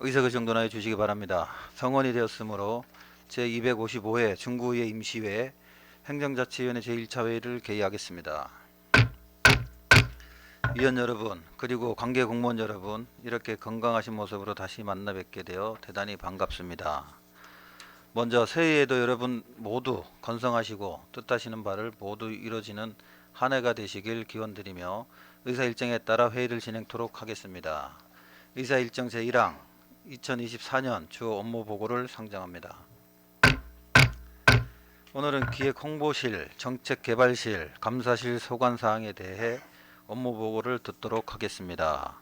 의석을 정돈하여 주시기 바랍니다. 성원이 되었으므로 제255회 중구의회 임시회 행정자치위원회 제1차 회의를 개의하겠습니다. 위원 여러분, 그리고 관계 공무원 여러분, 이렇게 건강하신 모습으로 다시 만나 뵙게 되어 대단히 반갑습니다. 먼저 새해에도 여러분 모두 건성하시고 뜻하시는 바를 모두 이루어지는 한 해가 되시길 기원드리며 의사 일정에 따라 회의를 진행토록 하겠습니다. 의사 일정 제1항 2024년 주 업무 보고를 상정합니다. 오늘은 기획홍보실, 정책개발실, 감사실 소관사항에 대해 업무 보고를 듣도록 하겠습니다.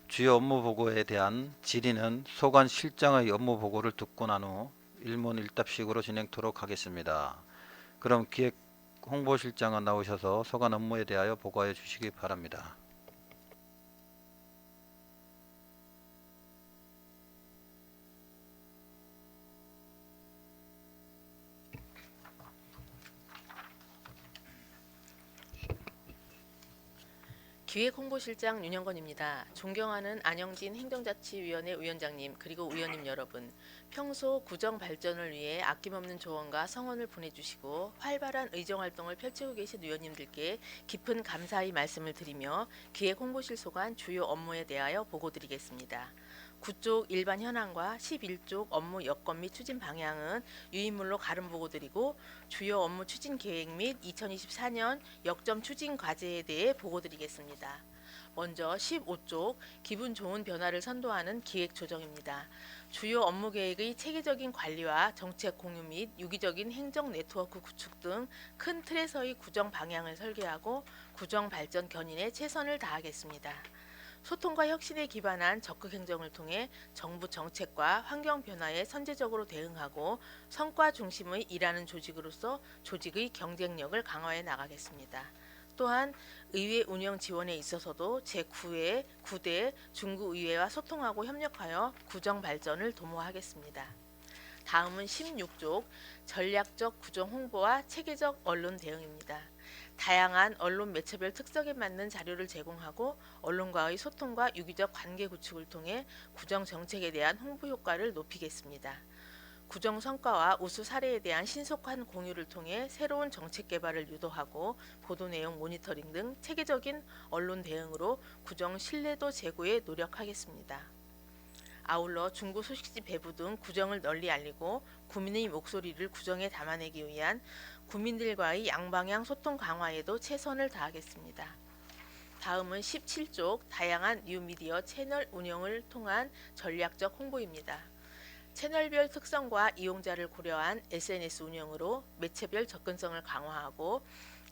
주요 업무 보고에 대한 질의는 소관실장의 업무 보고를 듣고 난 후 일문일답식으로 진행토록 하겠습니다. 그럼 기획홍보실장은 나오셔서 소관 업무에 대하여 보고하여 주시기 바랍니다. 기획홍보실장 윤영건입니다. 존경하는 안영진 행정자치위원회 위원장님 그리고 의원님 여러분, 평소 구정 발전을 위해 아낌없는 조언과 성원을 보내주시고 활발한 의정활동을 펼치고 계신 의원님들께 깊은 감사의 말씀을 드리며 기획홍보실 소관 주요 업무에 대하여 보고드리겠습니다. 9쪽 일반 현황과 11쪽 업무 여건 및 추진 방향은 유인물로 가름 보고드리고 주요 업무 추진 계획 및 2024년 역점 추진 과제에 대해 보고드리겠습니다. 먼저 15쪽 기분 좋은 변화를 선도하는 기획 조정입니다. 주요 업무 계획의 체계적인 관리와 정책 공유 및 유기적인 행정 네트워크 구축 등 큰 틀에서의 구정 방향을 설계하고 구정 발전 견인에 최선을 다하겠습니다. 소통과 혁신에 기반한 적극 행정을 통해 정부 정책과 환경 변화에 선제적으로 대응하고 성과 중심의 일하는 조직으로서 조직의 경쟁력을 강화해 나가겠습니다. 또한 의회 운영 지원에 있어서도 제9회 9대 중구의회와 소통하고 협력하여 구정 발전을 도모하겠습니다. 다음은 16쪽 전략적 구정 홍보와 체계적 언론 대응입니다. 다양한 언론 매체별 특성에 맞는 자료를 제공하고 언론과의 소통과 유기적 관계 구축을 통해 구정 정책에 대한 홍보 효과를 높이겠습니다. 구정 성과와 우수 사례에 대한 신속한 공유를 통해 새로운 정책 개발을 유도하고 보도 내용 모니터링 등 체계적인 언론 대응으로 구정 신뢰도 제고에 노력하겠습니다. 아울러 중구 소식지 배부 등 구정을 널리 알리고 국민의 목소리를 구정에 담아내기 위한 국민들과의 양방향 소통 강화에도 최선을 다하겠습니다. 다음은 17쪽 다양한 뉴미디어 채널 운영을 통한 전략적 홍보입니다. 채널별 특성과 이용자를 고려한 SNS 운영으로 매체별 접근성을 강화하고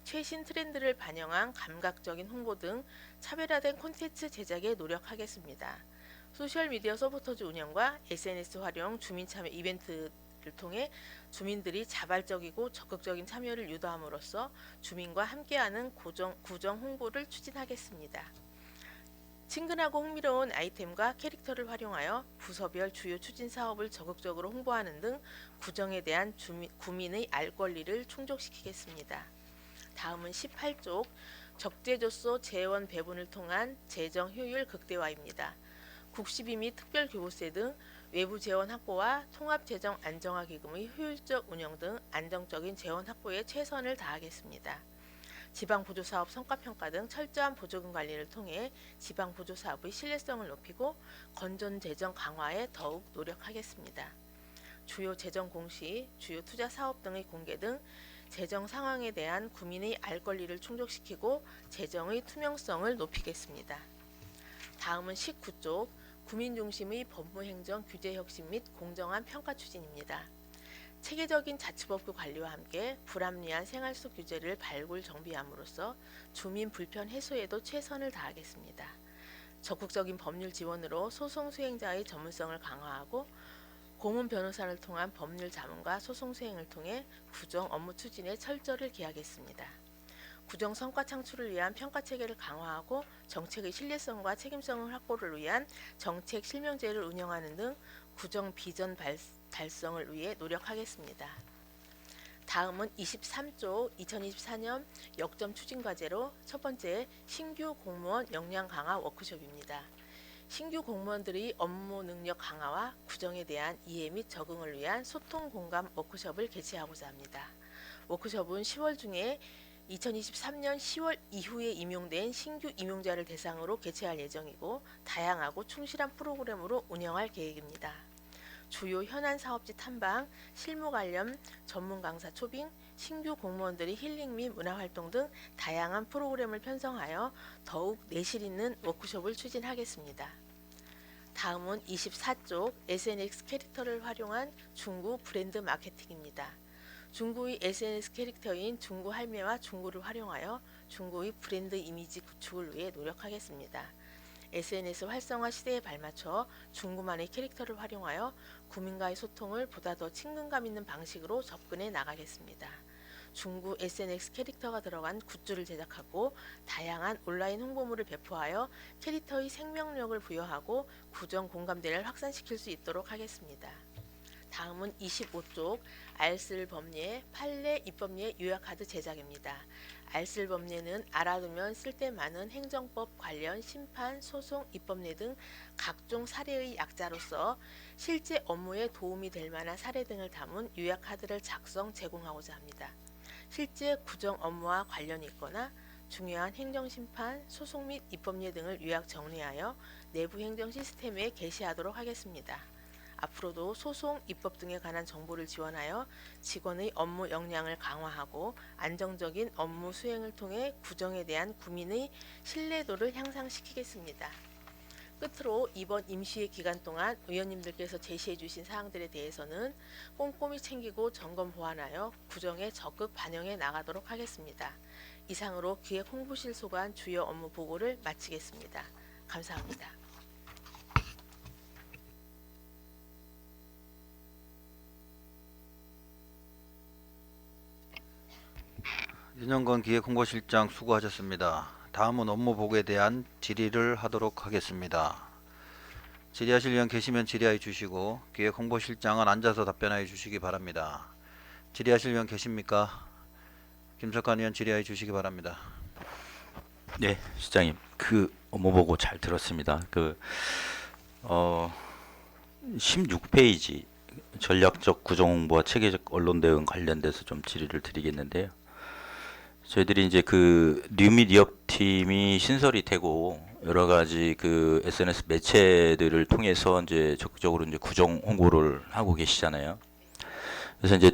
최신 트렌드를 반영한 감각적인 홍보 등 차별화된 콘텐츠 제작에 노력하겠습니다. 소셜미디어 서포터즈 운영과 SNS 활용 주민 참여 이벤트를 통해 주민들이 자발적이고 적극적인 참여를 유도함으로써 주민과 함께하는 구정 홍보를 추진하겠습니다. 친근하고 흥미로운 아이템과 캐릭터를 활용하여 부서별 주요 추진 사업을 적극적으로 홍보하는 등 구정에 대한 구민의 알 권리를 충족시키겠습니다. 다음은 18쪽 적재조소 재원 배분을 통한 재정 효율 극대화입니다. 국시비 및 특별교부세 등 외부 재원 확보와 통합재정 안정화기금의 효율적 운영 등 안정적인 재원 확보에 최선을 다하겠습니다. 지방보조사업 성과평가 등 철저한 보조금 관리를 통해 지방보조사업의 신뢰성을 높이고 건전재정 강화에 더욱 노력하겠습니다. 주요 재정 공시, 주요 투자 사업 등의 공개 등 재정 상황에 대한 국민의 알 권리를 충족시키고 재정의 투명성을 높이겠습니다. 다음은 19쪽 국민 중심의 법무행정 규제 혁신 및 공정한 평가 추진입니다. 체계적인 자치법규 관리와 함께 불합리한 생활 속 규제를 발굴 정비함으로써 주민 불편 해소에도 최선을 다하겠습니다. 적극적인 법률 지원으로 소송 수행자의 전문성을 강화하고 고문 변호사를 통한 법률 자문과 소송 수행을 통해 구정 업무 추진에 철저를 기하겠습니다. 구정 성과 창출을 위한 평가 체계를 강화하고 정책의 신뢰성과 책임성을 확보를 위한 정책 실명제를 운영하는 등 구정 비전 달성을 위해 노력하겠습니다. 다음은 23조 2024년 역점 추진 과제로 첫 번째 신규 공무원 역량 강화 워크숍입니다. 신규 공무원들의 업무 능력 강화와 구정에 대한 이해 및 적응을 위한 소통 공감 워크숍을 개최하고자 합니다. 워크숍은 10월 중에 2023년 10월 이후에 임용된 신규 임용자를 대상으로 개최할 예정이고 다양하고 충실한 프로그램으로 운영할 계획입니다. 주요 현안 사업지 탐방, 실무 관련 전문 강사 초빙, 신규 공무원들의 힐링 및 문화활동 등 다양한 프로그램을 편성하여 더욱 내실 있는 워크숍을 추진하겠습니다. 다음은 24쪽 SNS 캐릭터를 활용한 중구 브랜드 마케팅입니다. 중구의 SNS 캐릭터인 중구 할매와 중구를 활용하여 중구의 브랜드 이미지 구축을 위해 노력하겠습니다. SNS 활성화 시대에 발맞춰 중구만의 캐릭터를 활용하여 구민과의 소통을 보다 더 친근감 있는 방식으로 접근해 나가겠습니다. 중구 SNS 캐릭터가 들어간 굿즈를 제작하고 다양한 온라인 홍보물을 배포하여 캐릭터의 생명력을 부여하고 구정 공감대를 확산시킬 수 있도록 하겠습니다. 다음은 25쪽 알쓸 법례 판례 입법례 요약카드 제작입니다. 알쓸 법례는 알아두면 쓸데 많은 행정법 관련 심판, 소송, 입법례 등 각종 사례의 약자로서 실제 업무에 도움이 될 만한 사례 등을 담은 요약카드를 작성 제공하고자 합니다. 실제 구정 업무와 관련이 있거나 중요한 행정심판, 소송 및 입법례 등을 요약 정리하여 내부 행정 시스템에 게시하도록 하겠습니다. 앞으로도 소송, 입법 등에 관한 정보를 지원하여 직원의 업무 역량을 강화하고 안정적인 업무 수행을 통해 구정에 대한 구민의 신뢰도를 향상시키겠습니다. 끝으로 이번 임시회 기간 동안 의원님들께서 제시해 주신 사항들에 대해서는 꼼꼼히 챙기고 점검 보완하여 구정에 적극 반영해 나가도록 하겠습니다. 이상으로 기획 홍보실 소관 주요 업무 보고를 마치겠습니다. 감사합니다. 윤영건 기획홍보실장 수고하셨습니다. 다음은 업무 보고에 대한 질의를 하도록 하겠습니다. 질의하실 의원 계시면 질의해 주시고 기획홍보실장은 앉아서 답변해 주시기 바랍니다. 질의하실 의원 계십니까? 김석환 의원 질의해 주시기 바랍니다. 네, 시장님. 그 업무 보고 잘 들었습니다. 16페이지 전략적 구정 홍보와 체계적 언론 대응 관련돼서 좀 질의를 드리겠는데요. 저희들이 이제 그 뉴미디업 팀이 신설이 되고 여러 가지 그 SNS 매체들을 통해서 이제 적극적으로 이제 구정 홍보를 하고 계시잖아요. 그래서 이제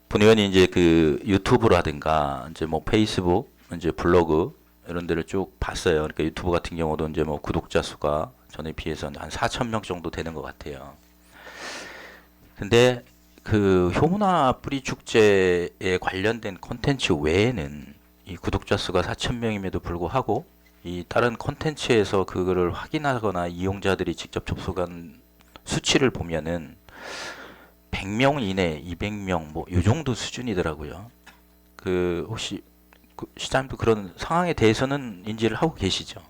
본 의원이 이제 그 유튜브라든가 이제 뭐 페이스북, 이제 블로그 이런 데를 쭉 봤어요. 그러니까 유튜브 같은 경우도 이제 뭐 구독자 수가 전에 비해서 한 4,000명 정도 되는 것 같아요. 근데 그 효문화 뿌리 축제에 관련된 콘텐츠 외에는 이 구독자 수가 4,000명임에도 불구하고 이 다른 콘텐츠에서 그거를 확인하거나 이용자들이 직접 접속한 수치를 보면은 100명 이내, 200명 뭐 요 정도 수준이더라고요. 그 혹시 그 시장님도 그런 상황에 대해서는 인지를 하고 계시죠?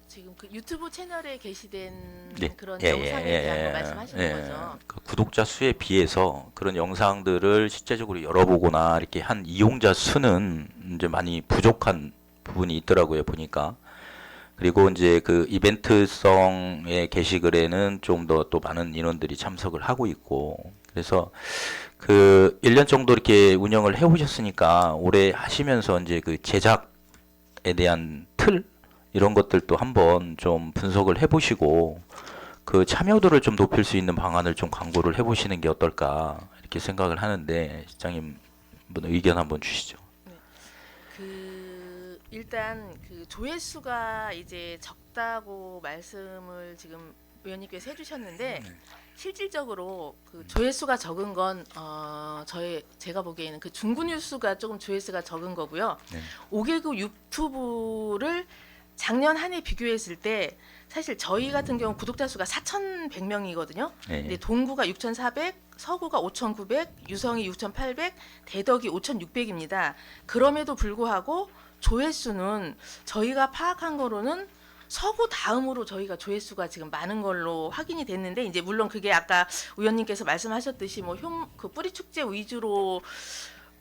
지금 그 유튜브 채널에 게시된 네. 그런 예, 영상에 예, 대한 예, 거 말씀하시는 예. 거죠? 그 구독자 수에 비해서 그런 영상들을 실제적으로 열어보거나 이렇게 한 이용자 수는 이제 많이 부족한 부분이 있더라고요, 보니까. 그리고 이제 그 이벤트성의 게시글에는 좀 더 또 많은 인원들이 참석을 하고 있고, 그래서 그 1년 정도 이렇게 운영을 해오셨으니까 올해 하시면서 이제 그 제작에 대한 틀 이런 것들도 한번 좀 분석을 해보시고 그 참여도를 좀 높일 수 있는 방안을 좀 강구를 해보시는 게 어떨까 이렇게 생각을 하는데 시장님 한번 의견 한번 주시죠. 일단 그 조회수가 이제 적다고 말씀을 지금 의원님께서 해주셨는데 실질적으로 그 조회수가 적은 건 제가 보기에는 그 중구 뉴스가 조금 조회수가 적은 거고요. 네. 5개국 유튜브를 작년 한 해 비교했을 때 사실 저희 같은 경우 구독자 수가 4,100명이거든요. 네. 근데 동구가 6,400, 서구가 5,900, 유성이 6,800, 대덕이 5,600입니다. 그럼에도 불구하고 조회수는 저희가 파악한 거로는 서구 다음으로 저희가 조회수가 지금 많은 걸로 확인이 됐는데 이제 물론 그게 아까 의원님께서 말씀하셨듯이 뭐 그 뿌리 축제 위주로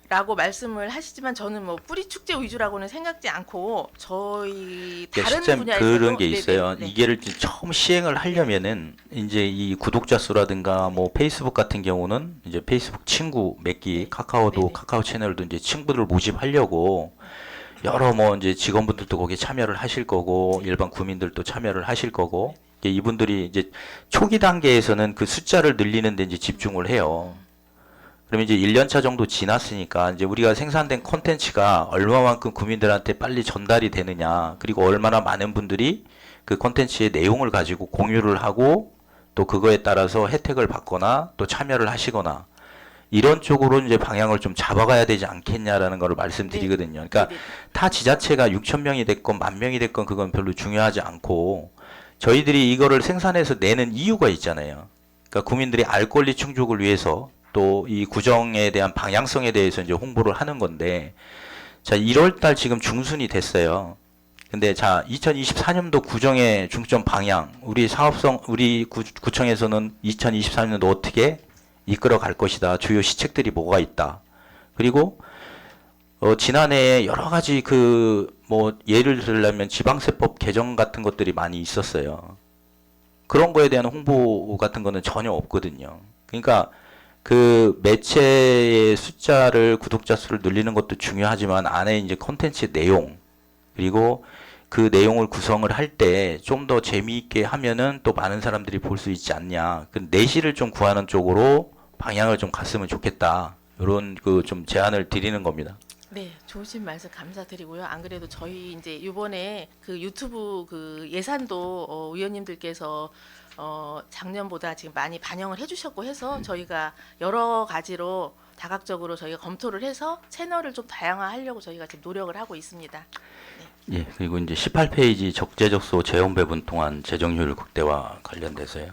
라고 말씀을 하시지만 저는 뭐 뿌리 축제 위주라고는 생각지 않고 저희 다른 실제 분야에서도 그런 게 있어요. 네네. 이게를 처음 시행을 하려면은 이제 이 구독자 수라든가 뭐 페이스북 같은 경우는 이제 페이스북 친구 맺기, 네. 카카오도 네네. 카카오 채널도 이제 친구들 모집하려고 여러 뭐 이제 직원분들도 거기에 참여를 하실 거고 일반 구민들도 참여를 하실 거고 이분들이 이제 초기 단계에서는 그 숫자를 늘리는 데 이제 집중을 해요. 그러면 이제 1년차 정도 지났으니까 이제 우리가 생산된 콘텐츠가 얼마만큼 국민들한테 빨리 전달이 되느냐, 그리고 얼마나 많은 분들이 그 콘텐츠의 내용을 가지고 공유를 하고 또 그거에 따라서 혜택을 받거나 또 참여를 하시거나 이런 쪽으로 이제 방향을 좀 잡아가야 되지 않겠냐라는 걸 말씀드리거든요. 그러니까 네네. 타 지자체가 6천 명이 됐건 만 명이 됐건 그건 별로 중요하지 않고 저희들이 이거를 생산해서 내는 이유가 있잖아요. 그러니까 국민들이 알 권리 충족을 위해서 또 이 구정에 대한 방향성에 대해서 이제 홍보를 하는 건데, 자, 1월 달 지금 중순이 됐어요. 근데 자, 2024년도 구정의 중점 방향, 우리 사업성, 우리 구청에서는 2024년도 어떻게 이끌어 갈 것이다. 주요 시책들이 뭐가 있다. 그리고 지난해에 여러 가지 뭐 예를 들려면 지방세법 개정 같은 것들이 많이 있었어요. 그런 거에 대한 홍보 같은 거는 전혀 없거든요. 그러니까 그 매체의 숫자를 구독자 수를 늘리는 것도 중요하지만 안에 이제 콘텐츠 내용 그리고 그 내용을 구성을 할 때 좀 더 재미있게 하면은 또 많은 사람들이 볼 수 있지 않냐. 그 내실을 좀 구하는 쪽으로 방향을 좀 갔으면 좋겠다. 이런 그 좀 제안을 드리는 겁니다. 네, 좋으신 말씀 감사드리고요. 안 그래도 저희 이제 이번에 그 유튜브 그 예산도 의원님들께서 작년보다 지금 많이 반영을 해주셨고 해서 저희가 여러 가지로 다각적으로 저희가 검토를 해서 채널을 좀 다양화하려고 저희가 지금 노력을 하고 있습니다. 예, 그리고 이제 18페이지 적재적소 재원 배분 동안 재정효율 극대화 관련돼서요.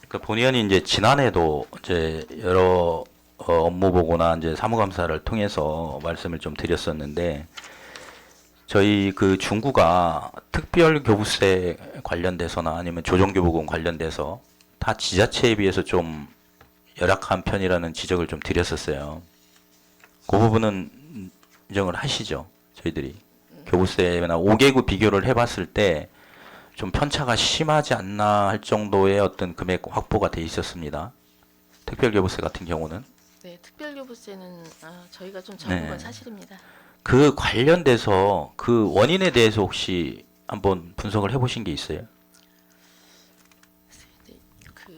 그 본의원이 이제 지난해도 이제 여러 업무 보고나 이제 사무감사를 통해서 말씀을 좀 드렸었는데 저희 그 중구가 특별 교부세 관련돼서나 아니면 조정교부금 관련돼서 다 지자체에 비해서 좀 열악한 편이라는 지적을 좀 드렸었어요. 그 부분은 인정을 하시죠, 저희들이. 교부세나 5개구 비교를 해봤을 때 좀 편차가 심하지 않나 할 정도의 어떤 금액 확보가 돼 있었습니다. 특별교부세 같은 경우는. 네, 특별교부세는 저희가 좀 적은 네. 건 사실입니다. 그 관련돼서 그 원인에 대해서 혹시 한번 분석을 해보신 게 있어요? 네, 그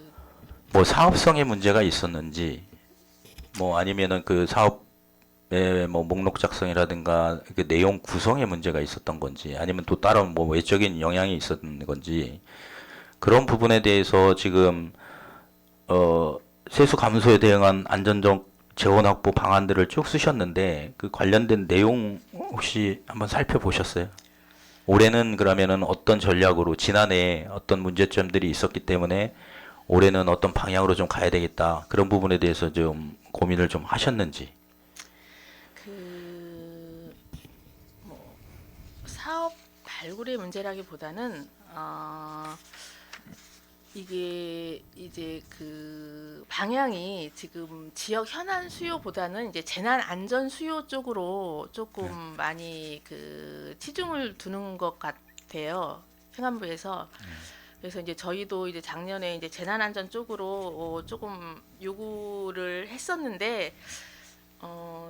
뭐 사업성의 문제가 있었는지, 뭐 아니면은 그 사업의 뭐 목록 작성이라든가 그 내용 구성의 문제가 있었던 건지, 아니면 또 다른 뭐 외적인 영향이 있었던 건지 그런 부분에 대해서 지금 세수 감소에 대응한 안전적 재원 확보 방안들을 쭉 쓰셨는데 그 관련된 내용 혹시 한번 살펴보셨어요? 올해는 그러면은 어떤 전략으로 지난해에 어떤 문제점들이 있었기 때문에 올해는 어떤 방향으로 좀 가야 되겠다. 그런 부분에 대해서 좀 고민을 좀 하셨는지. 뭐 사업 발굴의 문제라기보다는 이게 이제 그 방향이 지금 지역 현안 수요보다는 이제 재난 안전 수요 쪽으로 조금 많이 그 치중을 두는 것 같아요. 행안부에서. 그래서 이제 저희도 이제 작년에 이제 재난 안전 쪽으로 조금 요구를 했었는데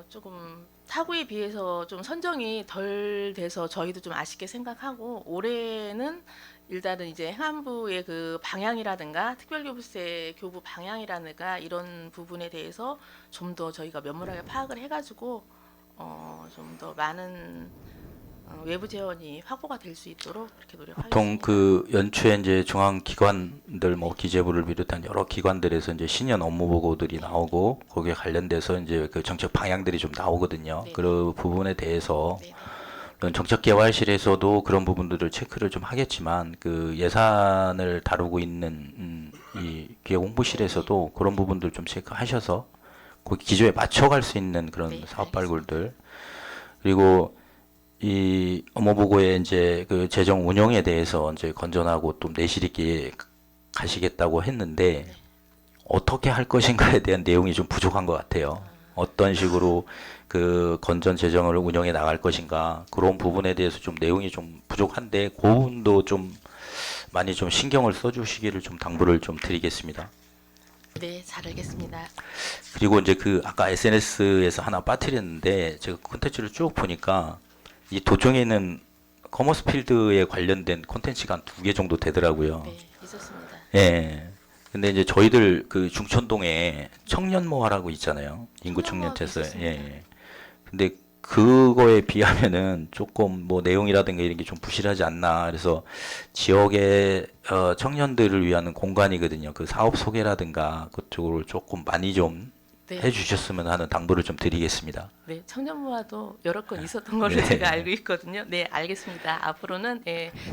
조금 타구에 비해서 좀 선정이 덜 돼서 저희도 좀 아쉽게 생각하고 올해는 일단은 이제 행안부의 그 방향이라든가 특별교부세 교부 방향이라든가 이런 부분에 대해서 좀 더 저희가 면밀하게 파악을 해가지고 좀 더 많은 외부 재원이 확보가 될 수 있도록 그렇게 노력하겠습니다. 보통 그 연초에 이제 중앙 기관들 뭐 기재부를 비롯한 여러 기관들에서 이제 신년 업무 보고들이 나오고 거기에 관련돼서 이제 그 정책 방향들이 좀 나오거든요. 네. 그 부분에 대해서 네. 물론 정책개발실에서도 그런 부분들을 체크를 좀 하겠지만 그 예산을 다루고 있는 이 기획홍보실에서도 그런 부분들 좀 체크하셔서 그 기조에 맞춰갈 수 있는 그런 네, 사업 발굴들 그리고 이 업무보고에 이제 그 재정 운영에 대해서 이제 건전하고 또 내실 있게 가시겠다고 했는데 어떻게 할 것인가에 대한 내용이 좀 부족한 것 같아요. 어떤 식으로 그 건전 재정을 운영해 나갈 것인가 그런 부분에 대해서 좀 내용이 좀 부족한데 그 부분도 좀 많이 좀 신경을 써주시기를 좀 당부를 좀 드리겠습니다. 네, 잘 알겠습니다. 그리고 이제 그 아까 SNS에서 하나 빠뜨렸는데 제가 콘텐츠를 쭉 보니까 이 도청에 있는 커머스 필드에 관련된 콘텐츠가 한 2개 정도 되더라고요. 네, 있었습니다. 예. 근데 이제 저희들 그 중천동에 청년모아라고 있잖아요. 인구 청년모아 청년체서. 있었습니다. 예. 근데 그거에 비하면은 조금 뭐 내용이라든가 이런 게 좀 부실하지 않나. 그래서 지역의 청년들을 위한 공간이거든요. 그 사업 소개라든가 그쪽으로 조금 많이 좀 네. 해주셨으면 하는 당부를 좀 드리겠습니다. 네, 청년모아도 여러 건 있었던 걸로 네. 제가 알고 있거든요. 네, 알겠습니다. 앞으로는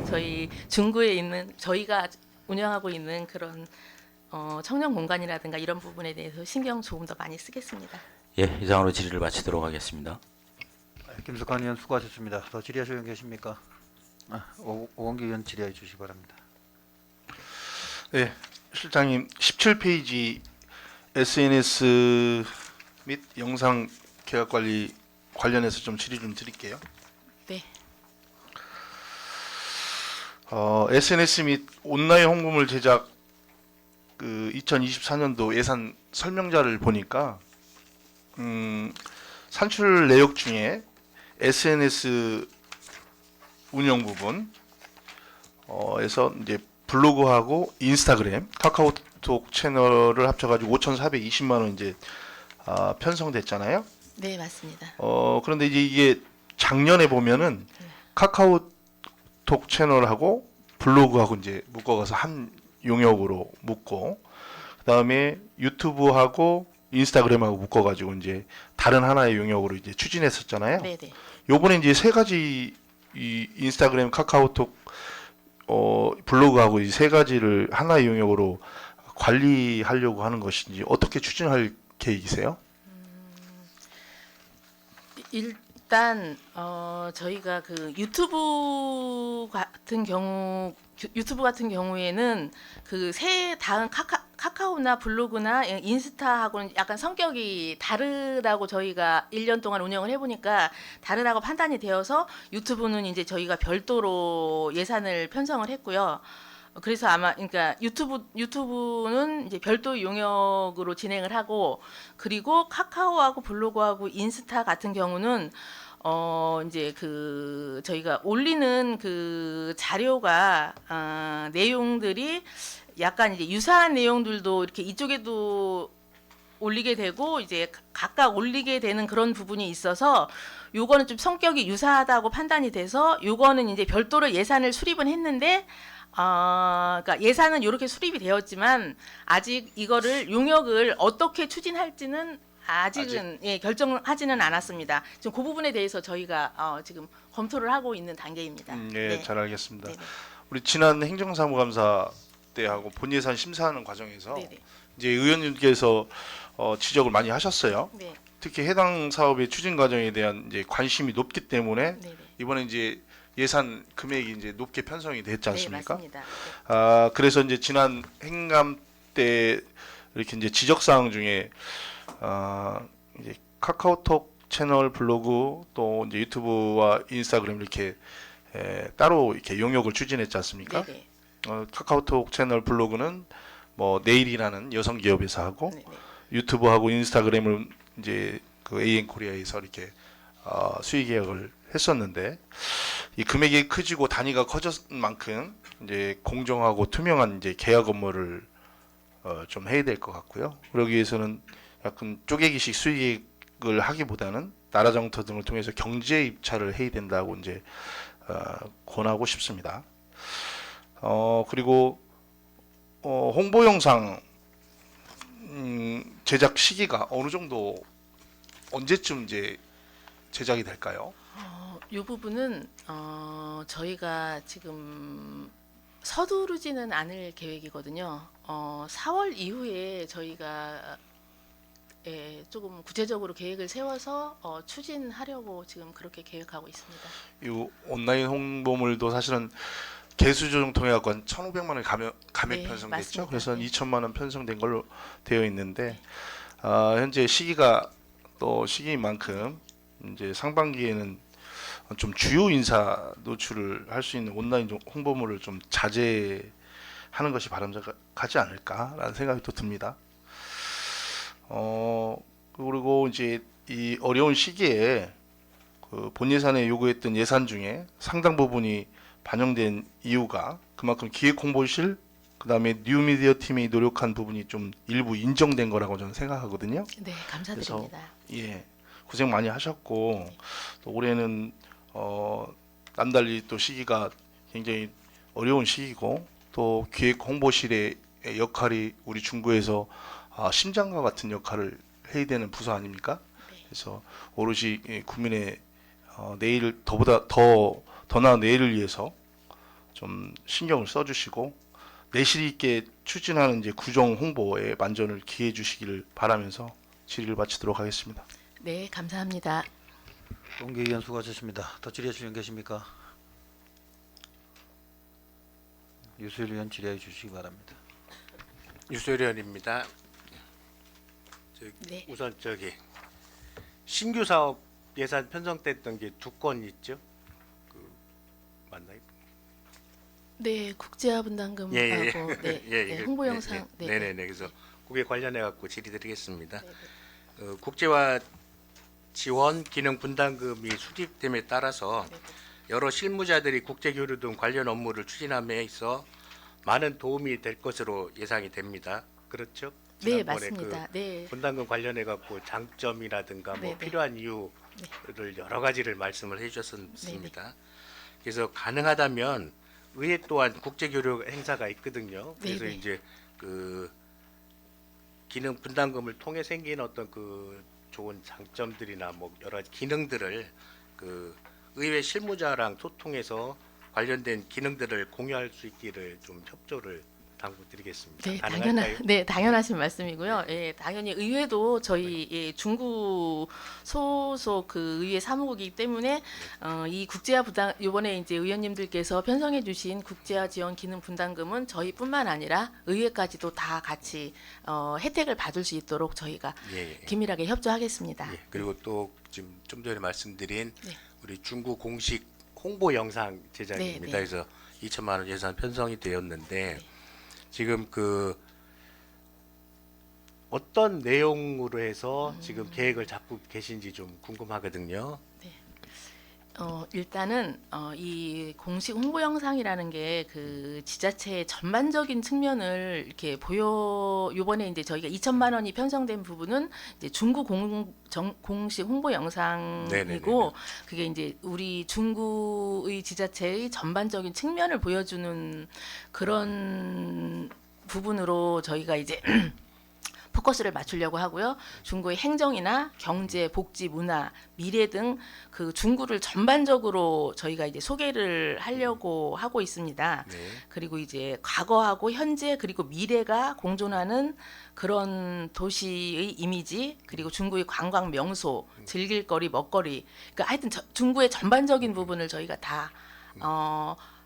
저희 중구에 있는 저희가 운영하고 있는 그런 청년 공간이라든가 이런 부분에 대해서 신경 조금 더 많이 쓰겠습니다. 예, 이상으로 질의를 마치도록 하겠습니다. 김석환 의원 수고하셨습니다. 더 질의하실 의원 계십니까? 오건기 의원 질의해 주시기 바랍니다. 네, 실장님 17페이지 SNS 및 영상 계약 관리 관련해서 좀 질의 좀 드릴게요. 네, SNS 및 온라인 홍보물 제작 그 2024년도 예산 설명자를 보니까 산출 내역 중에 SNS 운영 부분 에서 이제 블로그하고 인스타그램, 카카오톡 채널을 합쳐가지고 5,420만 원 이제 편성됐잖아요. 네, 맞습니다. 그런데 이제 이게 작년에 보면은 카카오톡 채널하고 블로그하고 이제 묶어가서 한 용역으로 묶고, 그다음에 유튜브하고 인스타그램하고 묶어가지고 이제 다른 하나의 용역으로 이제 추진했었잖아요. 네, 네. 요번에 이제 세 가지 이 인스타그램, 카카오톡, 블로그하고 이 세 가지를 하나의 용역으로 관리하려고 하는 것인지 어떻게 추진할 계획이세요? 일단 저희가 그 유튜브 같은 경우에는 그 새 다음 카카오나 블로그나 인스타하고는 약간 성격이 다르다고 저희가 1년 동안 운영을 해보니까 다르다고 판단이 되어서 유튜브는 이제 저희가 별도로 예산을 편성을 했고요. 그래서 아마 그러니까 유튜브는 이제 별도 용역으로 진행을 하고, 그리고 카카오하고 블로그하고 인스타 같은 경우는 이제 그 저희가 올리는 그 자료가 내용들이 약간 이제 유사한 내용들도 이렇게 이쪽에도 올리게 되고 이제 각각 올리게 되는 그런 부분이 있어서 요거는 좀 성격이 유사하다고 판단이 돼서 요거는 이제 별도로 예산을 수립은 했는데 그러니까 예산은 이렇게 수립이 되었지만 아직 이거를 용역을 어떻게 추진할지는 아직은 결정하지는 않았습니다. 지금 그 부분에 대해서 저희가 지금 검토를 하고 있는 단계입니다. 예, 네. 잘 알겠습니다. 네네. 우리 지난 행정사무감사 때하고 본예산 심사하는 과정에서 네네. 이제 의원님께서 지적을 많이 하셨어요. 네. 특히 해당 사업의 추진 과정에 대한 이제 관심이 높기 때문에 네네. 이번에 이제 예산 금액이 이제 높게 편성이 됐지 않습니까? 네, 맞습니다. 그래서 이제 지난 행감 때 이렇게 이제 지적 사항 중에 이제 카카오톡 채널, 블로그 또 이제 유튜브와 인스타그램 이렇게 따로 이렇게 용역을 추진했지 않습니까? 네네. 카카오톡 채널, 블로그는 뭐 네일이라는 여성 기업에서 하고 네네. 유튜브하고 인스타그램을 이제 그 AN 코리아에서 이렇게 수의 계약을 했었는데, 이 금액이 커지고 단위가 커졌은 만큼 이제 공정하고 투명한 이제 계약 업무를 좀 해야 될 것 같고요. 그러기 위해서는 약간 쪼개기식 수익을 하기보다는 나라 정터 등을 통해서 경제 입찰을 해야 된다고 이제 권하고 싶습니다. 그리고 홍보 영상 제작 시기가 어느 정도 언제쯤 이제 제작이 될까요? 이 부분은 저희가 지금 서두르지는 않을 계획이거든요. 4월 이후에 저희가 조금 구체적으로 계획을 세워서 추진하려고 지금 그렇게 계획하고 있습니다. 이 온라인 홍보물도 사실은 개수 조정 통해 갖고 한 1,500만 원 감액 네, 편성됐죠. 맞습니다. 그래서 네. 2천만 원 편성된 걸로 되어 있는데 현재 시기가 또 시기인 만큼 이제 상반기에는 좀 주요 인사 노출을 할 수 있는 온라인 홍보물을 좀 자제하는 것이 바람직하지 않을까라는 생각이 또 듭니다. 그리고 이제 이 어려운 시기에 그 본 예산에 요구했던 예산 중에 상당 부분이 반영된 이유가 그만큼 기획홍보실 그다음에 뉴미디어 팀이 노력한 부분이 좀 일부 인정된 거라고 저는 생각하거든요. 네, 감사드립니다. 예, 고생 많이 하셨고 또 올해는 남달리 또 시기가 굉장히 어려운 시기고 또 기획홍보실의 역할이 우리 중구에서 심장과 같은 역할을 해야 되는 부서 아닙니까? 그래서 오롯이 국민의 내일을 더 나은 내일을 위해서 좀 신경을 써주시고 내실 있게 추진하는 이제 구정 홍보에 만전을 기해 주시기를 바라면서 질의를 마치도록 하겠습니다. 네, 감사합니다. 동계 의견 수고하셨습니다. 더 질의하실 분 계십니까? 유수일 의원 질의해 주시기 바랍니다. 유소일 의원입니다. 네. 우선 신규 사업 예산 편성됐던 게 2건 있죠? 맞나요? 네, 국제화 분담금하고 네, 네, 홍보 영상 네, 네. 네네네. 그래서 그게 관련해 갖고 질의드리겠습니다. 네, 국제화 지원 기능 분담금이 수립됨에 따라서 네. 여러 실무자들이 국제 교류 등 관련 업무를 추진함에 있어 많은 도움이 될 것으로 예상이 됩니다. 그렇죠? 네, 지난번에 맞습니다. 네. 분담금 관련해 갖고 장점이라든가 뭐 네네. 필요한 이유를 여러 가지를 말씀을 해주셨습니다. 그래서 가능하다면 의회 또한 국제 교류 행사가 있거든요. 그래서 네네. 이제 그 기능 분담금을 통해 생긴 어떤 그 좋은 장점들이나 뭐 여러 가지 기능들을 그 의회 실무자랑 소통해서 관련된 기능들을 공유할 수 있기를 좀 협조를 당부드리겠습니다. 네, 가능할까요? 당연하신 말씀이고요. 예, 당연히 의회도 저희 중구 소속 그 의회 사무국이기 때문에 이 국제화 부담 이번에 이제 의원님들께서 편성해주신 국제화 지원 기능 분담금은 저희뿐만 아니라 의회까지도 다 같이 혜택을 받을 수 있도록 저희가 예. 긴밀하게 협조하겠습니다. 예, 그리고 또 지금 좀 전에 말씀드린 네. 우리 중국 공식 홍보 영상 제작입니다. 네, 네. 그래서 2천만 원 예산 편성이 되었는데 네. 지금 그 어떤 내용으로 해서 지금 계획을 잡고 계신지 좀 궁금하거든요. 일단은 이 공식 홍보 영상이라는 게 그 지자체의 전반적인 측면을 이렇게 요번에 이제 저희가 2천만 원이 편성된 부분은 이제 중구 공식 홍보 영상이고 네네네네. 그게 이제 우리 중구의 지자체의 전반적인 측면을 보여주는 그런 부분으로 저희가 이제 포커스를 맞추려고 하고요. 중구의 행정이나 경제, 복지, 문화, 미래 등 그 중구를 전반적으로 저희가 이제 소개를 하려고 하고 있습니다. 네. 그리고 이제 과거하고 현재 그리고 미래가 공존하는 그런 도시의 이미지 그리고 중구의 관광 명소, 즐길거리, 먹거리 그러니까 하여튼 중구의 전반적인 부분을 저희가 다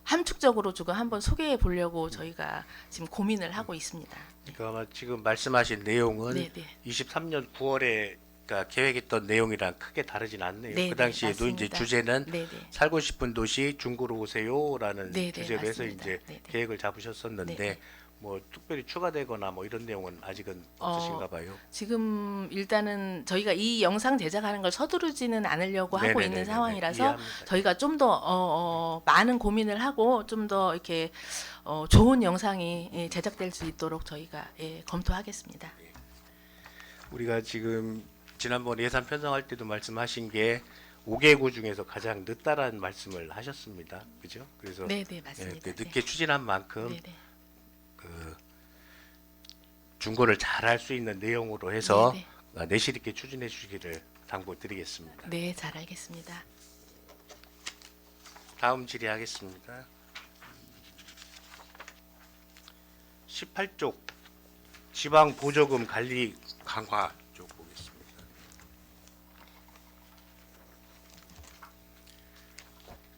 함축적으로 조금 한번 소개해 보려고 저희가 지금 고민을 하고 있습니다. 그러니까 아마 지금 말씀하신 내용은 네, 네. 23년 9월에 그러니까 계획했던 내용이랑 크게 다르진 않네요. 네, 그 네, 당시에도 이제 맞습니다. 주제는 네, 네. 살고 싶은 도시 중구로 오세요라는 네, 네, 주제로 해서 맞습니다. 이제 네, 네. 계획을 잡으셨었는데 네, 네. 뭐 특별히 추가되거나 뭐 이런 내용은 아직은 없으신가 봐요. 지금 일단은 저희가 이 영상 제작하는 걸 서두르지는 않으려고 하고 있는 네네네네네. 상황이라서 이해합니다. 저희가 좀 더 많은 고민을 하고 좀 더 이렇게 좋은 영상이 제작될 수 있도록 저희가 검토하겠습니다. 우리가 지금 지난번 예산 편성할 때도 말씀하신 게 5개구 중에서 가장 늦다라는 말씀을 하셨습니다. 그죠? 그래서 네, 네, 맞습니다. 그 늦게 추진한 만큼 네, 네. 그 중고를 잘할 수 있는 내용으로 해서 네, 내실 있게 추진해 주시기를 당부드리겠습니다. 네, 잘 알겠습니다. 다음 질의하겠습니다. 18쪽 지방 보조금 관리 강화 쪽 보겠습니다.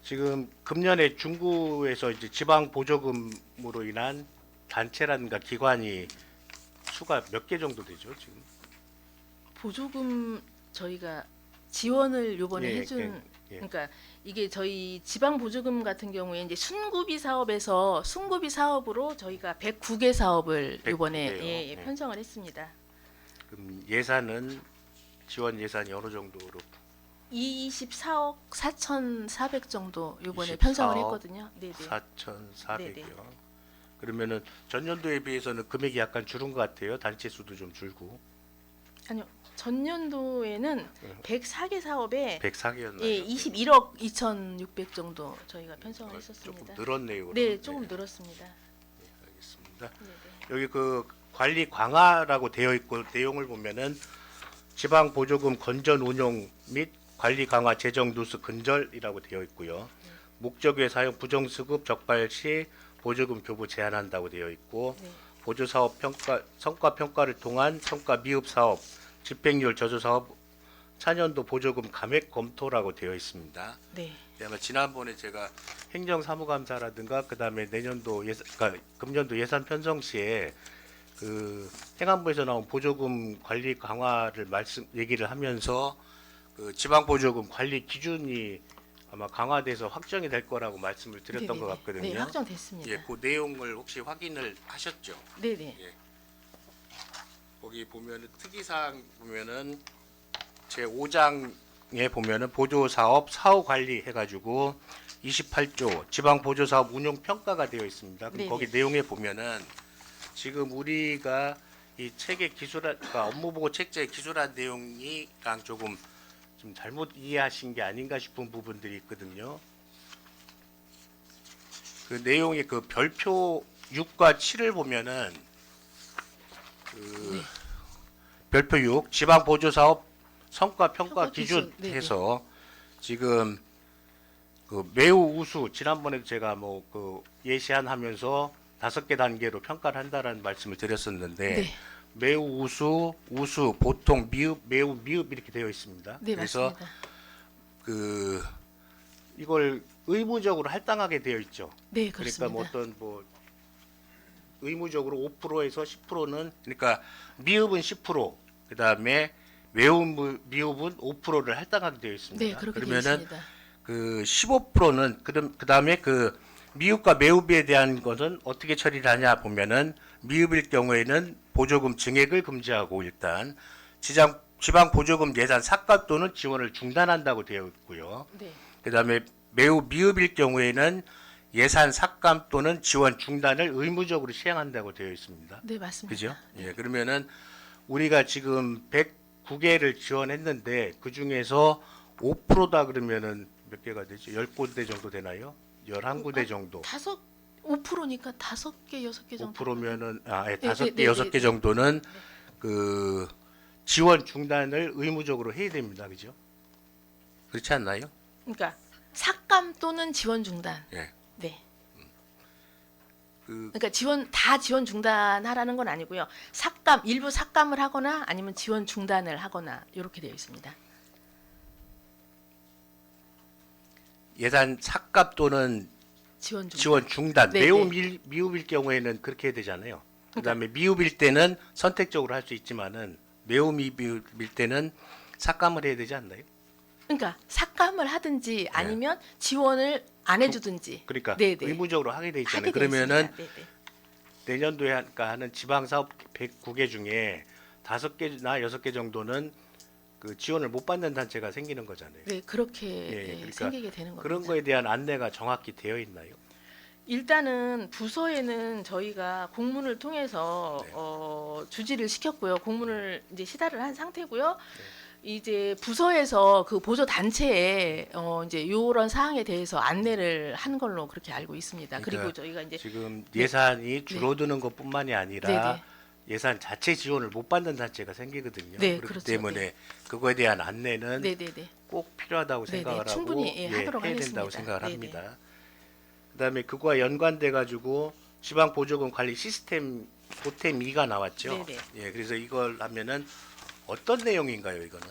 지금 금년에 중구에서 이제 지방 보조금으로 인한 단체라든가 기관이 수가 몇 개 정도 되죠, 지금? 보조금 저희가 지원을 요번에 예, 해준 예. 그러니까 이게 저희 지방 보조금 같은 경우에 이제 순구비 사업에서 순구비 사업으로 저희가 109개 사업을 109 요번에 개요. 예. 편성을 했습니다. 그럼 예산은 지원 예산이 어느 정도로 24억 4,400 정도 요번에 24억 편성을 했거든요. 네네. 4,400이요. 그러면은 전년도에 비해서는 금액이 약간 줄은 것 같아요. 단체 수도 좀 줄고 아니요. 전년도에는 104개 사업에 104개였나요? 예, 21억 2,600 정도 저희가 편성을 조금 했었습니다. 늘었네요. 그럼. 네, 조금 늘었습니다. 알겠습니다. 네네. 여기 그 관리 강화라고 되어 있고 내용을 보면은 지방 보조금 건전 운용 및 관리 강화 재정 누수 근절이라고 되어 있고요. 목적외 사용 부정수급 적발 시 보조금 교부 제한한다고 되어 있고 네. 보조 사업 평가 성과 평가를 통한 성과 미흡 사업 집행률 저조 사업 차년도 보조금 감액 검토라고 되어 있습니다. 네. 아마 지난번에 제가 행정사무감사라든가 그다음에 내년도 예산, 그러니까 금년도 예산 편성 시에 그 행안부에서 나온 보조금 관리 강화를 얘기를 하면서 그 지방 보조금 관리 기준이 아마 강화돼서 확정이 될 거라고 말씀을 드렸던 네네네. 것 같거든요. 네, 확정됐습니다. 예, 그 내용을 혹시 확인을 하셨죠? 네네. 거기 보면은 특이사항 보면은 제 5장에 보면은 보조사업 사후 관리 해가지고 28조 지방 보조사업 운용 평가가 되어 있습니다. 그럼 네네. 거기 내용에 보면은 지금 우리가 이 책의 기술한 그러니까 업무보고 책자의 기술한 내용이랑 조금 좀 잘못 이해하신 게 아닌가 싶은 부분들이 있거든요. 그 내용의 그 별표 6과 7을 보면은 그 별표 6 지방 보조 사업 성과 평가 평가 기준 기준, 네네. 해서 지금 그 매우 우수 지난번에도 제가 뭐 그 예시안 하면서 5개 단계로 평가를 한다라는 말씀을 드렸었는데 네. 매우 우수, 우수, 보통, 미흡, 매우 미흡 이렇게 되어 있습니다. 네, 그래서 맞습니다. 그 이걸 의무적으로 할당하게 되어 있죠. 네, 그러니까 그렇습니다. 뭐 어떤 뭐 의무적으로 5%에서 10%는 그러니까 미흡은 10%, 그다음에 미흡은 5%를 할당하게 되어 있습니다. 네, 그렇게 되어 그러면은 있습니다. 그 15%는 그다음에 그 미흡과 매흡에 대한 것은 어떻게 처리를 하냐 보면은 미흡일 경우에는 보조금 증액을 금지하고 일단 지방 보조금 예산 삭감 또는 지원을 중단한다고 되어 있고요. 네. 그다음에 매우 미흡일 경우에는 예산 삭감 또는 지원 중단을 의무적으로 시행한다고 되어 있습니다. 네, 맞습니다. 그죠? 예, 그러면은 우리가 지금 109개를 지원했는데 그 중에서 5%다 그러면은 몇 개가 되죠? 10군데 정도 되나요? 11군데 정도. 5%니까 5개, 6개 정도. 5%면은 네, 5개, 네, 6개 네. 정도는 그 지원 중단을 의무적으로 해야 됩니다. 그죠? 그렇지 않나요? 그러니까 삭감 또는 지원 중단. 예. 네. 그 그러니까 지원 중단하라는 건 아니고요. 일부 삭감을 하거나 아니면 지원 중단을 하거나 이렇게 되어 있습니다. 예산 삭감 또는 지원 중단. 지원 중단. 네, 매우 네. 미흡일 경우에는 그렇게 해야 되잖아요. 그다음에 미흡일 때는 선택적으로 할 수 있지만은 매우 미흡일 때는 삭감을 해야 되지 않나요? 그러니까 삭감을 하든지 아니면 지원을 안 해주든지. 그러니까 네, 네. 의무적으로 하게 돼 있잖아요. 하게 되어 그러면은 있습니다. 네, 네. 내년도에 하는 지방 사업 109개 중에 5개나 6개 정도는 그 지원을 못 받는 단체가 생기는 거잖아요. 네, 그렇게 그러니까 생기게 되는 겁니다. 그런 거에 대한 안내가 정확히 되어 있나요? 일단은 부서에는 저희가 공문을 통해서 네. 주지를 시켰고요. 공문을 이제 시달을 한 상태고요. 이제 부서에서 그 보조 단체에 이제 이런 사항에 대해서 안내를 한 걸로 그렇게 알고 있습니다. 그러니까 그리고 저희가 이제 지금 예산이 줄어드는 것뿐만이 아니라 네, 네. 예산 자체 지원을 못 받는 단체가 생기거든요. 네, 그렇기 그렇죠. 때문에 그거에 대한 안내는 네네네. 꼭 필요하다고 네네, 생각을 하고 충분히, 예, 하도록 해야 하겠습니다. 된다고 생각을 네네. 합니다. 그다음에 그거와 연관돼 가지고 지방 보조금 관리 시스템 보템 2가 나왔죠. 네네. 예, 그래서 이걸 하면은 어떤 내용인가요, 이거는?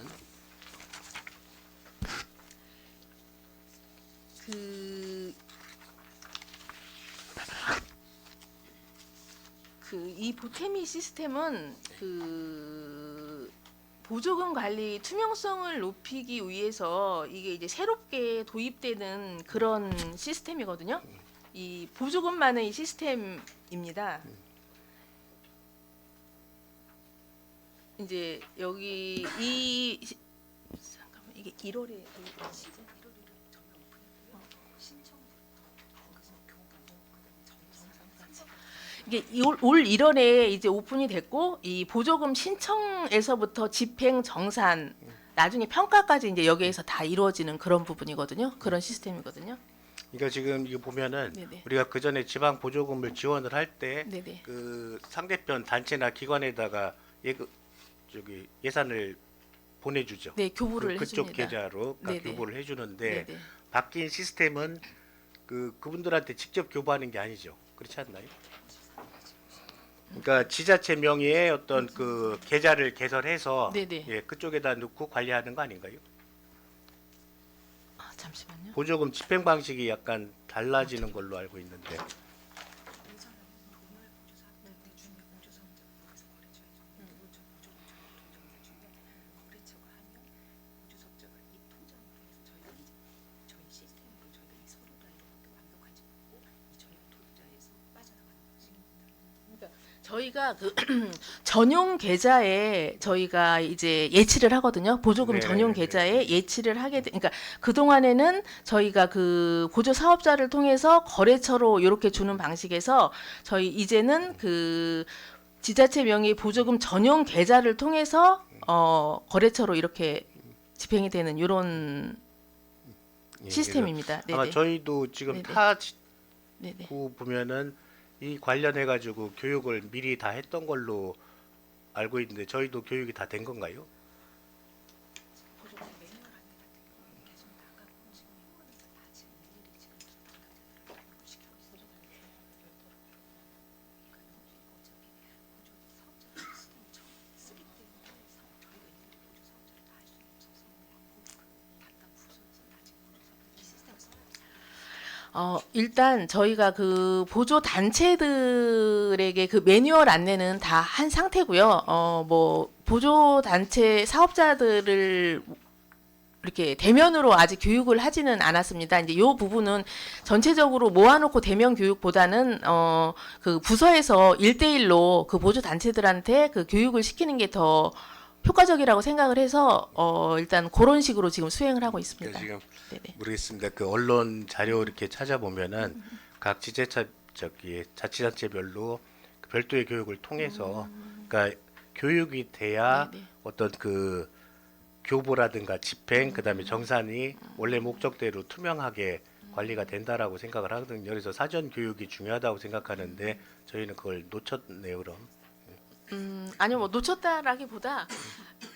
이 보태미 시스템은 그 보조금 관리 투명성을 높이기 위해서 이게 이제 새롭게 도입되는 그런 시스템이거든요. 이 보조금만의 시스템입니다. 이제 여기 잠깐만 이게 1월에 이게 올 1월에 이제 오픈이 됐고 이 보조금 신청에서부터 집행 정산 나중에 평가까지 이제 여기에서 다 이루어지는 그런 부분이거든요. 그런 시스템이거든요. 그러니까 지금 이거 보면은 네네. 우리가 그 전에 지방 보조금을 지원을 할 때 네네. 그 상대편 단체나 기관에다가 예산을 보내주죠. 네, 교부를 그쪽 해줍니다. 계좌로 네네. 교부를 해주는데 네네. 바뀐 시스템은 그분들한테 직접 교부하는 게 아니죠. 그렇지 않나요? 그러니까 지자체 명의의 어떤 그 계좌를 개설해서 네네. 예, 그쪽에다 넣고 관리하는 거 아닌가요? 아, 잠시만요. 보조금 집행 방식이 약간 달라지는 걸로 알고 있는데. 저희가 그 전용 계좌에 저희가 이제 예치를 하거든요. 보조금 네, 전용 네, 계좌에 예치를 하게 돼. 그러니까 그 동안에는 저희가 그 보조 사업자를 통해서 거래처로 이렇게 주는 방식에서 저희 이제는 그 지자체 명의 보조금 전용 계좌를 통해서 거래처로 이렇게 집행이 되는 이런 예, 시스템입니다. 그래서 아마 네네. 저희도 지금 네네. 타 네네. 구 보면은 이 관련해 가지고 교육을 미리 다 했던 걸로 알고 있는데 저희도 교육이 다 된 건가요? 일단 저희가 그 보조 단체들에게 그 매뉴얼 안내는 다 한 상태고요. 뭐 보조 단체 사업자들을 이렇게 대면으로 아직 교육을 하지는 않았습니다. 이제 이 부분은 전체적으로 모아놓고 대면 교육보다는 그 부서에서 1대1로 그 보조 단체들한테 그 교육을 시키는 게 더 효과적이라고 생각을 해서 일단 그런 식으로 지금 수행을 하고 있습니다. 지금 네네. 모르겠습니다. 그 언론 자료 이렇게 찾아보면은 각 자치단체별로 그 별도의 교육을 통해서 그러니까 교육이 돼야 네네. 어떤 그 교부라든가 집행 그다음에 정산이 원래 목적대로 투명하게 관리가 된다라고 생각을 하거든요. 그래서 사전 교육이 중요하다고 생각하는데 저희는 그걸 놓쳤네요. 그럼. 아니요, 뭐 놓쳤다라기보다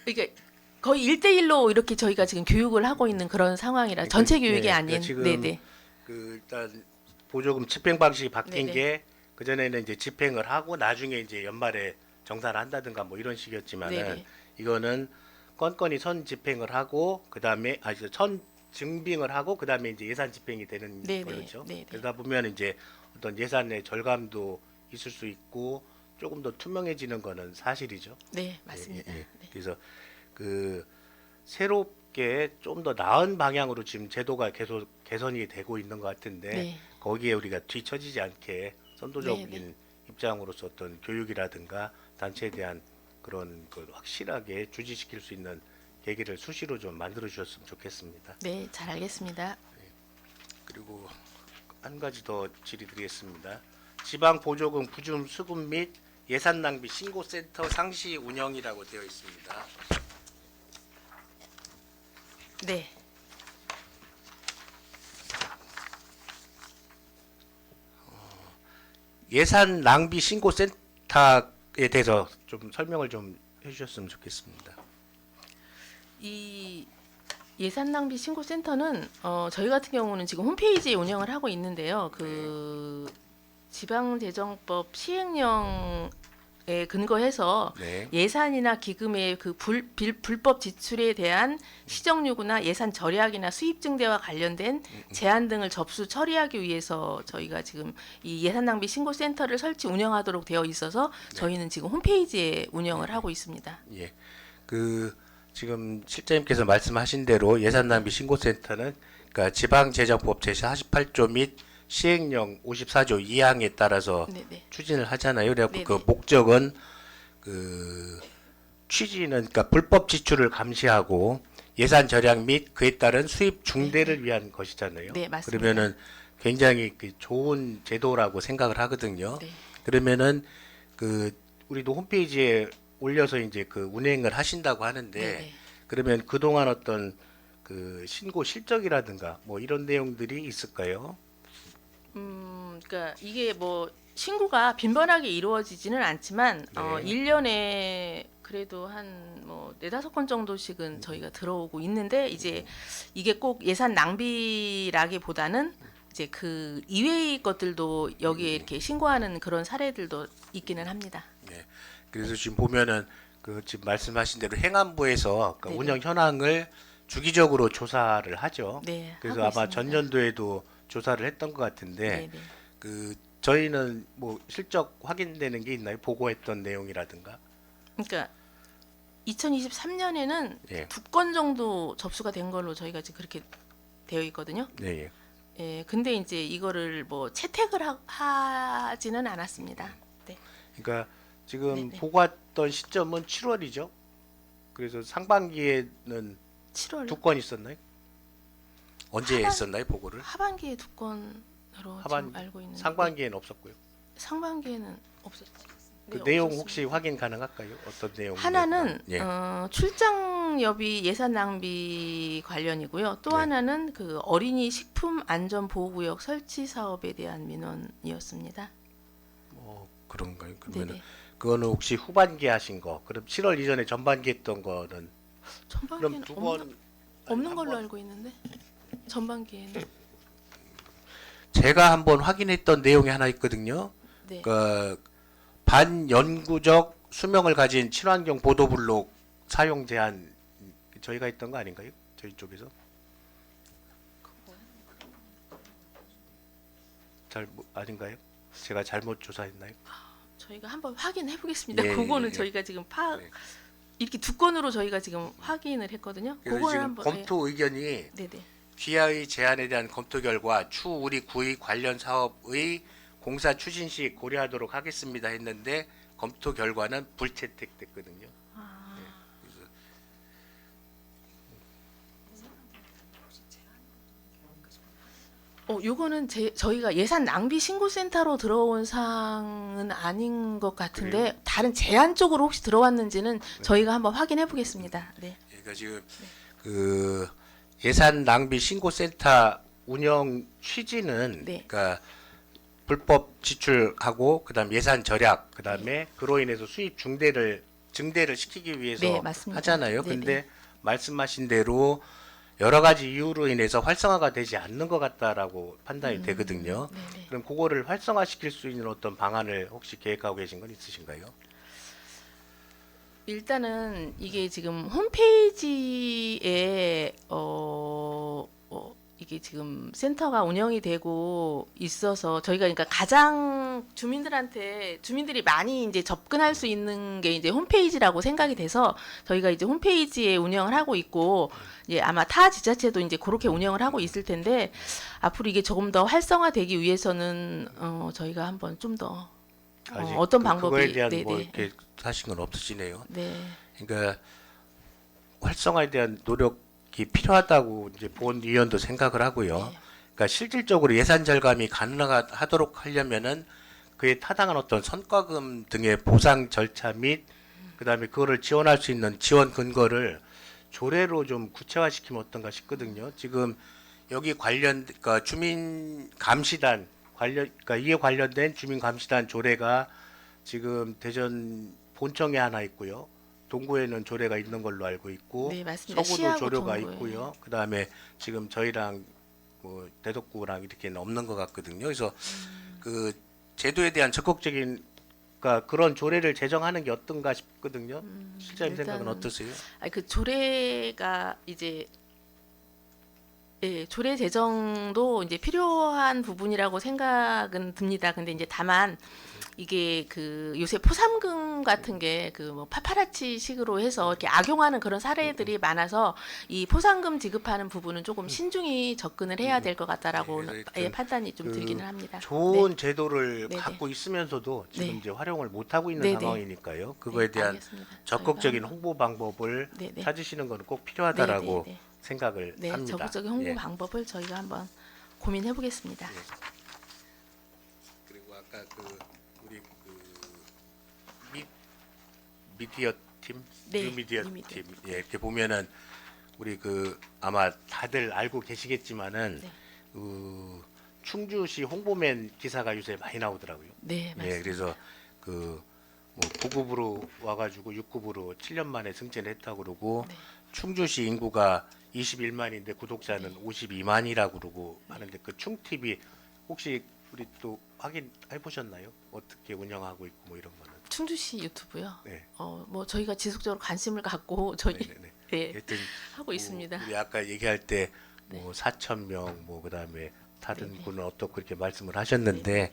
이게 거의 1대1로 이렇게 저희가 지금 교육을 하고 있는 그런 상황이라 전체 교육이 네, 아닌. 그러니까 지금 네네. 그 일단 보조금 집행 방식이 바뀐 네네. 게 그전에는 이제 집행을 하고 나중에 이제 연말에 정산을 한다든가 뭐 이런 식이었지만은 네네. 이거는 건건이 선 집행을 하고 그다음에 선 증빙을 하고 그다음에 이제 예산 집행이 되는 네네. 거죠. 네네. 그러다 보면 이제 어떤 예산의 절감도 있을 수 있고 조금 더 투명해지는 거는 사실이죠. 네, 맞습니다. 예, 예. 네. 그래서 그 새롭게 좀 더 나은 방향으로 지금 제도가 계속 개선이 되고 있는 것 같은데 네. 거기에 우리가 뒤처지지 않게 선도적인 네. 입장으로서 어떤 교육이라든가 단체에 대한 그런 걸 확실하게 주지시킬 수 있는 계기를 수시로 좀 만들어 주셨으면 좋겠습니다. 네, 잘 알겠습니다. 그리고 한 가지 더 질의드리겠습니다. 지방 보조금 부준 수급 및 예산 낭비 신고센터 상시 운영이라고 되어 있습니다. 네. 예산 낭비 신고센터에 대해서 좀 설명을 좀 해주셨으면 좋겠습니다. 이 예산 낭비 신고 센터는 저희 같은 경우는 지금 홈페이지에 운영을 하고 있는데요. 그 지방재정법 시행령에 근거해서 네. 예산이나 기금의 그 불법 지출에 대한 시정 요구나 예산 절약이나 수입 증대와 관련된 제안 등을 접수 처리하기 위해서 저희가 지금 이 예산 낭비 신고 센터를 설치 운영하도록 되어 있어서 저희는 지금 홈페이지에 운영을 하고 있습니다. 예. 그 지금 실장님께서 말씀하신 대로 예산낭비 신고센터는 그러니까 지방재정법 제48조 및 시행령 54조 2항에 따라서 네네. 추진을 하잖아요. 그래갖고 그 네네. 목적은 그 취지는 그러니까 불법 지출을 감시하고 예산 절약 및 그에 따른 수입 중대를 위한 것이잖아요. 네, 맞습니다. 그러면은 굉장히 그 좋은 제도라고 생각을 하거든요. 네. 그러면은 그 우리도 홈페이지에 올려서 이제 그 운행을 하신다고 하는데 네네. 그러면 그동안 어떤 그 신고 실적이라든가 뭐 이런 내용들이 있을까요? 그러니까 이게 뭐 신고가 빈번하게 이루어지지는 않지만 네. 1년에 그래도 한 뭐 4-5건 정도씩은 저희가 들어오고 있는데 이제 이게 꼭 예산 낭비라기보다는 이제 그 이외의 것들도 여기에 이렇게 신고하는 그런 사례들도 있기는 합니다. 네. 그래서 지금 보면은 그 지금 말씀하신 대로 행안부에서 그 네네. 운영 현황을 주기적으로 조사를 하죠. 네. 그래서 하고 아마 있습니다. 전년도에도 조사를 했던 것 같은데 네네. 그 저희는 뭐 실적 확인되는 게 있나요? 보고했던 내용이라든가. 그러니까 2023년에는 예. 2건 정도 접수가 된 걸로 저희가 지금 그렇게 되어 있거든요. 네. 예. 예, 근데 이제 이거를 뭐 채택을 하지는 않았습니다. 네. 그러니까 지금 네네. 보고했던 시점은 7월이죠. 그래서 상반기에는 7월 2건 있었나요? 언제 하반- 했었나요? 보고를? 하반기에 2건으로 하반- 지금 알고 있는데 상반기에는 없었고요. 상반기에는 없었죠. 그 네, 내용 없었습니다. 혹시 확인 가능할까요? 어떤 내용? 하나는 예. 출장 여비 예산 낭비 관련이고요. 또 네. 하나는 그 어린이 식품 안전 보호구역 설치 사업에 대한 민원이었습니다. 그런가요? 그러면 네네. 그거는 혹시 후반기에 하신 거? 그럼 7월 이전에 전반기 했던 거는 그럼 전반기에는 두 번 없는 걸로 알고 있는데 전반기에는 제가 한번 확인했던 내용이 하나 있거든요. 네. 그 반연구적 수명을 가진 친환경 보도블록 사용 제한 저희가 했던 거 아닌가요? 저희 쪽에서 아닌가요? 제가 잘못 조사했나요? 저희가 한번 확인해 보겠습니다. 예, 그거는 예, 예. 저희가 지금 네. 이렇게 2건으로 저희가 지금 확인을 했거든요. 그래서 그거는 지금 한번 검토 의견이 네네. 귀하의 제안에 대한 검토 결과 추 우리 구의 관련 사업의 공사 추진 시 고려하도록 하겠습니다 했는데 검토 결과는 불채택됐거든요. 아, 요거는 저희가 예산 낭비 신고센터로 들어온 사항은 아닌 것 같은데 그래요? 다른 제안 쪽으로 혹시 들어왔는지는 저희가 한번 확인해 보겠습니다. 네. 그러니까 지금 그 예산 낭비 신고센터 운영 취지는 네. 그러니까 불법 지출하고 그다음 예산 절약 그다음에 그로 인해서 수입 증대를 시키기 위해서 네, 맞습니다. 하잖아요. 네, 근데 네. 말씀하신 대로 여러 가지 이유로 인해서 활성화가 되지 않는 것 같다라고 판단이 되거든요. 네네. 그럼 그거를 활성화시킬 수 있는 어떤 방안을 혹시 계획하고 계신 건 있으신가요? 일단은 이게 지금 홈페이지에 이게 지금 센터가 운영이 되고 있어서 저희가 그러니까 가장 주민들이 많이 이제 접근할 수 있는 게 이제 홈페이지라고 생각이 돼서 저희가 이제 홈페이지에 운영을 하고 있고 이제 아마 타 지자체도 이제 그렇게 운영을 하고 있을 텐데 앞으로 이게 조금 더 활성화되기 위해서는 저희가 한번 좀 더 아직 어떤 방법이 그거에 대한 뭐 네네. 이렇게 하신 건 없으시네요. 네. 그러니까 활성화에 대한 노력이 필요하다고 이제 본위원도 생각을 하고요. 네. 그러니까 실질적으로 예산 절감이 가능하도록 하려면은 그에 타당한 어떤 성과금 등의 보상 절차 및 그다음에 그거를 지원할 수 있는 지원 근거를 조례로 좀 구체화시키면 어떤가 싶거든요. 지금 여기 그러니까 주민 감시단 그러니까 이에 관련된 주민 감시단 조례가 지금 대전 본청에 하나 있고요. 동구에는 조례가 있는 걸로 알고 있고 네, 맞습니다. 서구도 시하고 조례가 동구에. 있고요. 그다음에 지금 저희랑 뭐 대덕구랑 이렇게는 없는 것 같거든요. 그래서 그 제도에 대한 적극적인 그러니까 그런 조례를 제정하는 게 어떤가 싶거든요. 실장님 생각은 일단은 어떠세요? 그 조례가 이제 예, 조례 제정도 이제 필요한 부분이라고 생각은 듭니다. 근데 이제 다만 이게 그 요새 포삼금 같은 게 그 뭐 파파라치 식으로 해서 이렇게 악용하는 그런 사례들이 많아서 이 포상금 지급하는 부분은 조금 신중히 접근을 해야 될 것 같다라고 네, 예, 판단이 좀 그 들기는 합니다. 좋은 제도를 네, 네. 갖고 있으면서도 지금 네. 이제 활용을 못 하고 있는 네, 네. 상황이니까요. 그거에 네, 대한 알겠습니다. 적극적인 저희가 홍보 방법을 네, 네. 찾으시는 것은 꼭 필요하다라고 네, 네, 네. 생각을 네, 합니다. 적극적인 홍보 예. 방법을 저희가 한번 고민해 보겠습니다. 그리고 아까 그 우리 그 미디어 팀, 네, 뉴미디어 뉴미디어 팀, 예, 이렇게 보면은 우리 그 아마 다들 알고 계시겠지만은 네. 그 충주시 홍보맨 기사가 요새 많이 나오더라고요. 네, 맞습니다. 예, 그래서 그 뭐 9급으로 와가지고 6급으로 7년 만에 승진을 했다고 그러고 네. 충주시 인구가 21만인데 구독자는 52만이라고 그러고 하는데 그 충TV 혹시 우리 또 확인해 보셨나요? 어떻게 운영하고 있고 뭐 이런 거는? 충주시 유튜브요. 네. 뭐 저희가 지속적으로 관심을 갖고 저희 네네네. 예, 하여튼 하고 뭐 있습니다. 우리 아까 얘기할 때 뭐 4천 명, 뭐 그다음에 다른 네네. 분은 어떻게 그렇게 말씀을 하셨는데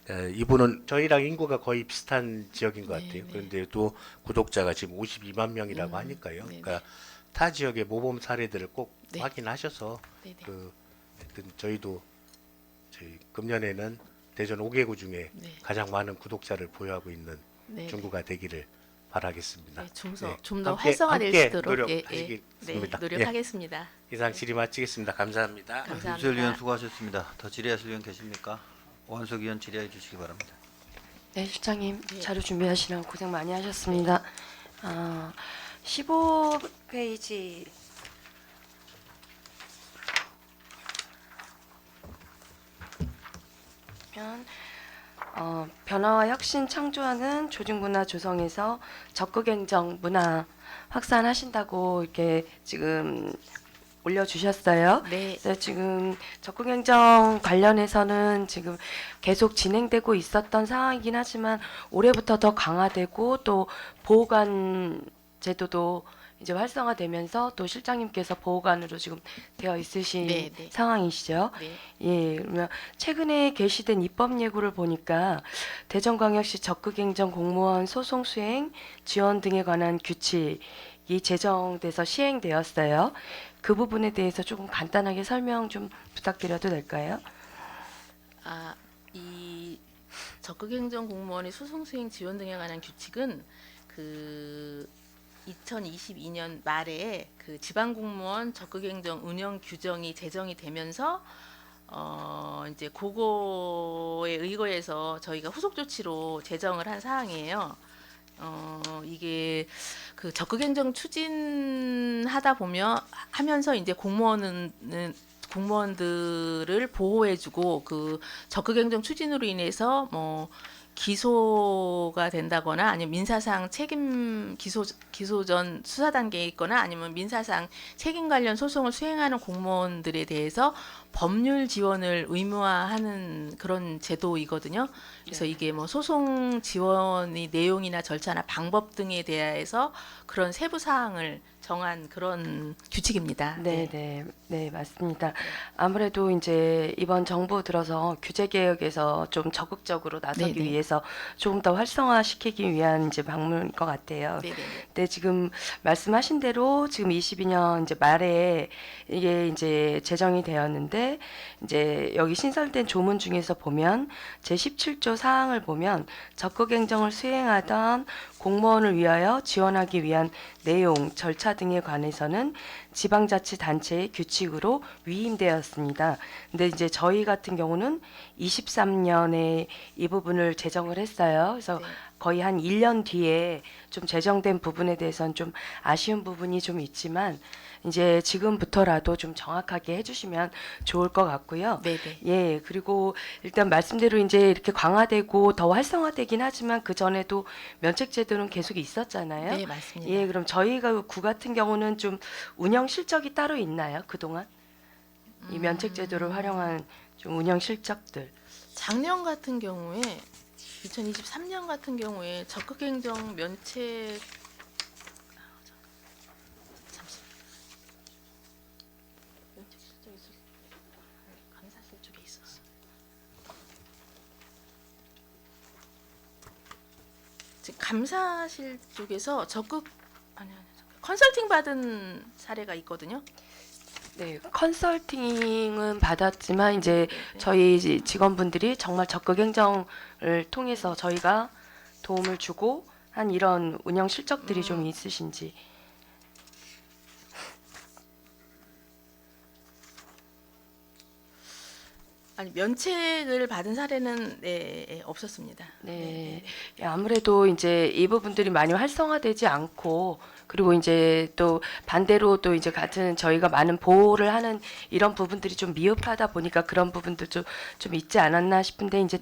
네, 이분은 저희랑 인구가 거의 비슷한 지역인 것 네, 같아요. 네. 그런데도 구독자가 지금 52만 명이라고 하니까요. 네네. 그러니까 타 지역의 모범 사례들을 꼭 네. 확인하셔서 네, 네. 그 하여튼 저희도 저희 금년에는 대전 5개구 중에 네. 가장 많은 구독자를 보유하고 있는 네, 중구가 되기를 바라겠습니다. 네, 좀 네. 더 함께 활성화될수록 노력하시겠습니다. 예. 노력하겠습니다. 이상 질의 마치겠습니다. 감사합니다. 감사합니다. 윤수열 의원 수고하셨습니다. 더 질의하실 의원 계십니까? 원석 의원 질의해 주시기 바랍니다. 네, 실장님 네. 자료 준비하시느라 고생 많이 하셨습니다. 15페이지 면 변화와 혁신 창조하는 조직문화 조성에서 적극행정 문화 확산하신다고 이렇게 지금 올려주셨어요. 네, 그래서 지금 적극행정 관련해서는 지금 계속 진행되고 있었던 상황이긴 하지만 올해부터 더 강화되고 또 보호관 제도도 이제 활성화되면서 또 실장님께서 보호관으로 지금 되어 있으신 네, 네. 상황이시죠. 네, 예, 그러면 최근에 게시된 입법 예고를 보니까 대전광역시 적극행정 공무원 소송 수행 지원 등에 관한 규칙이 제정돼서 시행되었어요. 그 부분에 대해서 조금 간단하게 설명 좀 부탁드려도 될까요? 이 적극행정 공무원의 소송 수행 지원 등에 관한 규칙은 그 2022년 말에 그 지방공무원 적극행정 운영 규정이 제정이 되면서 이제 그거에 의거해서 저희가 후속 조치로 제정을 한 사항이에요. 이게 그 적극행정 추진하다 보면 하면서 이제 공무원들을 보호해주고 그 적극행정 추진으로 인해서 뭐 기소가 된다거나 아니면 민사상 책임 기소 전 수사 단계에 있거나 아니면 민사상 책임 관련 소송을 수행하는 공무원들에 대해서 법률 지원을 의무화하는 그런 제도이거든요. 그래서 이게 뭐 소송 지원의 내용이나 절차나 방법 등에 대해서 그런 세부 사항을 정한 그런 규칙입니다. 네, 맞습니다. 아무래도 이제 이번 정부 들어서 규제 개혁에서 좀 적극적으로 나서기 네네. 위해서 조금 더 활성화시키기 위한 이제 방문인 것 같아요. 네네. 네, 지금 말씀하신 대로 지금 22년 이제 말에 이게 이제 제정이 되었는데 이제 여기 신설된 조문 중에서 보면 제17조 사항을 보면 적극 행정을 수행하던 공무원을 위하여 지원하기 위한 내용, 절차 등에 관해서는 지방자치단체의 규칙으로 위임되었습니다. 근데 이제 저희 같은 경우는 23년에 이 부분을 제정을 했어요. 그래서 네. 거의 한 1년 뒤에 좀 제정된 부분에 대해서는 좀 아쉬운 부분이 좀 있지만 이제 지금부터라도 좀 정확하게 해주시면 좋을 것 같고요. 네네. 예, 그리고 일단 말씀대로 이제 이렇게 강화되고 더 활성화되긴 하지만 그 전에도 면책 제도는 계속 있었잖아요. 네, 맞습니다. 예, 그럼 저희가 구 같은 경우는 좀 운영 실적이 따로 있나요? 그동안 이 면책 제도를 활용한 좀 운영 실적들. 작년 같은 경우에 2023년 같은 경우에 적극행정 면책 잠시 면책 실적 있었어요. 지금 감사실 쪽에서 컨설팅 받은 사례가 있거든요. 네, 컨설팅은 받았지만 이제 네. 저희 직원분들이 정말 적극 행정을 통해서 저희가 도움을 주고 한 이런 운영 실적들이 좀 있으신지. 아니 면책을 받은 사례는 없었습니다. 네, 예, 아무래도 이제 이 부분들이 많이 활성화되지 않고 그리고 이제 또 반대로 또 이제 같은 저희가 많은 보호를 하는 이런 부분들이 좀 미흡하다 보니까 그런 부분도 좀 있지 않았나 싶은데 이제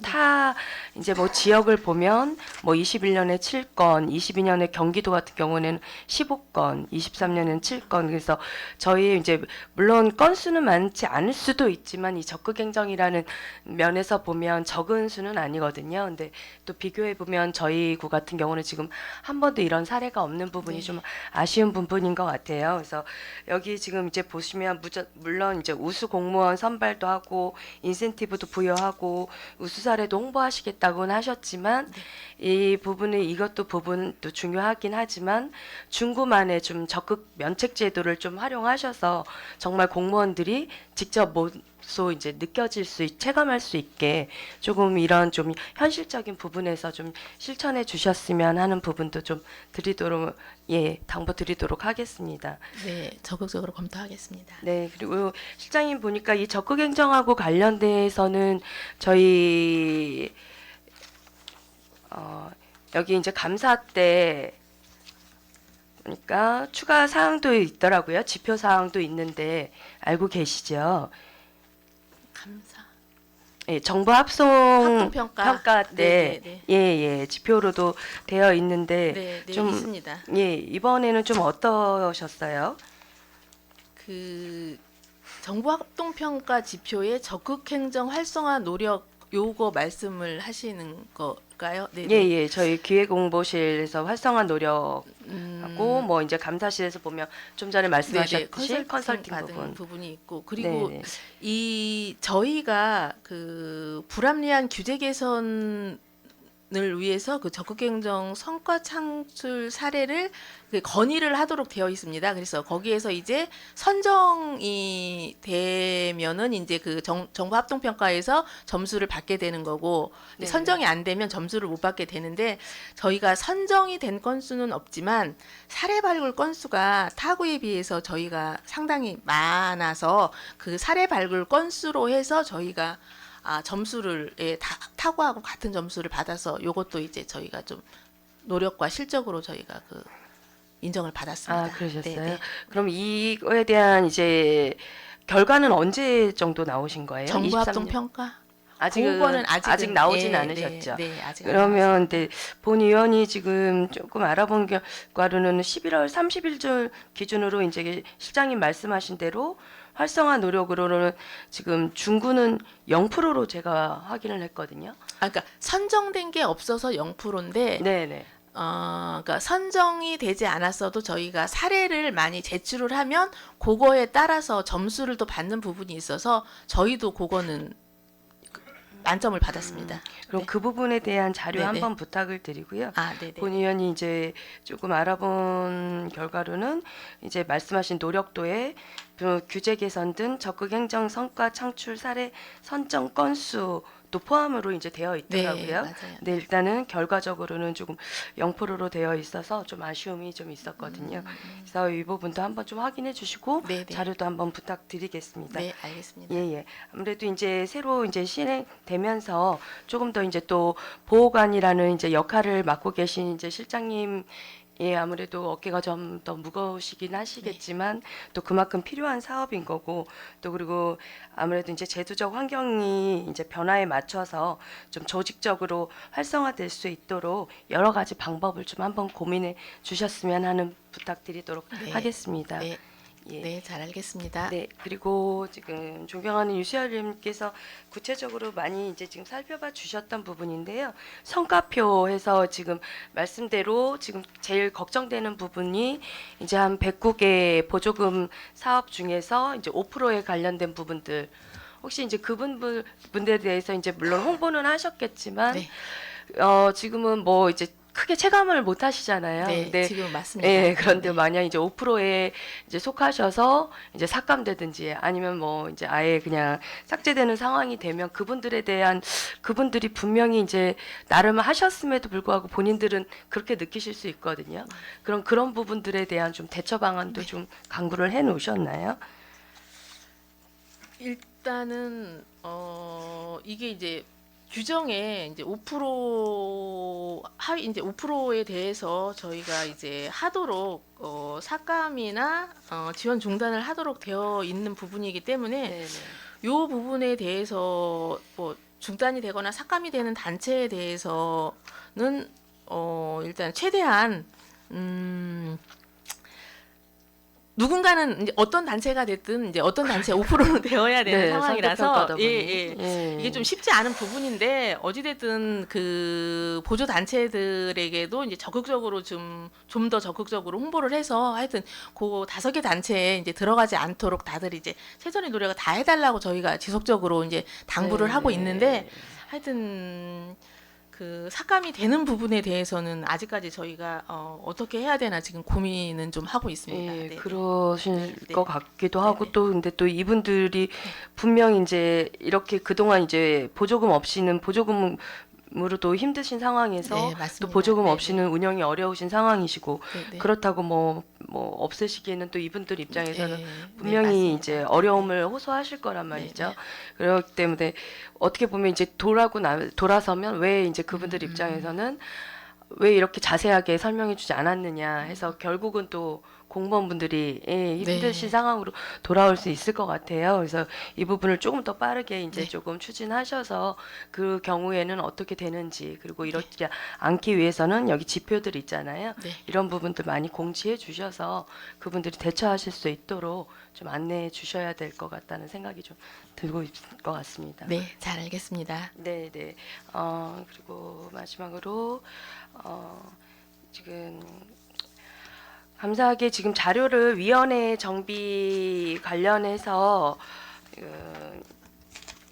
이제 뭐 지역을 보면 뭐 21년에 7건, 22년에 경기도 같은 경우는 15건, 23년에는 7건. 그래서 저희 이제 물론 건수는 많지 않을 수도 있지만 이 적극 행정이라는 면에서 보면 적은 수는 아니거든요. 근데 또 비교해 보면 저희 구 같은 경우는 지금 한 번도 이런 사례가 없는 부분이 좀 아쉬운 부분인 것 같아요. 그래서 여기 지금 이제 보시면 물론 이제 우수 공무원 선발도 하고 인센티브도 부여하고 우수 사례도 홍보하시겠다고는 하셨지만 이 이것도 부분도 중요하긴 하지만 중구만의 좀 적극 면책 제도를 좀 활용하셔서 정말 공무원들이 직접 이제 체감할 수 있게 조금 이런 좀 현실적인 부분에서 좀 실천해 주셨으면 하는 부분도 좀 당부드리도록 하겠습니다. 네, 적극적으로 검토하겠습니다. 네, 그리고 실장님 보니까 이 적극 행정하고 관련돼서는 저희 여기 이제 감사 때 보니까 추가 사항도 있더라고요. 지표 사항도 있는데 알고 계시죠? 감사. 예, 정보 합송 합동평가. 때 네. 예, 지표로도 되어 있는데 네, 좀 있습니다. 예, 이번에는 좀 어떠셨어요? 그 정보합동평가 지표의 적극행정 활성화 노력 요거 말씀을 하시는 걸까요? 네. 예, 저희 기획홍보실에서 활성화 노력하고 음, 뭐 이제 감사실에서 보면 좀 전에 말씀하셨듯이 컨설팅 받은 부분. 부분이 있고 그리고 네네. 이 저희가 그 불합리한 규제 개선을 위해서 그 적극행정 성과 창출 사례를 건의를 하도록 되어 있습니다. 그래서 거기에서 이제 선정이 되면은 이제 그 정보 합동 평가에서 점수를 받게 되는 거고 네. 선정이 안 되면 점수를 못 받게 되는데 저희가 선정이 된 건수는 없지만 사례 발굴 건수가 타구에 비해서 저희가 상당히 많아서 그 사례 발굴 건수로 해서 저희가 점수를 타구하고 같은 점수를 받아서 요것도 이제 저희가 좀 노력과 실적으로 저희가 그 인정을 받았습니다. 그러셨어요? 네. 그럼 이거에 대한 이제 결과는 언제 정도 나오신 거예요? 정부 합동 23년? 평가? 아직은 아직 나오진 않으셨죠? 네, 아직 그러면 본 의원이 지금 조금 알아본 결과로는 11월 30일 기준으로 이제 실장님 말씀하신 대로 활성화 노력으로는 지금 중구는 0%로 제가 확인을 했거든요. 그러니까 선정된 게 없어서 0%인데 네네. 그러니까 선정이 되지 않았어도 저희가 사례를 많이 제출을 하면 그거에 따라서 점수를 또 받는 부분이 있어서 저희도 그거는 만점을 받았습니다. 그럼 네. 그 부분에 대한 자료 네네. 한번 부탁을 드리고요. 네네. 본 의원이 이제 조금 알아본 결과로는 이제 말씀하신 노력도에 규제 개선 등 적극 행정 성과 창출 사례 선정 건수도 포함으로 이제 되어 있더라고요. 네, 맞아요. 근데 일단은 결과적으로는 조금 0%로 되어 있어서 좀 아쉬움이 좀 있었거든요. 그래서 이 부분도 한번 좀 확인해 주시고 네네. 자료도 한번 부탁드리겠습니다. 네, 알겠습니다. 예. 아무래도 이제 새로 이제 실행되면서 조금 더 이제 또 보호관이라는 이제 역할을 맡고 계신 이제 실장님 아무래도 어깨가 좀 더 무거우시긴 하시겠지만 또 그만큼 필요한 사업인 거고 또 그리고 아무래도 이제 제도적 환경이 이제 변화에 맞춰서 좀 조직적으로 활성화될 수 있도록 여러 가지 방법을 좀 한번 고민해 주셨으면 하는 부탁드리도록 네. 하겠습니다. 네, 예. 네, 잘 알겠습니다. 네, 그리고 지금 존경하는 유시열님께서 구체적으로 많이 이제 지금 살펴봐 주셨던 부분인데요. 성과표에서 지금 말씀대로 지금 제일 걱정되는 부분이 이제 한 109개 보조금 사업 중에서 이제 5%에 관련된 부분들. 혹시 이제 그분들에 대해서 이제 물론 홍보는 하셨겠지만 네. 지금은 뭐 이제 크게 체감을 못 하시잖아요. 네, 근데 지금 맞습니다. 예, 그런데 네. 만약 이제 5%에 이제 속하셔서 이제 삭감되든지 아니면 뭐 이제 아예 그냥 삭제되는 상황이 되면 그분들에 대한 그분들이 분명히 이제 나름 하셨음에도 불구하고 본인들은 그렇게 느끼실 수 있거든요. 그럼 그런 부분들에 대한 좀 대처 방안도 좀 강구를 해 놓으셨나요? 일단은 이게 이제 규정에 이제 5% 하위 이제 5%에 대해서 저희가 이제 하도록 삭감이나 지원 중단을 하도록 되어 있는 부분이기 때문에 네, 이 부분에 대해서 뭐 중단이 되거나 삭감이 되는 단체에 대해서는 일단 최대한 누군가는 이제 어떤 단체가 됐든 이제 어떤 단체 5%는 되어야 되는 네, 상황이라서 선택평가다 보니. 예. 이게 좀 쉽지 않은 부분인데 어찌됐든 그 보조 단체들에게도 이제 적극적으로 좀 더 적극적으로 홍보를 해서 하여튼 그 5개 단체에 이제 들어가지 않도록 다들 이제 최선의 노력을 다 해달라고 저희가 지속적으로 이제 당부를 네, 하고 네. 있는데 하여튼 그 삭감이 되는 부분에 대해서는 아직까지 저희가 어떻게 해야 되나 지금 고민은 좀 하고 있습니다. 예, 네. 그러실 네. 것 같기도 하고 네. 또 근데 또 이분들이 분명 이제 이렇게 그동안 이제 보조금 없이는 보조금으로도 힘드신 상황에서 네, 또 맞습니다. 보조금 네, 없이는 운영이 어려우신 상황이시고 네, 네. 그렇다고 뭐 없애시기에는 또 이분들 입장에서는 네, 분명히 네, 이제 맞습니다. 어려움을 호소하실 거란 네, 말이죠. 네. 그렇기 때문에 어떻게 보면 이제 돌아서면 왜 이제 그분들 입장에서는 왜 이렇게 자세하게 설명해주지 않았느냐 해서 결국은 또 공무원분들이 힘드신 네. 상황으로 돌아올 수 있을 것 같아요. 그래서 이 부분을 조금 더 빠르게 이제 네. 조금 추진하셔서 그 경우에는 어떻게 되는지 그리고 이렇지 않기 위해서는 여기 지표들 있잖아요. 네. 이런 부분들 많이 공지해 주셔서 그분들이 대처하실 수 있도록 좀 안내해 주셔야 될 것 같다는 생각이 좀 들고 있을 것 같습니다. 네, 잘 알겠습니다. 네, 네. 그리고 마지막으로 지금 감사하게 지금 자료를 위원회 정비 관련해서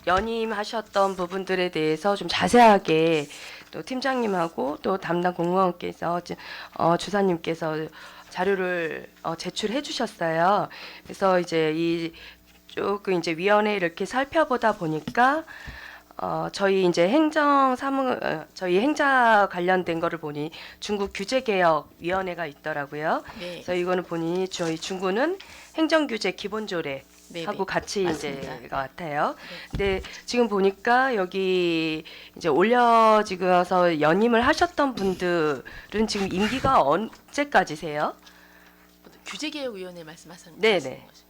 연임하셨던 부분들에 대해서 좀 자세하게 또 팀장님하고 또 담당 공무원께서 주사님께서 자료를 제출해 주셨어요. 그래서 이제 이 조금 이제 위원회 이렇게 살펴보다 보니까 저희 이제 저희 행자 관련된 거를 보니 중국 규제개혁위원회가 있더라고요. 네. 그래서 이거는 보니 저희 중구는 행정규제 기본조례 네, 하고 네. 같이 맞습니다. 이제 같아요. 근데 지금 보니까 여기 이제 올려지고서 연임을 하셨던 분들은 지금 임기가 언제까지세요? 규제개혁위원회 말씀하시는 네네. 것입니까?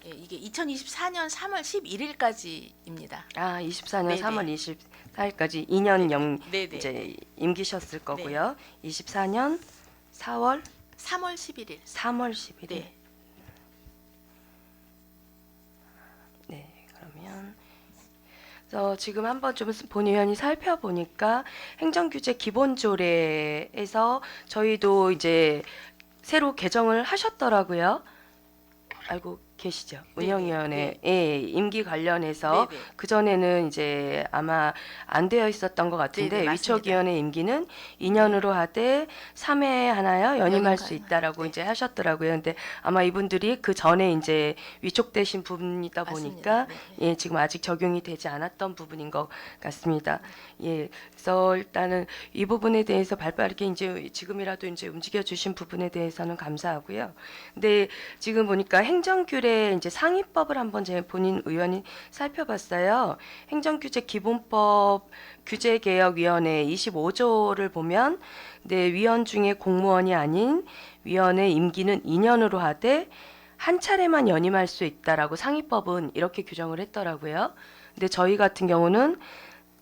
예, 이게 2024년 3월 11일까지입니다. 아, 24년 네네. 3월 24일까지 2년 네네. 이제 임기셨을 거고요. 24년 4월 3월 11일. 3월 11일. 네. 네, 그러면 그래서 지금 한번 좀 본의원이 살펴보니까 행정규제 기본조례에서 저희도 이제 새로 개정을 하셨더라고요. 알고 계시죠? 네네, 운영위원회 임기 관련해서 네네. 그 전에는 이제 아마 안 되어 있었던 것 같은데 네네, 맞습니다. 위촉위원회 임기는 2년으로 하되 3회 하나요 연임할 수 연임 있다라고 네. 이제 하셨더라고요. 근데 아마 이분들이 그 전에 이제 위촉되신 부분이다 보니까 맞습니다. 네. 예 지금 아직 적용이 되지 않았던 부분인 것 같습니다. 예, 그래서 일단은 이 부분에 대해서 발빠르게 이제 지금이라도 이제 움직여 주신 부분에 대해서는 감사하고요. 근데 지금 보니까 행정규례 이제 상위법을 한번 제 본인 의원이 살펴봤어요. 행정규제 기본법 규제개혁위원회 25조를 보면 네, 위원 중에 공무원이 아닌 위원의 임기는 2년으로 하되 한 차례만 연임할 수 있다라고 상위법은 이렇게 규정을 했더라고요. 근데 저희 같은 경우는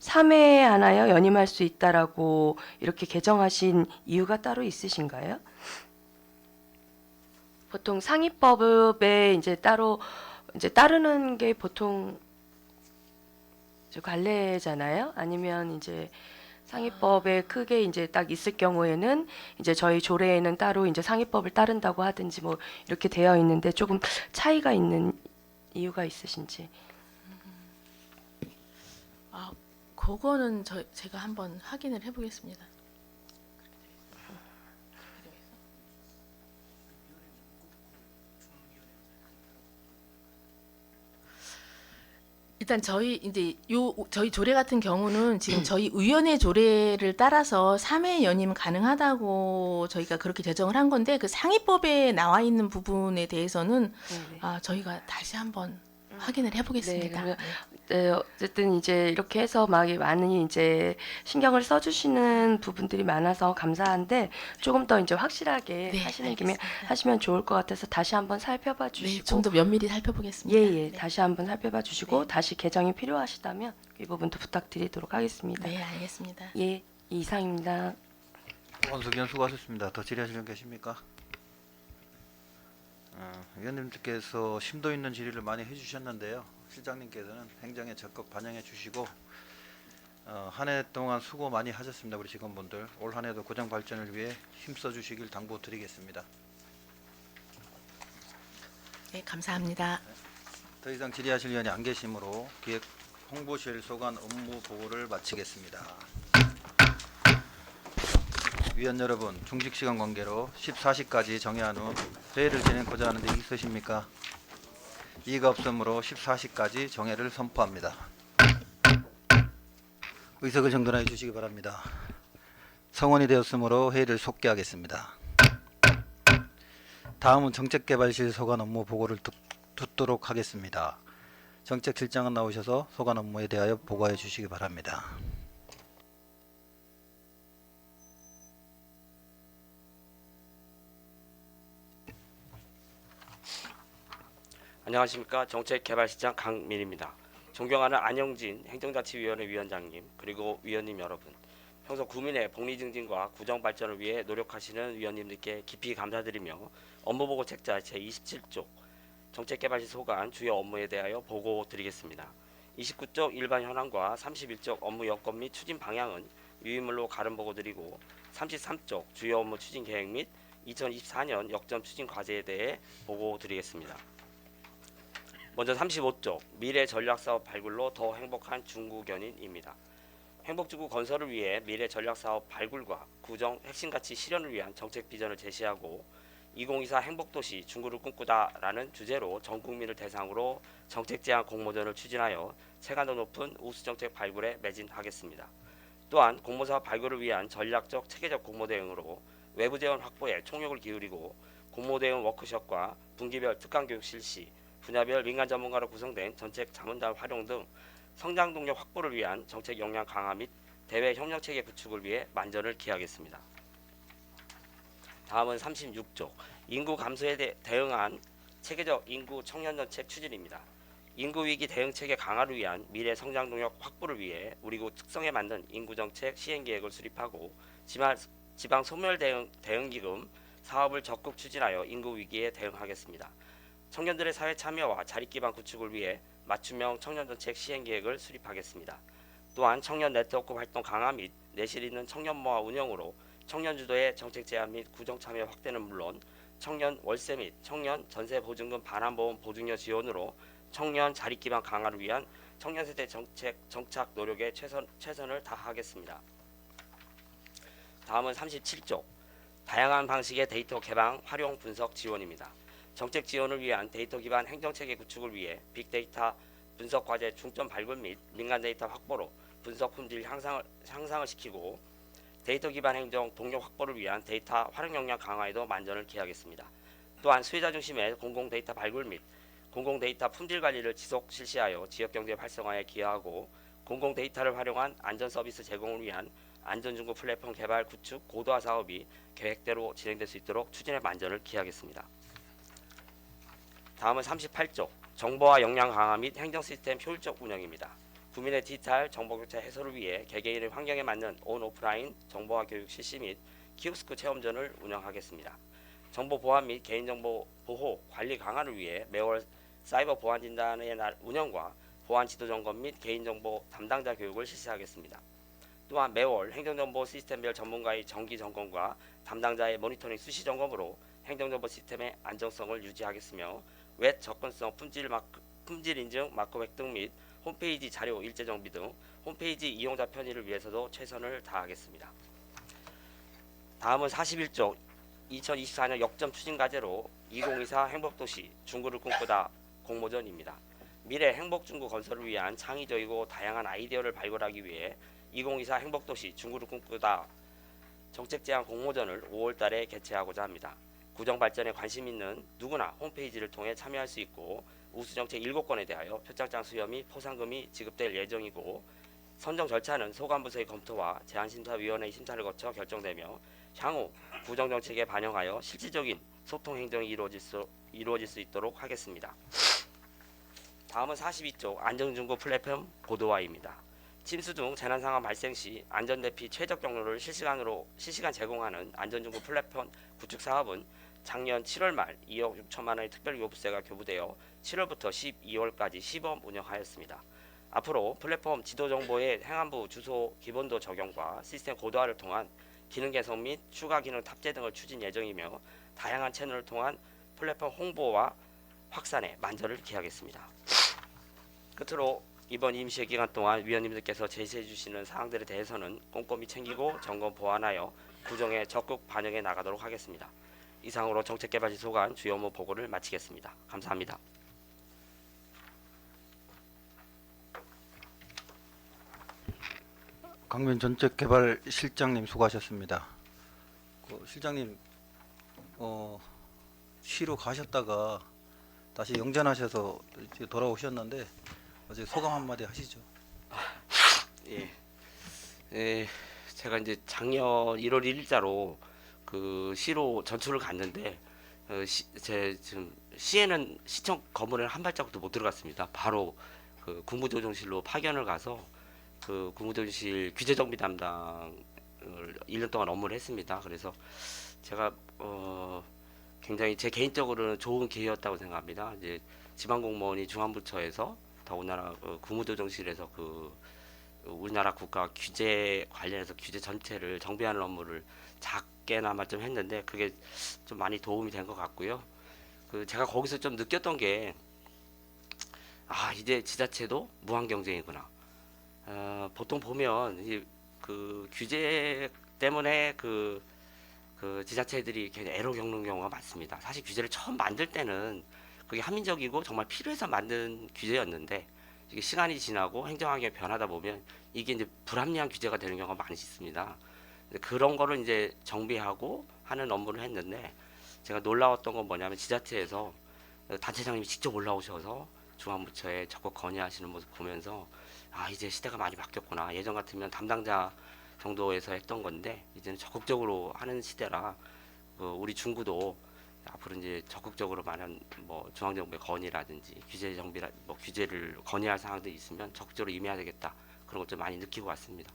3회에 하나요 연임할 수 있다라고 이렇게 개정하신 이유가 따로 있으신가요? 보통 상위법에 이제 따로 이제 따르는 게 보통 저 관례잖아요. 아니면 이제 상위법에 크게 이제 딱 있을 경우에는 이제 저희 조례에는 따로 이제 상위법을 따른다고 하든지 뭐 이렇게 되어 있는데 조금 차이가 있는 이유가 있으신지. 그거는 제가 한번 확인을 해보겠습니다. 일단 저희 조례 같은 경우는 지금 저희 의원의 조례를 따라서 3회 연임 가능하다고 저희가 그렇게 제정을 한 건데 그 상위법에 나와 있는 부분에 대해서는 네네. 저희가 다시 한번 확인을 해보겠습니다. 네, 네, 어쨌든 이제 이렇게 해서 막 많이 이제 신경을 써주시는 부분들이 많아서 감사한데 조금 더 이제 확실하게 네, 하시는 김에 알겠습니다. 하시면 좋을 것 같아서 다시 한번 살펴봐 네, 주시고 좀 더 면밀히 살펴보겠습니다. 예예 네. 다시 한번 살펴봐 주시고 네. 다시 개정이 필요하시다면 이 부분도 부탁드리도록 하겠습니다. 네, 알겠습니다. 예 이상입니다. 원석 의원 수고하셨습니다. 더 질의하실 분 계십니까? 위원님들께서 심도 있는 질의를 많이 해주셨는데요. 실장님께서는 행정에 적극 반영해 주시고 한 해 동안 수고 많이 하셨습니다. 우리 직원분들 올 한 해도 고정 발전을 위해 힘써 주시길 당부드리겠습니다. 네, 감사합니다. 더 이상 질의하실 위원이 안 계시므로 기획 홍보실 소관 업무 보고를 마치겠습니다. 위원 여러분, 중직 시간 관계로 14시까지 정해한 후 회의를 진행하고자 하는 데 있으십니까? 이의가 없으므로 14시까지 정회를 선포합니다. 의석을 정돈해 주시기 바랍니다. 성원이 되었으므로 회의를 속개하겠습니다. 다음은 정책개발실 소관 업무 보고를 듣도록 하겠습니다. 정책실장은 나오셔서 소관 업무에 대하여 보고해 주시기 바랍니다. 안녕하십니까. 정책개발실장 강민입니다. 존경하는 안영진 행정자치위원회 위원장님 그리고 위원님 여러분, 평소 구민의 복리 증진과 구정 발전을 위해 노력하시는 위원님들께 깊이 감사드리며 업무보고 책자 제27쪽 정책개발실 소관 주요 업무에 대하여 보고 드리겠습니다. 29쪽 일반 현황과 31쪽 업무 여건 및 추진 방향은 유의물로 가름보고 드리고 33쪽 주요 업무 추진 계획 및 2024년 역점 추진 과제에 대해 보고 드리겠습니다. 먼저 35쪽 미래 전략사업 발굴로 더 행복한 중구견인입니다. 행복지구 건설을 위해 미래 전략사업 발굴과 구정 핵심가치 실현을 위한 정책 비전을 제시하고 2024 행복도시 중구를 꿈꾸다라는 주제로 전 국민을 대상으로 정책 제안 공모전을 추진하여 체감도 높은 우수정책 발굴에 매진하겠습니다. 또한 공모사업 발굴을 위한 전략적 체계적 공모 대응으로 외부 재원 확보에 총력을 기울이고 공모 대응 워크숍과 분기별 특강교육 실시, 분야별 민간 전문가로 구성된 전책 자문단 활용 등 성장 동력 확보를 위한 정책 역량 강화 및 대외 협력 체계 구축을 위해 만전을 기하겠습니다. 다음은 36쪽 인구 감소에 대응한 체계적 인구 청년 정책 추진입니다. 인구 위기 대응 체계 강화를 위한 미래 성장 동력 확보를 위해 우리국 특성에 맞는 인구 정책 시행 계획을 수립하고 지방 소멸 대응 기금 사업을 적극 추진하여 인구 위기에 대응하겠습니다. 청년들의 사회 참여와 자립 기반 구축을 위해 맞춤형 청년정책 시행계획을 수립하겠습니다. 또한 청년 네트워크 활동 강화 및 내실 있는 청년모아 운영으로 청년 주도의 정책 제안 및 구정 참여 확대는 물론 청년 월세 및 청년 전세 보증금 반환보험 보증료 지원으로 청년 자립 기반 강화를 위한 청년 세대 정책 정착 노력에 최선을 다하겠습니다. 다음은 37쪽 다양한 방식의 데이터 개방 활용 분석 지원입니다. 정책 지원을 위한 데이터 기반 행정체계 구축을 위해 빅데이터 분석 과제 중점 발굴 및 민간 데이터 확보로 분석 품질 향상을 시키고 데이터 기반 행정 동력 확보를 위한 데이터 활용 역량 강화에도 만전을 기하겠습니다. 또한 수혜자 중심의 공공 데이터 발굴 및 공공 데이터 품질 관리를 지속 실시하여 지역 경제 활성화에 기여하고 공공 데이터를 활용한 안전 서비스 제공을 위한 안전중구 플랫폼 개발 구축 고도화 사업이 계획대로 진행될 수 있도록 추진에 만전을 기하겠습니다. 다음은 38쪽 정보화 역량 강화 및 행정 시스템 효율적 운영입니다. 국민의 디지털 정보교차 해소를 위해 개개인의 환경에 맞는 온 오프라인 정보화 교육 실시 및 키오스크 체험전을 운영하겠습니다. 정보 보안 및 개인정보 보호 관리 강화를 위해 매월 사이버 보안 진단의 운영과 보안 지도 점검 및 개인정보 담당자 교육을 실시하겠습니다. 또한 매월 행정정보 시스템별 전문가의 정기 점검과 담당자의 모니터링 수시 점검으로 행정정보 시스템의 안정성을 유지하겠으며 웹 접근성 품질 인증 마크 획득 및 홈페이지 자료 일제 정비 등 홈페이지 이용자 편의를 위해서도 최선을 다하겠습니다. 다음은 41쪽 2024년 역점 추진 과제로 2024 행복도시 중구를 꿈꾸다 공모전입니다. 미래 행복중구 건설을 위한 창의적이고 다양한 아이디어를 발굴하기 위해 2024 행복도시 중구를 꿈꾸다 정책제안 공모전을 5월달에 개최하고자 합니다. 구정발전에 관심 있는 누구나 홈페이지를 통해 참여할 수 있고 우수정책 7건에 대하여 표창장 수여 및 포상금이 지급될 예정이고 선정 절차는 소관부서의 검토와 제안심사위원회의 심사를 거쳐 결정되며 향후 구정정책에 반영하여 실질적인 소통 행정이 이루어질 수 있도록 하겠습니다. 다음은 42조 안전중구 플랫폼 고도화입니다. 침수 등 재난 상황 발생 시 안전대피 최적 경로를 실시간 제공하는 안전중구 플랫폼 구축 사업은 작년 7월 말 2억 6천만 원의 특별교부세가 교부되어 7월부터 12월까지 시범 운영하였습니다. 앞으로 플랫폼 지도 정보의 행안부 주소 기본도 적용과 시스템 고도화를 통한 기능 개선 및 추가 기능 탑재 등을 추진 예정이며 다양한 채널을 통한 플랫폼 홍보와 확산에 만전을 기하겠습니다. 끝으로 이번 임시 기간 동안 위원님들께서 제시해 주시는 사항들에 대해서는 꼼꼼히 챙기고 점검 보완하여 구정에 적극 반영해 나가도록 하겠습니다. 이상으로 정책개발지소관 주요 업무 보고를 마치겠습니다. 감사합니다. 강민 전책개발실장님 수고하셨습니다. 실장님 쉬러 가셨다가 다시 영전하셔서 이제 돌아오셨는데 어제 소감 한마디 하시죠. 제가 이제 작년 1월 1일자로 그 시로 전출을 갔는데 지금 시에는 시청 건물에 한 발자국도 못 들어갔습니다. 바로 그 국무조정실로 파견을 가서 그 국무조정실 규제정비 담당을 1년 동안 업무를 했습니다. 그래서 제가 굉장히 제 개인적으로는 좋은 기회였다고 생각합니다. 이제 지방공무원이 중앙부처에서 더군다나 국무조정실에서 그 우리나라 국가 규제 관련해서 규제 전체를 정비하는 업무를 작게나마 좀 했는데 그게 좀 많이 도움이 된 것 같고요. 그 제가 거기서 좀 느꼈던 게 이제 지자체도 무한 경쟁이구나. 보통 보면 그 규제 때문에 그 지자체들이 굉장히 애로 겪는 경우가 많습니다. 사실 규제를 처음 만들 때는 그게 합리적이고 정말 필요해서 만든 규제였는데 이게 시간이 지나고 행정환경이 변하다 보면 이게 이제 불합리한 규제가 되는 경우가 많이 있습니다. 그런 거를 이제 정비하고 하는 업무를 했는데 제가 놀라웠던 건 뭐냐면 지자체에서 단체장님이 직접 올라오셔서 중앙부처에 적극 건의하시는 모습 보면서 이제 시대가 많이 바뀌었구나. 예전 같으면 담당자 정도에서 했던 건데 이제는 적극적으로 하는 시대라 우리 중구도 앞으로 이제 적극적으로 많은 뭐 중앙정부의 건의라든지 규제 정비라 규제를 건의할 사항들이 있으면 적극적으로 임해야 되겠다. 그런 것 좀 많이 느끼고 왔습니다.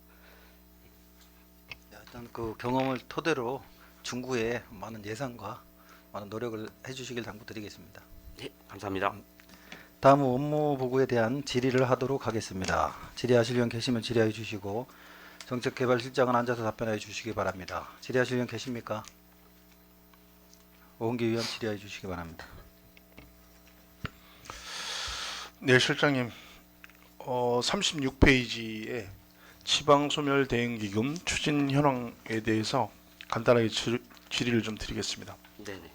일단 그 경험을 토대로 중구에 많은 예산과 많은 노력을 해주시길 당부드리겠습니다. 네, 감사합니다. 다음 업무 보고에 대한 질의를 하도록 하겠습니다. 질의하실 의원 계시면 질의해 주시고 정책개발실장은 앉아서 답변해 주시기 바랍니다. 질의하실 의원 계십니까? 오은기 의원 질의해 주시기 바랍니다. 네, 실장님. 36페이지에 지방소멸대응기금 추진 현황에 대해서 간단하게 질의를 좀 드리겠습니다. 네네.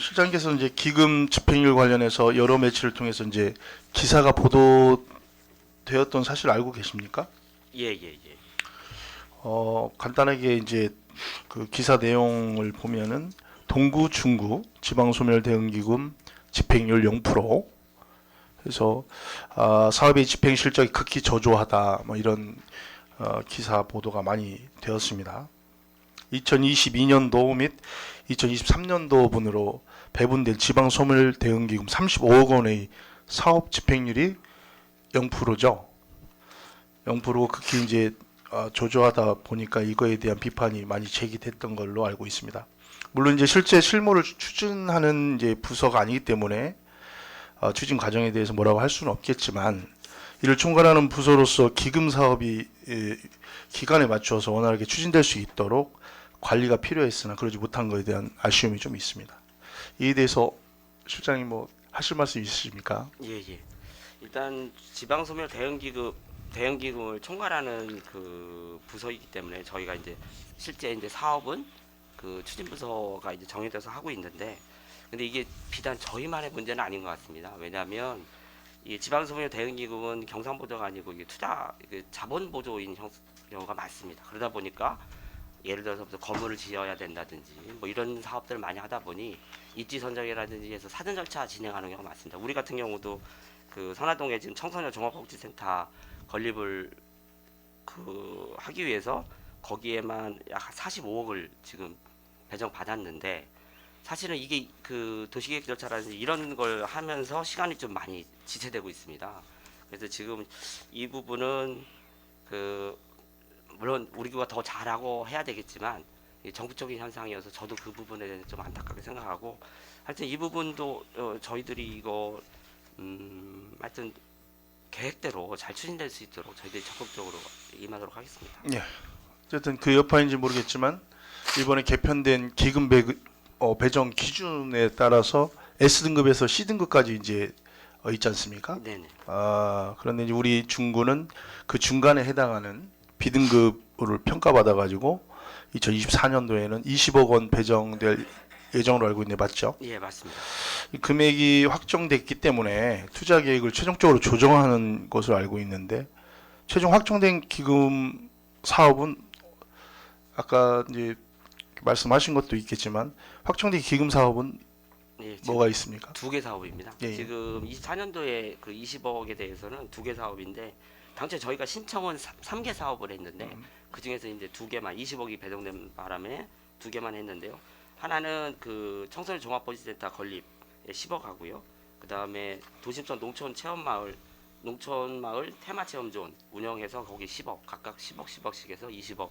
실장님께서 이제 기금 집행률 관련해서 여러 매체를 통해서 이제 기사가 보도되었던 사실 알고 계십니까? 예. 간단하게 이제 그 기사 내용을 보면은 동구, 중구 지방소멸대응기금 집행률 0%. 그래서 사업의 집행 실적이 극히 저조하다. 뭐 이런 기사 보도가 많이 되었습니다. 2022년도 및 2023년도분으로 배분된 지방소멸대응기금 35억 원의 사업 집행률이 0%죠. 0%고 극히 이제 저조하다 보니까 이거에 대한 비판이 많이 제기됐던 걸로 알고 있습니다. 물론 이제 실제 실무를 추진하는 이제 부서가 아니기 때문에 추진 과정에 대해서 뭐라고 할 수는 없겠지만 이를 총괄하는 부서로서 기금 사업이 기간에 맞춰서 원활하게 추진될 수 있도록 관리가 필요했으나 그러지 못한 것에 대한 아쉬움이 좀 있습니다. 이에 대해서 실장님 뭐 하실 말씀 있으십니까? 예. 일단 지방소멸 대응기금을 총괄하는 그 부서이기 때문에 저희가 이제 실제 이제 사업은 그 추진부서가 이제 정해져서 하고 있는데 근데 이게 비단 저희만의 문제는 아닌 것 같습니다. 왜냐하면 이 지방소비자 대응기금은 경상보조가 아니고 이게 투자 자본 보조인 경우가 많습니다. 그러다 보니까 예를 들어서 무슨 건물을 지어야 된다든지 뭐 이런 사업들을 많이 하다 보니 입지 선정이라든지 해서 사전 절차 진행하는 경우가 많습니다. 우리 같은 경우도 그 선화동에 지금 청소년 종합복지센터 건립을 하기 위해서 거기에만 약 45억을 지금 배정 받았는데 사실은 이게 그 도시계획 절차라든지 이런 걸 하면서 시간이 좀 많이 지체되고 있습니다. 그래서 지금 이 부분은 물론 우리 교가 더 잘하고 해야 되겠지만 정부적인 현상이어서 저도 그 부분에 대해서 좀 안타깝게 생각하고 하여튼 이 부분도 저희들이 이거 하여튼 계획대로 잘 추진될 수 있도록 저희들이 적극적으로 임하도록 하겠습니다. 예. 어쨌든 그 여파인지 모르겠지만 이번에 개편된 기금 배정 기준에 따라서 S등급에서 C등급까지 이제 있지 않습니까? 네네. 그런데 이제 우리 중구는 그 중간에 해당하는 B등급으로 평가받아 가지고 2024년도에는 20억 원 배정될 예정으로 알고 있는데 맞죠? 예, 맞습니다. 이 금액이 확정됐기 때문에 투자 계획을 최종적으로 조정하는 것으로 알고 있는데 최종 확정된 기금 사업은 아까 이제 말씀하신 것도 있겠지만 확정된 기금 사업은 예, 지금 뭐가 있습니까? 두 개 사업입니다. 예, 예. 지금 24년도에 그 20억에 대해서는 두 개 사업인데 당초에 저희가 신청은 3개 사업을 했는데 그 중에서 이제 두 개만 20억이 배정된 바람에 두 개만 했는데요. 하나는 그 청소년 종합복지센터 건립에 10억 하고요. 그 다음에 도심선 농촌 테마 체험존 운영해서 거기 10억 각각 10억씩 해서 20억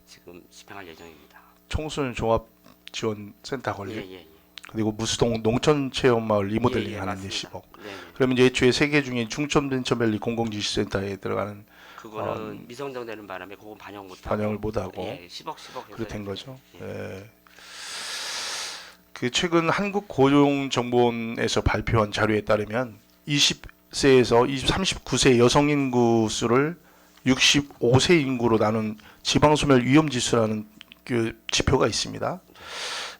지금 집행할 예정입니다. 청소년 종합 지원 센터 건립 예. 그리고 무수동 농촌 체험 마을 리모델링 예, 하는데 맞습니다. 10억. 네. 그러면 이제 애초에 세 개 중에 충청벤처밸리 공공지시센터에 들어가는 그거는 미성정되는 바람에 그건 반영 못 하고 반영을 못 하고 예, 10억 해서 그렇게 된 거죠. 예. 예. 그 최근 한국고용정보원에서 발표한 자료에 따르면 20세에서 39세 여성 인구 수를 65세 인구로 나눈 지방소멸 위험지수라는 그 지표가 있습니다.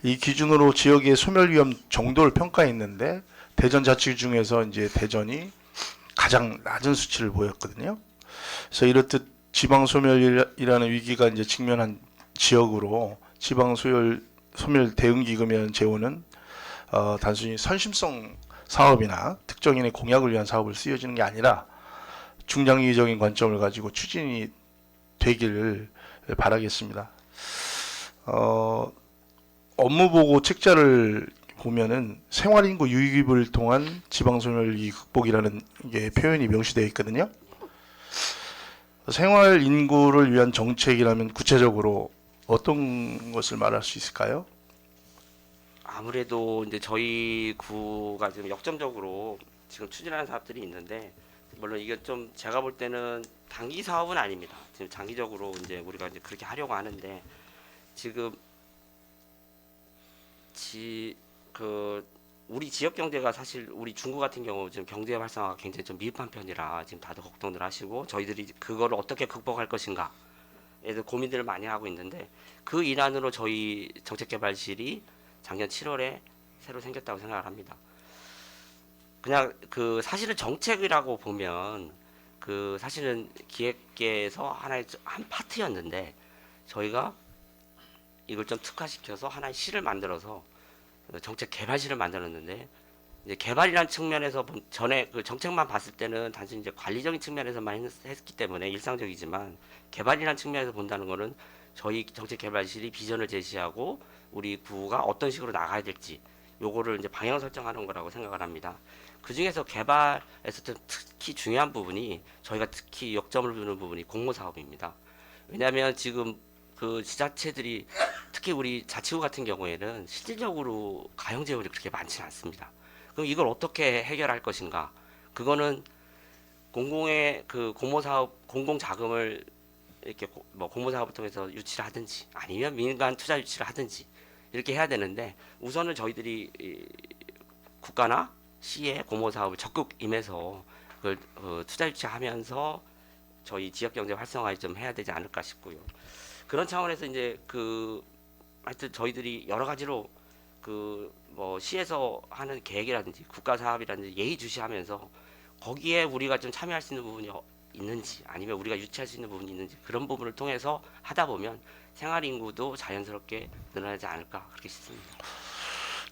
이 기준으로 지역의 소멸 위험 정도를 평가했는데 대전자치 중에서 이제 대전이 가장 낮은 수치를 보였거든요. 그래서 이렇듯 지방소멸이라는 위기가 이제 직면한 지역으로 지방소멸 대응기금이라는 재원은 단순히 선심성 사업이나 특정인의 공약을 위한 사업을 쓰여지는 게 아니라 중장기적인 관점을 가지고 추진이 되기를 바라겠습니다. 업무보고 책자를 보면은 생활인구 유입을 통한 지방소멸위기 극복이라는 게 표현이 명시되어 있거든요. 생활인구를 위한 정책이라면 구체적으로 어떤 것을 말할 수 있을까요? 아무래도 이제 저희 구가 지금 역점적으로 지금 추진하는 사업들이 있는데 물론 이게 좀 제가 볼 때는 단기 사업은 아닙니다. 지금 장기적으로 이제 우리가 이제 그렇게 하려고 하는데 지금 우리 지역 경제가 사실 우리 중구 같은 경우 지금 경제 활성화가 굉장히 좀 미흡한 편이라 지금 다들 걱정들 하시고 저희들이 그거를 어떻게 극복할 것인가에 대해서 고민들을 많이 하고 있는데 그 일환으로 저희 정책개발실이 작년 7월에 새로 생겼다고 생각을 합니다. 그냥 그 사실은 정책이라고 보면 그 사실은 기획계에서 하나의 한 파트였는데 저희가 이걸 좀 특화시켜서 하나의 실을 만들어서 정책 개발실을 만들었는데 이제 개발이라는 측면에서 전에 그 정책만 봤을 때는 단순히 이제 관리적인 측면에서만 했기 때문에 일상적이지만 개발이라는 측면에서 본다는 거는 저희 정책 개발실이 비전을 제시하고 우리 구가 어떤 식으로 나가야 될지 요거를 이제 방향 설정하는 거라고 생각을 합니다. 그 중에서 개발에서 특히 중요한 부분이 저희가 특히 역점을 두는 부분이 공모 사업입니다. 왜냐하면 지금 그 지자체들이 특히 우리 자치구 같은 경우에는 실질적으로 가용 재원이 그렇게 많지는 않습니다. 그럼 이걸 어떻게 해결할 것인가? 그거는 공공의 그 공모 사업 공공 자금을 이렇게 뭐 공모 사업을 통해서 유치를 하든지 아니면 민간 투자 유치를 하든지 이렇게 해야 되는데 우선은 저희들이 국가나 시의 공모 사업을 적극 임해서 그걸 투자 유치하면서 저희 지역 경제 활성화에 좀 해야 되지 않을까 싶고요. 그런 차원에서 이제 하여튼 저희들이 여러 가지로 그 뭐 시에서 하는 계획이라든지 국가 사업이라든지 예의주시하면서 거기에 우리가 좀 참여할 수 있는 부분이 있는지 아니면 우리가 유치할 수 있는 부분이 있는지 그런 부분을 통해서 하다 보면 생활 인구도 자연스럽게 늘어나지 않을까 그렇게 싶습니다.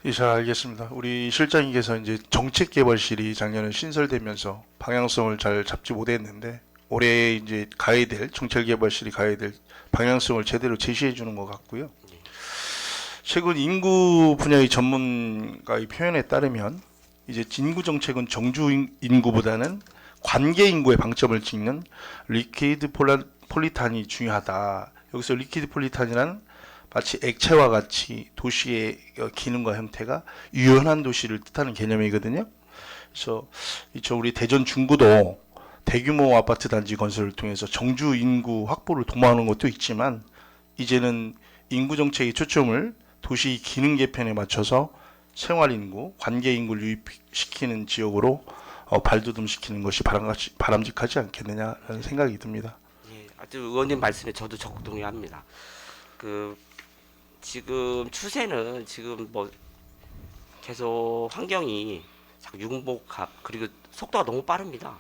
예, 잘 알겠습니다. 우리 실장님께서 이제 정책개발실이 작년에 신설되면서 방향성을 잘 잡지 못했는데 올해 이제 가야 될 정책개발실이 가야 될 방향성을 제대로 제시해 주는 것 같고요. 최근 인구 분야의 전문가의 표현에 따르면 이제 인구 정책은 정주 인구보다는 관계 인구에 방점을 찍는 리퀴드 폴리탄이 중요하다. 여기서 리퀴드 폴리탄이란 마치 액체와 같이 도시의 기능과 형태가 유연한 도시를 뜻하는 개념이거든요. 그래서 우리 대전 중구도 대규모 아파트 단지 건설을 통해서 정주 인구 확보를 도모하는 것도 있지만 이제는 인구 정책의 초점을 도시 기능 개편에 맞춰서 생활 인구, 관계 인구를 유입시키는 지역으로 발돋움시키는 것이 바람직하지 않겠느냐라는 생각이 듭니다. 예, 아주 의원님 말씀에 저도 적극 동의합니다. 그 지금 추세는 지금 뭐 계속 환경이 자꾸 융복합 그리고 속도가 너무 빠릅니다.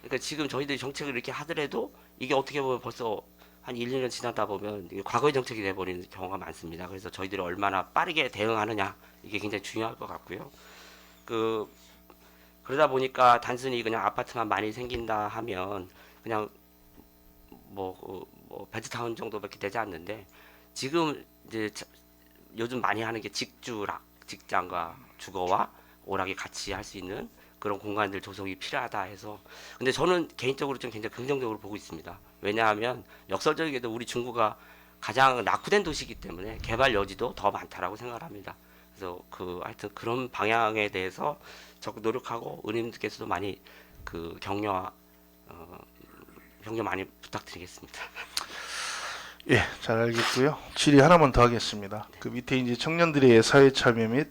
그러니까 지금 저희들이 정책을 이렇게 하더라도 이게 어떻게 보면 벌써 한 1, 2년 지나다 보면 이게 과거의 정책이 돼버리는 경우가 많습니다. 그래서 저희들이 얼마나 빠르게 대응하느냐 이게 굉장히 중요할 것 같고요. 그러다 보니까 단순히 그냥 아파트만 많이 생긴다 하면 그냥 뭐 베드타운 정도밖에 되지 않는데 지금 이제 요즘 많이 하는 게 직주락, 직장과 주거와 오락이 같이 할 수 있는 그런 공간들 조성이 필요하다 해서 근데 저는 개인적으로 좀 굉장히 긍정적으로 보고 있습니다. 왜냐하면 역설적이게도 우리 중구가 가장 낙후된 도시이기 때문에 개발 여지도 더 많다라고 생각을 합니다. 그래서 하여튼 그런 방향에 대해서 적극 노력하고 의원님들께서도 많이 격려 많이 부탁드리겠습니다. 예, 잘 알겠고요. 질의 하나만 더 하겠습니다. 그 밑에 이제 청년들의 사회 참여 및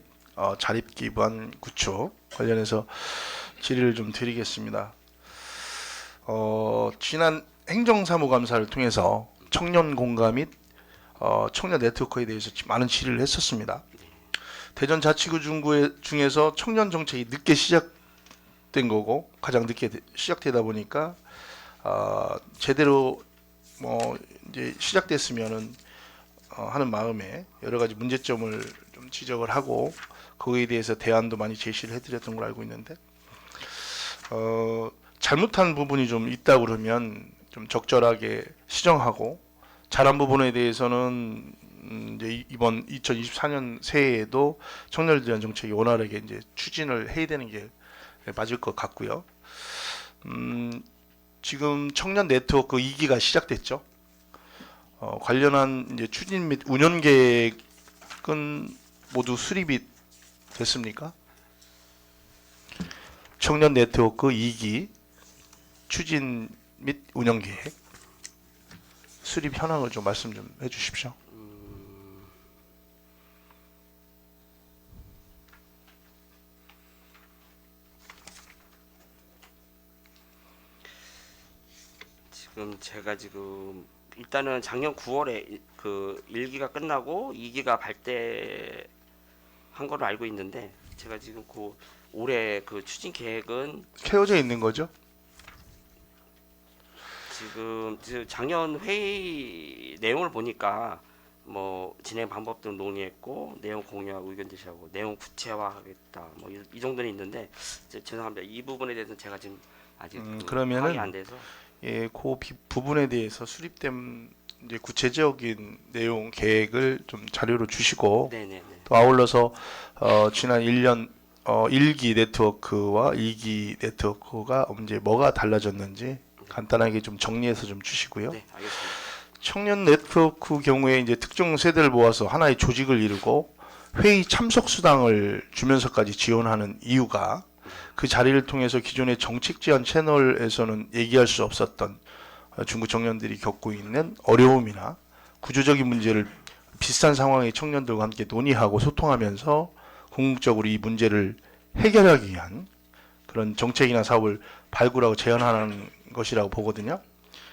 자립 기반 구축 관련해서 질의를 좀 드리겠습니다. 지난 행정사무감사를 통해서 청년 공감 및 청년 네트워크에 대해서 많은 질의를 했었습니다. 대전 자치구 중에서 청년 정책이 늦게 시작된 거고 가장 늦게 시작되다 보니까 제대로 이제 시작됐으면은 하는 마음에 여러 가지 문제점을 좀 지적을 하고 거기에 대해서 대안도 많이 제시를 해드렸던 걸 알고 있는데 잘못한 부분이 좀 있다 그러면 좀 적절하게 시정하고 잘한 부분에 대해서는 이제 이번 2024년 새해에도 청년을 대한 정책이 원활하게 이제 추진을 해야 되는 게 맞을 것 같고요. 지금 청년 네트워크 2기가 시작됐죠. 관련한 이제 추진 및 운영 계획은 모두 수립이 됐습니까? 청년 네트워크 2기 추진 및 운영 계획 수립 현황을 좀 말씀 좀 해주십시오. 제가 일단은 작년 9월에 1기가 끝나고 2기가 발대한 걸로 알고 있는데 제가 지금 올해 추진 계획은 채워져 있는 거죠? 지금 작년 회의 내용을 보니까 뭐 진행 방법 등 논의했고 내용 공유하고 의견 제시하고 내용 구체화하겠다 뭐 이 정도는 있는데 죄송합니다. 이 부분에 대해서는 제가 지금 아직 그러면은 파악이 안 돼서 그 부분에 대해서 수립된 이제 구체적인 내용 계획을 좀 자료로 주시고 네네네. 또 아울러서 지난 1년 1기 네트워크와 2기 네트워크가 이제 뭐가 달라졌는지 간단하게 좀 정리해서 좀 주시고요. 네, 알겠습니다. 청년 네트워크 경우에 이제 특정 세대를 모아서 하나의 조직을 이루고 회의 참석 수당을 주면서까지 지원하는 이유가 그 자리를 통해서 기존의 정책 지원 채널에서는 얘기할 수 없었던 중구 청년들이 겪고 있는 어려움이나 구조적인 문제를 비슷한 상황의 청년들과 함께 논의하고 소통하면서 궁극적으로 이 문제를 해결하기 위한 그런 정책이나 사업을 발굴하고 제안하는 것이라고 보거든요.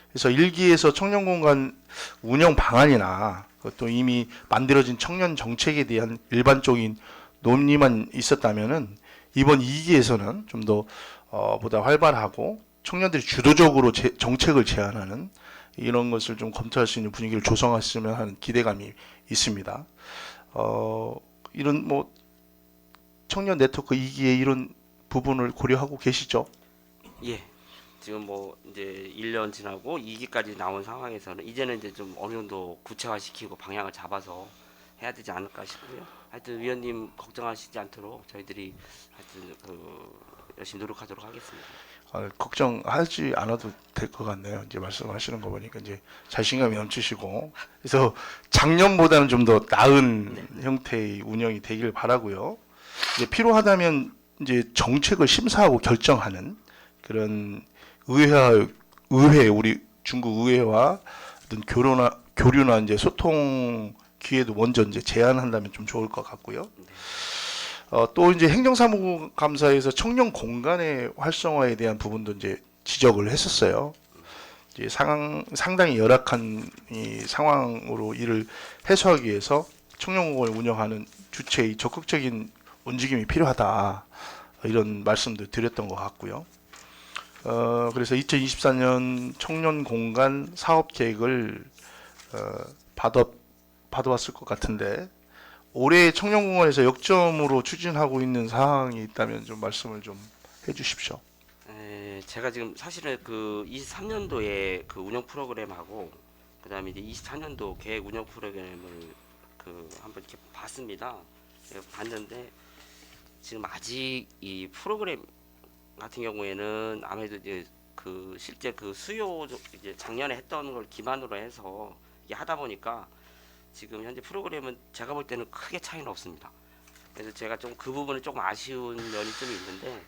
그래서 1기에서 청년공간 운영 방안이나 그것도 이미 만들어진 청년 정책에 대한 일반적인 논의만 있었다면은 이번 2기에서는 좀 더 보다 활발하고 청년들이 주도적으로 정책을 제안하는 이런 것을 좀 검토할 수 있는 분위기를 조성했으면 하는 기대감이 있습니다. 이런 뭐 청년 네트워크 2기의 이런 부분을 고려하고 계시죠? 예. 지금 뭐 이제 1년 지나고 2기까지 나온 상황에서는 이제는 이제 좀 어느 정도 구체화시키고 방향을 잡아서 해야 되지 않을까 싶고요. 하여튼 위원님 걱정하시지 않도록 저희들이 하여튼 열심히 노력하도록 하겠습니다. 걱정하지 않아도 될 것 같네요. 이제 말씀하시는 거 보니까 이제 자신감이 넘치시고, 그래서 작년보다는 좀 더 나은 형태의 운영이 되길 바라고요. 이제 필요하다면 이제 정책을 심사하고 결정하는 그런 의회 우리 중국 의회와 어떤 교류나 이제 소통 기회도 먼저 이제 제안한다면 좀 좋을 것 같고요. 또 이제 행정사무감사에서 청년 공간의 활성화에 대한 부분도 이제 지적을 했었어요. 이제 상당히 열악한 이 상황으로 이를 해소하기 위해서 청년공간을 운영하는 주체의 적극적인 움직임이 필요하다. 이런 말씀도 드렸던 것 같고요. 그래서 2024년 청년공간 사업계획을 받아왔을 것 같은데 올해 청년공간에서 역점으로 추진하고 있는 사항이 있다면 좀 말씀을 좀 해주십시오. 제가 지금 사실은 그 23년도에 그 운영 프로그램하고 그다음에 이제 24년도 계획 운영 프로그램을 그 한번 이렇게 봤습니다. 봤는데 지금 아직 이 프로그램 같은 경우에는 아무래도 이제 그 실제 그 수요 이제 작년에 했던 걸 기반으로 해서 이게 하다 보니까 지금 현재 프로그램은 제가 볼 때는 크게 차이는 없습니다. 그래서 제가 좀 그 부분은 조금 아쉬운 면이 좀 있는데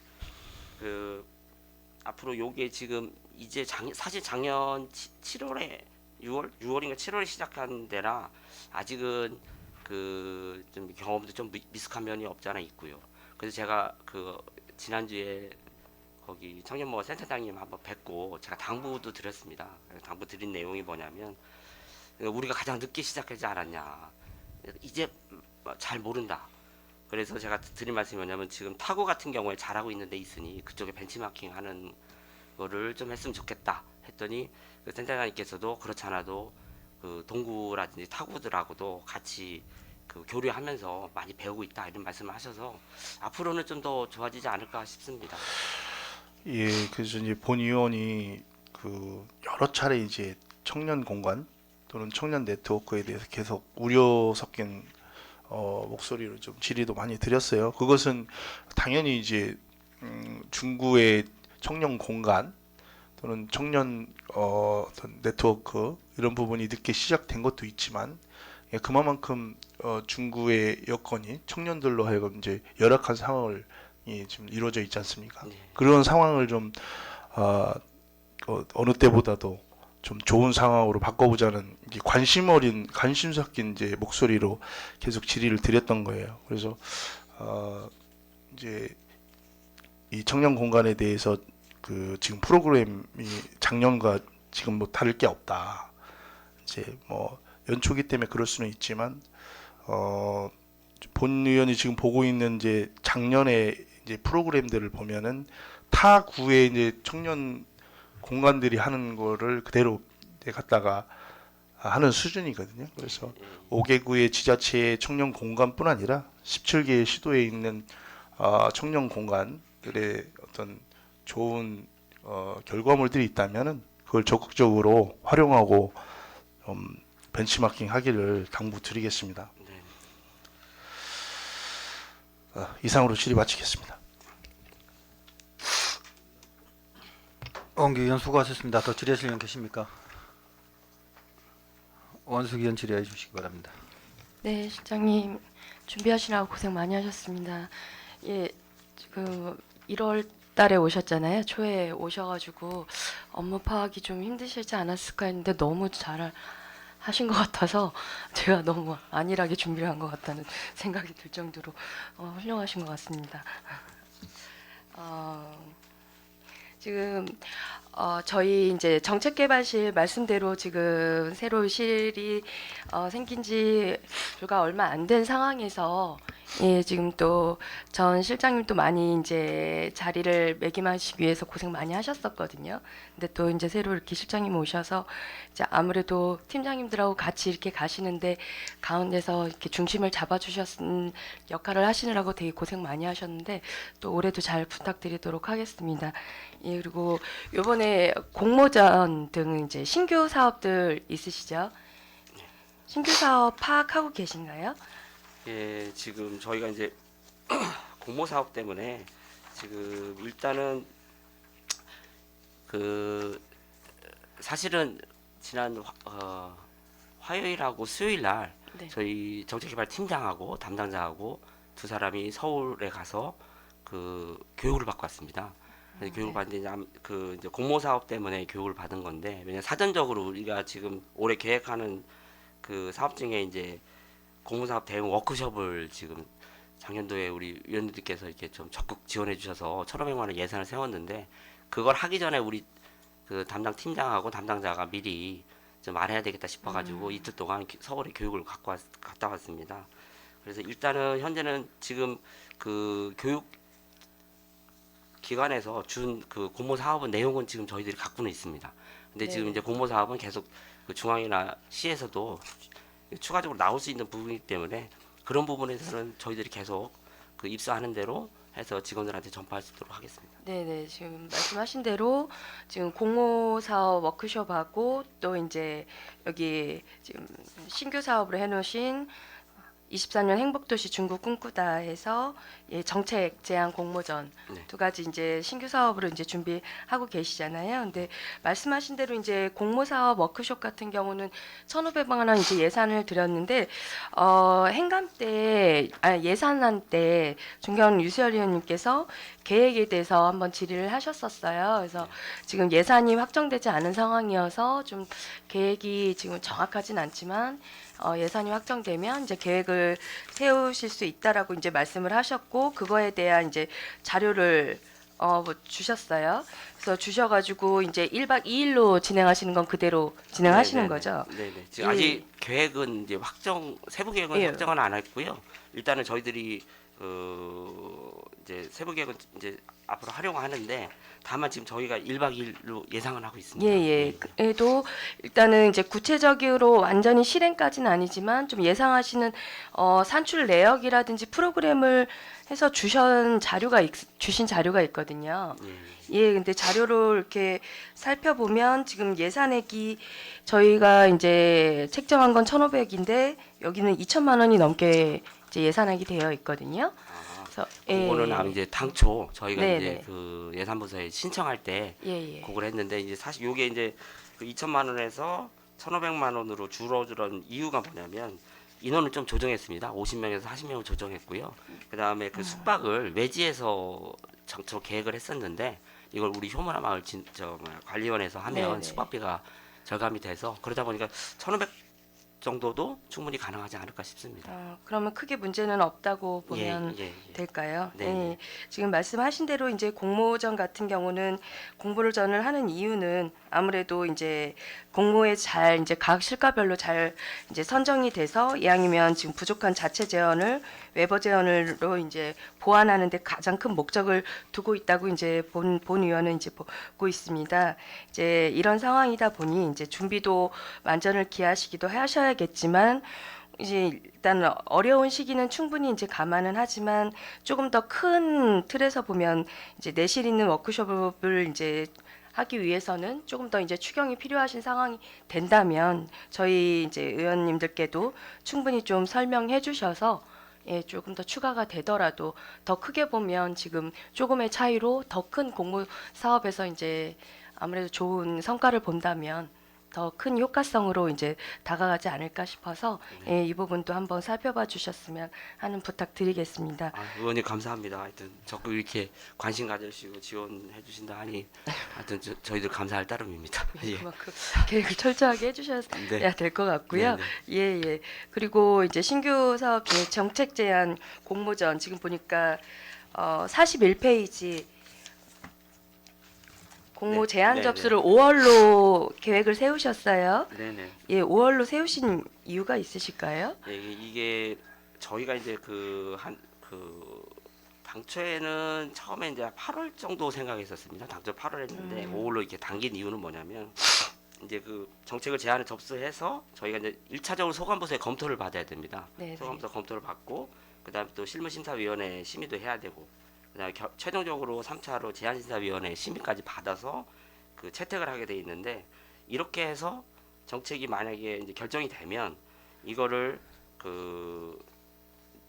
그 앞으로 요게 지금 이제 사실 작년 7월에 6월인가 7월에 시작한 데라 아직은 그 좀 경험도 좀 미숙한 면이 없지 않아 있고요. 그래서 제가 그 지난주에 거기 청년모아 센터장님 한번 뵙고 제가 당부도 드렸습니다. 당부 드린 내용이 뭐냐면 우리가 가장 늦게 시작하지 않았냐. 이제 잘 모른다. 그래서 제가 드린 말씀이 뭐냐면 지금 타구 같은 경우에 잘하고 있는 데 있으니 그쪽에 벤치마킹 하는 거를 좀 했으면 좋겠다 했더니 그 센터장님께서도 그렇지 않아도 그 동구라든지 타구들하고도 같이 그 교류하면서 많이 배우고 있다 이런 말씀을 하셔서 앞으로는 좀 더 좋아지지 않을까 싶습니다. 예, 그래서 이제 본 의원이 그 여러 차례 이제 청년 공간 또는 청년 네트워크에 대해서 계속 우려 섞인 목소리를 좀 질의도 많이 드렸어요. 그것은 당연히 이제 중구의 청년 공간 또는 청년 어떤 네트워크 이런 부분이 늦게 시작된 것도 있지만 예, 그만큼 중구의 여건이 청년들로 하여금 이제 열악한 상황을 지금 이루어져 있지 않습니까? 네. 그런 상황을 좀 어느 때보다도 좀 좋은 상황으로 바꿔보자는 이게 관심 섞인 이제 목소리로 계속 질의를 드렸던 거예요. 그래서 이제 이 청년 공간에 대해서 그 지금 프로그램이 작년과 지금 뭐 다를 게 없다. 이제 뭐 연초기 때문에 그럴 수는 있지만 본 의원이 지금 보고 있는 이제 작년에 이제 프로그램들을 보면은 타 구의 이제 청년 공간들이 하는 거를 그대로 이제 갖다가 하는 수준이거든요. 그래서 5개 구의 지자체의 청년 공간뿐 아니라 17개의 시도에 있는 청년 공간들의 어떤 좋은 결과물들이 있다면은 그걸 적극적으로 활용하고 벤치마킹 하기를 당부드리겠습니다. 네. 이상으로 질의 마치겠습니다. 원기 의원 수고하셨습니다. 더 질의하실 분 계십니까? 원숙 의원 질의해 주시기 바랍니다. 네, 실장님 준비하시느라고 고생 많이 하셨습니다. 예, 그 1월 달에 오셨잖아요. 초에 오셔가지고 업무 파악이 좀 힘드시지 않았을까 했는데 너무 잘 하신 것 같아서 제가 너무 안일하게 준비를 한 것 같다는 생각이 들 정도로 훌륭하신 것 같습니다. 지금 저희 이제 정책개발실 말씀대로 지금 새로 실이 생긴 지 불과 얼마 안 된 상황에서 예, 지금 또 전 실장님도 많이 이제 자리를 매김하시기 위해서 고생 많이 하셨었거든요. 근데 또 이제 새로 이렇게 실장님 오셔서 이제 아무래도 팀장님들하고 같이 이렇게 가시는데 가운데서 이렇게 중심을 잡아주셨은 역할을 하시느라고 되게 고생 많이 하셨는데 또 올해도 잘 부탁드리도록 하겠습니다. 예, 그리고 요번에 공모전 등 이제 신규 사업들 있으시죠? 신규 사업 파악하고 계신가요? 예, 지금 저희가 이제 공모 사업 때문에 지금 일단은 그 사실은 지난 화요일하고 수요일 날 네. 저희 정책개발 팀장하고 담당자하고 두 사람이 서울에 가서 그 교육을 받고 왔습니다. 그래서 교육을 받는데 이제 공모 사업 때문에 교육을 받은 건데, 왜냐 사전적으로 우리가 지금 올해 계획하는 그 사업 중에 이제 공모 사업 대응 워크숍을 지금 작년도에 우리 위원님들께서 이렇게 좀 적극 지원해 주셔서 1,500만 원 예산을 세웠는데, 그걸 하기 전에 우리 그 담당 팀장하고 담당자가 미리 좀 말해야 되겠다 싶어가지고 이틀 동안 서울에 교육을 갔다 왔습니다. 그래서 일단은 현재는 지금 그 교육 기관에서 준 그 공모 사업은 내용은 지금 저희들이 갖고는 있습니다. 근데 네. 지금 이제 공모 사업은 계속 그 중앙이나 시에서도 추가적으로 나올 수 있는 부분이기 때문에 그런 부분에서는 저희들이 계속 그 입사하는 대로 해서 직원들한테 전파할 수 있도록 하겠습니다. 네네, 지금 말씀하신 대로 지금 공모 사업 워크숍하고 또 이제 여기 지금 신규 사업으로 해놓으신 24년 행복도시 중국 꿈꾸다 해서 예, 정책 제안 공모전 네. 두 가지 이제 신규 사업으로 이제 준비하고 계시잖아요. 근데 말씀하신 대로 이제 공모 사업 워크숍 같은 경우는 1,500만 원 이제 예산을 드렸는데 행감 때 예산안 때 존경하는 유수열 의원님께서 계획에 대해서 한번 질의를 하셨었어요. 그래서 지금 예산이 확정되지 않은 상황이어서 좀 계획이 지금 정확하진 않지만 예산이 확정되면 이제 계획을 세우실 수 있다라고 이제 말씀을 하셨고, 그거에 대한 이제 자료를 뭐 주셨어요. 그래서 주셔가지고 이제 1박 2일로 진행하시는 건 그대로 진행하시는 네네네. 거죠? 네네. 지금 예. 아직 계획은 이제 세부 계획은 예. 확정은 안 했고요. 일단은 저희들이 이제 세부 계획은 이제 앞으로 하려고 하는데, 다만 지금 저희가 1박 2일로 예상은 하고 있습니다. 예. 그래도 일단은 이제 구체적으로 완전히 실행까지는 아니지만 좀 예상하시는 산출 내역이라든지 프로그램을 해서 주신 자료가 있거든요. 예, 근데 자료를 이렇게 살펴보면 지금 예산액이 저희가 이제 책정한 건 1,500인데 여기는 2천만 원이 넘게 이제 예산액이 되어 있거든요. 그래서 그거는 이제 당초 저희가 네네. 이제 그 예산부서에 신청할 때 예. 그걸 했는데, 이제 사실 요게 이제 그 2천만 원에서 1,500만 원으로 줄어든 이유가 뭐냐면, 인원을 좀 조정했습니다. 50명에서 40명을 조정했고요. 그다음에 그 숙박을 외지에서 저 계획을 했었는데, 이걸 우리 효문화 마을 관리원에서 하면 네네. 숙박비가 절감이 돼서, 그러다 보니까 1,500 정도도 충분히 가능하지 않을까 싶습니다. 그러면 크게 문제는 없다고 보면 예. 될까요? 네. 네. 지금 말씀하신 대로 이제 공모전 같은 경우는 공모전을 하는 이유는 아무래도 이제 공모에 잘 이제 각 실과별로 잘 이제 선정이 돼서 이왕이면 지금 부족한 자체 재원을 외버 재원으로 이제 보완하는 데 가장 큰 목적을 두고 있다고 이제 본 의원은 이제 보고 있습니다. 이제 이런 상황이다 보니 이제 준비도 만전을 기하시기도 하셔야겠지만, 이제 일단 어려운 시기는 충분히 이제 감안은 하지만 조금 더 큰 틀에서 보면 이제 내실 있는 워크숍을 이제 하기 위해서는 조금 더 이제 추경이 필요하신 상황이 된다면 저희 이제 의원님들께도 충분히 좀 설명해 주셔서 예, 조금 더 추가가 되더라도 더 크게 보면 지금 조금의 차이로 더 큰 공모 사업에서 이제 아무래도 좋은 성과를 본다면 더 큰 효과성으로 이제 다가가지 않을까 싶어서 예, 이 부분도 한번 살펴봐 주셨으면 하는 부탁드리겠습니다. 의원님 감사합니다. 하여튼 적극 이렇게 관심 가져주시고 지원해 주신다 하니 하여튼 저희들 감사할 따름입니다. 예. 그만큼 계획을 철저하게 해주셔야 네. 될 것 같고요. 네네. 예. 그리고 이제 신규 사업 중에 정책 제안 공모전 지금 보니까 41페이지 공모 네, 제한 네, 접수를 5월로 계획을 세우셨어요. 네네. 예, 5월로 세우신 이유가 있으실까요? 예, 이게 저희가 이제 당초에는 처음에 이제 8월 정도 생각했었습니다. 당초 8월 했는데 5월로 이렇게 당긴 이유는 뭐냐면 이제 그 정책을 제안을 접수해서 저희가 이제 1차적으로 소관부서에 검토를 받아야 됩니다. 네, 소관부서 검토를 받고 그다음에 또 실무심사위원회 심의도 해야 되고 그다음에 최종적으로 3차로 제안심사위원회 심의까지 받아서 그 채택을 하게 돼 있는데 이렇게 해서 정책이 만약에 이제 결정이 되면 이거를 그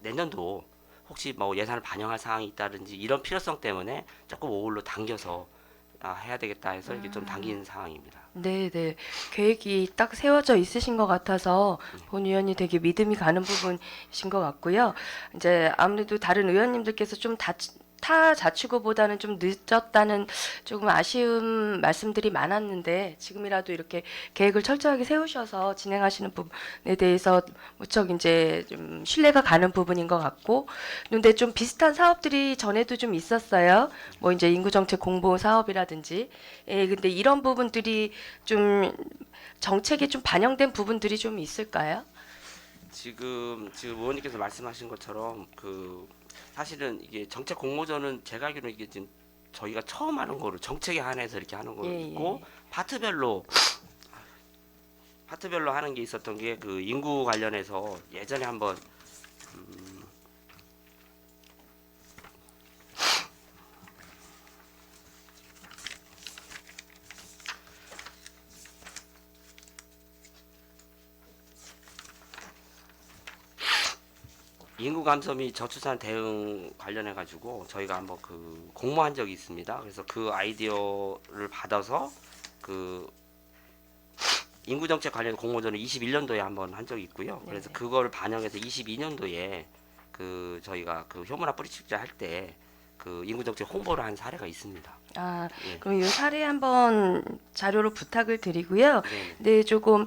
내년도 혹시 뭐 예산을 반영할 사항이 있다든지 이런 필요성 때문에 조금 5월로 당겨서 해야 되겠다 해서 이게 좀 당긴 상황입니다. 네, 네. 계획이 딱 세워져 있으신 것 같아서 본 의원이 되게 믿음이 가는 부분이신 것 같고요. 이제 아무래도 다른 의원님들께서 좀 타 자치구보다는 좀 늦었다는 조금 아쉬운 말씀들이 많았는데 지금이라도 이렇게 계획을 철저하게 세우셔서 진행하시는 부분에 대해서 무척 이제 좀 신뢰가 가는 부분인 것 같고, 근데 좀 비슷한 사업들이 전에도 좀 있었어요. 뭐 이제 인구정책 공보 사업이라든지, 예, 근데 이런 부분들이 좀 정책에 좀 반영된 부분들이 좀 있을까요? 지금 의원님께서 말씀하신 것처럼 사실은 이게 정책 공모전은 제가 알기로 이게 지금 저희가 처음 하는 거로 정책에 한해서 이렇게 하는 거 예, 있고 파트별로 하는 게 있었던 게 그 인구 관련해서 예전에 한번 인구 감소 및 저출산 대응 관련해 가지고 저희가 한번 공모한 적이 있습니다. 그래서 그 아이디어를 받아서 인구 정책 관련 공모전을 21년도에 한번 한 적이 있고요. 그래서 네네. 그거를 반영해서 22년도에 저희가 효문화 뿌리 축제 할 때 인구 정책 홍보를 한 사례가 있습니다. 아, 예. 그럼 이 사례 한번 자료로 부탁을 드리고요. 네. 네, 조금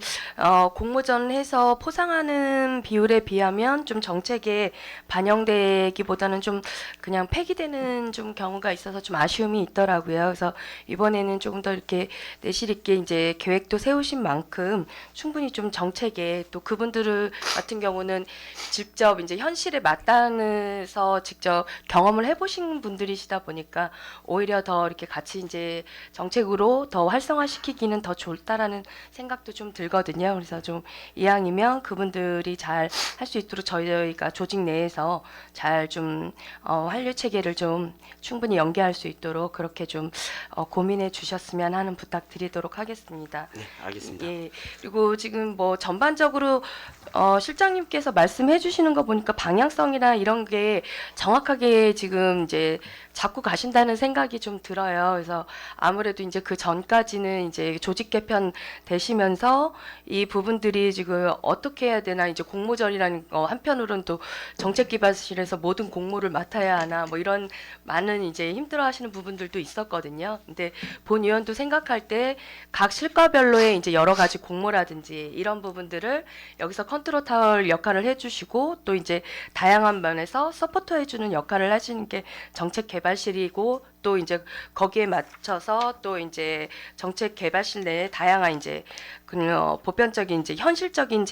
공모전 해서 포상하는 비율에 비하면 좀 정책에 반영되기보다는 좀 그냥 폐기되는 좀 경우가 있어서 좀 아쉬움이 있더라고요. 그래서 이번에는 조금 더 이렇게 내실 있게 이제 계획도 세우신 만큼 충분히 좀 정책에 또 그분들 같은 경우는 직접 이제 현실에 맞닿아서 직접 경험을 해보신 분들이시다 보니까 오히려 더 이렇게 같이 이제 정책으로 더 활성화시키기는 더 좋다라는 생각도 좀 들거든요. 그래서 좀 이왕이면 그분들이 잘 할 수 있도록 저희가 조직 내에서 잘 좀 한류 체계를 좀 충분히 연계할 수 있도록 그렇게 좀 고민해 주셨으면 하는 부탁드리도록 하겠습니다. 네, 알겠습니다. 예. 그리고 지금 뭐 전반적으로 실장님께서 말씀해 주시는 거 보니까 방향성이나 이런 게 정확하게 지금 이제 잡고 가신다는 생각이 좀 들어요. 그래서 아무래도 이제 그 전까지는 이제 조직 개편 되시면서 이 부분들이 지금 어떻게 해야 되나 이제 공모전이라는 거 한편으로는 또 정책기반실에서 모든 공모를 맡아야 하나 뭐 이런 많은 이제 힘들어하시는 부분들도 있었거든요. 근데 본 의원도 생각할 때 각 실과별로의 이제 여러 가지 공모라든지 이런 부분들을 여기서 컨트롤 타워 역할을 해주시고 또 이제 다양한 면에서 서포터 해주는 역할을 하시는 게 정책 개발실이고 또 이제 거기에 맞춰서 또 이제 정책 개발실 내에 다양한 이제 보편적인 이제 현실적인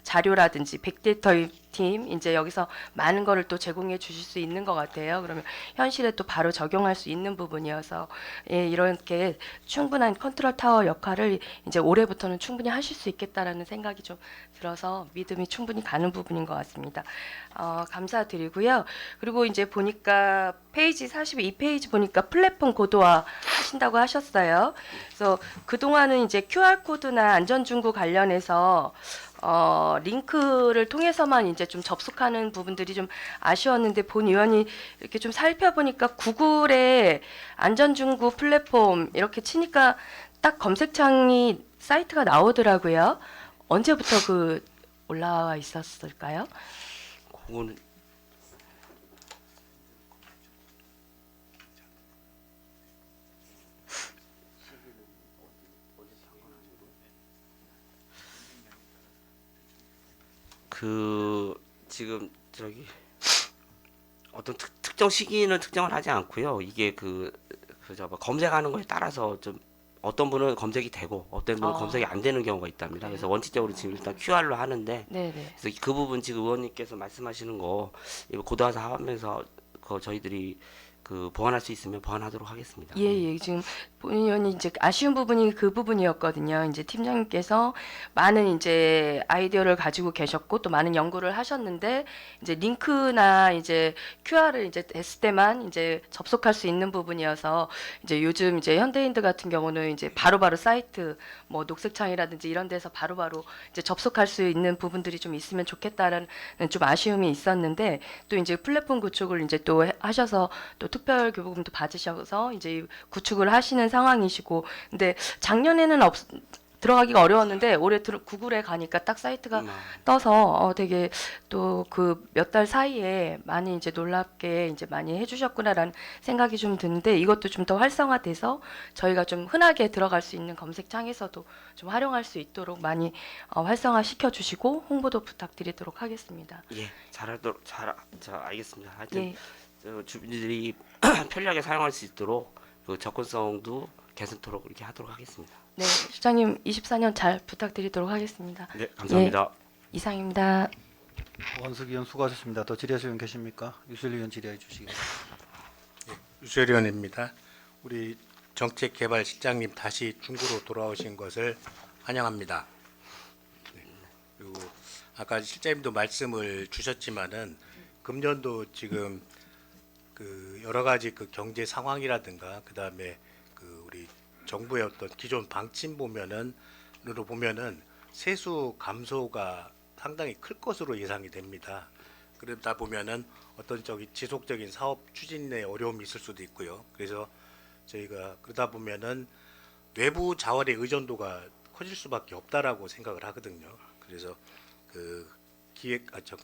자료라든지 빅데이터 팀 이제 여기서 많은 거를 또 제공해 주실 수 있는 것 같아요. 그러면 현실에 또 바로 적용할 수 있는 부분이어서 예, 이렇게 충분한 컨트롤 타워 역할을 이제 올해부터는 충분히 하실 수 있겠다라는 생각이 좀 들어서 믿음이 충분히 가는 부분인 것 같습니다. 감사드리고요. 그리고 이제 보니까 페이지 42페이지 보니까 플랫폼 고도화 하신다고 하셨어요. 그래서 그동안은 이제 QR코드나 안전중구 관련해서 링크를 통해서만 이제 좀 접속하는 부분들이 좀 아쉬웠는데 본 의원이 이렇게 좀 살펴보니까 구글에 안전중구 플랫폼 이렇게 치니까 딱 검색창이 사이트가 나오더라고요. 언제부터 올라와 있었을까요? 그거는 지금 어떤 특정 시기는 특정을 하지 않고요. 이게 그죠? 뭐 검색하는 거에 따라서 좀 어떤 분은 검색이 되고 어떤 분은 아. 검색이 안 되는 경우가 있답니다. 그래서 원칙적으로 지금 일단 QR로 하는데 네네. 그래서 그 부분 지금 의원님께서 말씀하시는 거 이거 고도화사 하면서 그 저희들이 그 보완할 수 있으면 보완하도록 하겠습니다. 예, 지금 본의원이 이제 아쉬운 부분이 그 부분이었거든요. 이제 팀장님께서 많은 이제 아이디어를 가지고 계셨고 또 많은 연구를 하셨는데 이제 링크나 이제 QR을 이제 됐을 때만 이제 접속할 수 있는 부분이어서 이제 요즘 이제 현대인들 같은 경우는 이제 바로바로 사이트 뭐 녹색창이라든지 이런 데서 바로바로 이제 접속할 수 있는 부분들이 좀 있으면 좋겠다라는 좀 아쉬움이 있었는데 또 이제 플랫폼 구축을 이제 또 하셔서 또 특별 교부금도 받으셔서 이제 구축을 하시는 상황이시고 근데 작년에는 들어가기가 어려웠는데 올해 구글에 가니까 딱 사이트가 떠서 되게 또 그 몇 달 사이에 많이 이제 놀랍게 이제 많이 해주셨구나라는 생각이 좀 드는데 이것도 좀 더 활성화돼서 저희가 좀 흔하게 들어갈 수 있는 검색창에서도 좀 활용할 수 있도록 많이 활성화 시켜주시고 홍보도 부탁드리도록 하겠습니다. 예, 잘하도록 자 알겠습니다. 하여튼 예. 주민들이 편리하게 사용할 수 있도록 그 접근성도 개선토록 이렇게 하도록 하겠습니다. 네, 실장님 24년 잘 부탁드리도록 하겠습니다. 네, 감사합니다. 이상입니다. 원석 의원 수고하셨습니다. 더 질의하실 의원 계십니까? 유슬 의원 질의해 주시겠습니다. 유수열 의원입니다. 우리 정책개발실장님 다시 중구로 돌아오신 것을 환영합니다. 네. 그리고 아까 실장님도 말씀을 주셨지만은 금년도 지금 그 여러 가지 그 경제 상황이라든가 그 다음에 그 우리 정부의 어떤 기존 방침 보면은 세수 감소가 상당히 클 것으로 예상이 됩니다. 그러다 보면은 어떤 지속적인 사업 추진에 어려움이 있을 수도 있고요. 그래서 저희가 그러다 보면은 외부 자원의 의존도가 커질 수밖에 없다라고 생각을 하거든요. 그래서 그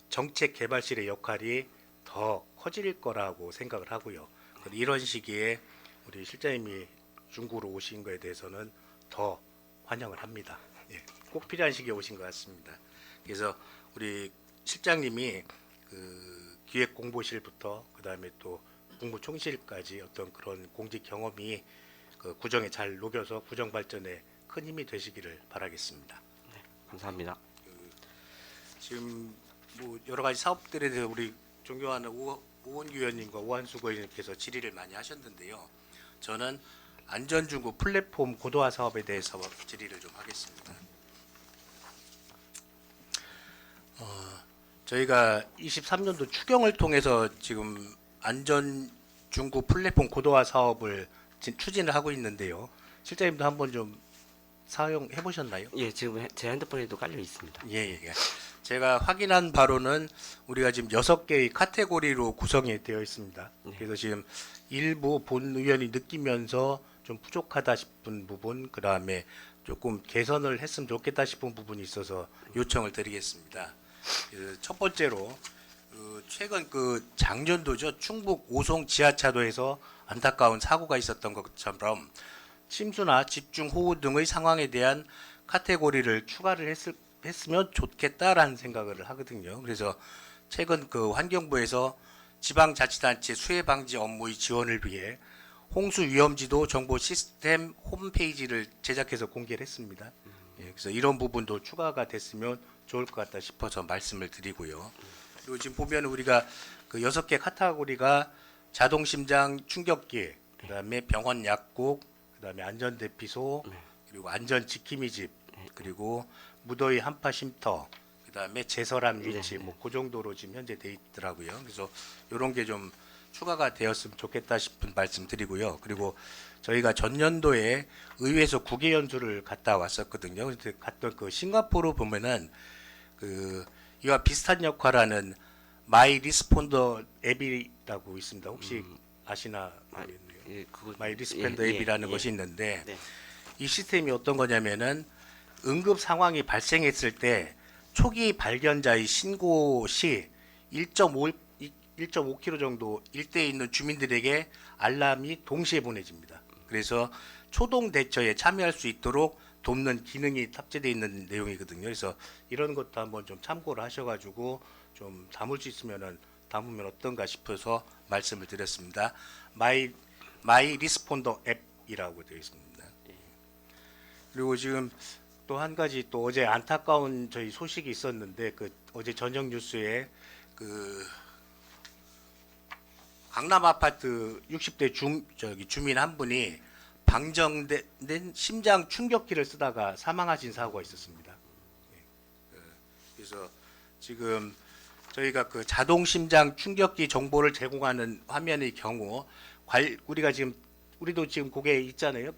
정책개발실의 역할이 더 커질 거라고 생각을 하고요. 이런 시기에 우리 실장님이 중구로 오신 거에 대해서는 더 환영을 합니다. 예, 꼭 필요한 시기에 오신 것 같습니다. 그래서 우리 실장님이 그 기획공보실부터 그다음에 또 국무총실까지 어떤 그런 공직 경험이 그 구정에 잘 녹여서 구정 발전에 큰 힘이 되시기를 바라겠습니다. 감사합니다. 지금 뭐 여러 가지 사업들에 대해서 우리 존경하는 오원규 의원님과 오한수 의원님께서 질의를 많이 하셨는데요. 저는 안전중구 플랫폼 고도화 사업에 대해서 질의를 좀 하겠습니다. 저희가 23년도 추경을 통해서 지금 안전중구 플랫폼 고도화 사업을 추진을 하고 있는데요. 실장님도 한번 좀 사용해 보셨나요? 예, 지금 제 핸드폰에도 깔려 있습니다. 예. 제가 확인한 바로는 우리가 지금 6개의 카테고리로 구성이 되어 있습니다. 그래서 지금 일부 본 의원이 느끼면서 좀 부족하다 싶은 부분, 그 다음에 조금 개선을 했으면 좋겠다 싶은 부분이 있어서 요청을 드리겠습니다. 첫 번째로 최근 그 작년도죠, 충북 오송 지하차도에서 안타까운 사고가 있었던 것처럼 침수나 집중호우 등의 상황에 대한 카테고리를 추가를 했으면 좋겠다라는 생각을 하거든요. 그래서 최근 그 환경부에서 지방자치단체 수해 방지 업무의 지원을 위해 홍수 위험지도 정보 시스템 홈페이지를 제작해서 공개를 했습니다. 예, 그래서 이런 부분도 추가가 됐으면 좋을 것 같다 싶어서 말씀을 드리고요. 그리고 지금 보면 우리가 그 6개 카테고리가 자동심장 충격기, 그다음에 병원 약국, 그다음에 안전대피소, 그리고 안전지킴이 집, 그리고 무더위 한파 쉼터, 그다음에 제설함 유치, 뭐 그 정도로 지금 현재 돼 있더라고요. 그래서 이런 게 좀 추가가 되었으면 좋겠다 싶은 말씀 드리고요. 그리고 저희가 전년도에 의회에서 국외 연수를 갔다 왔었거든요. 그때 갔던 그 싱가포르 보면은 그 이와 비슷한 역할하는 마이 리스폰더 앱이라고 있습니다. 혹시 아시나 모르겠네요. 예, 그거 마이 리스폰더 앱이라는 것이 있는데 네. 이 시스템이 어떤 거냐면은 응급 상황이 발생했을 때 초기 발견자의 신고 시 1.5km 정도 일대에 있는 주민들에게 알람이 동시에 보내집니다. 그래서 초동 대처에 참여할 수 있도록 돕는 기능이 탑재되어 있는 내용이거든요. 그래서 이런 것도 한번 좀 참고를 하셔가지고 좀 담을 수 있으면은 담으면 어떤가 싶어서 말씀을 드렸습니다. 마이 마이 리스폰더 앱이라고 되어 있습니다. 그리고 지금 또 한 가지 또 어제 안타까운 저희 소식이 있었는데 그 어제 저녁 뉴스에 그 강남 아파트 60대 주민 한 분이 방정된 심장 충격기를 쓰다가 사망하신 사고가 있었습니다. 그래서 지금 저희가 그 자동 심장 충격기 정보를 제공하는 화면의 경우 우리가 지금 우리도 지금 그게 있잖아요.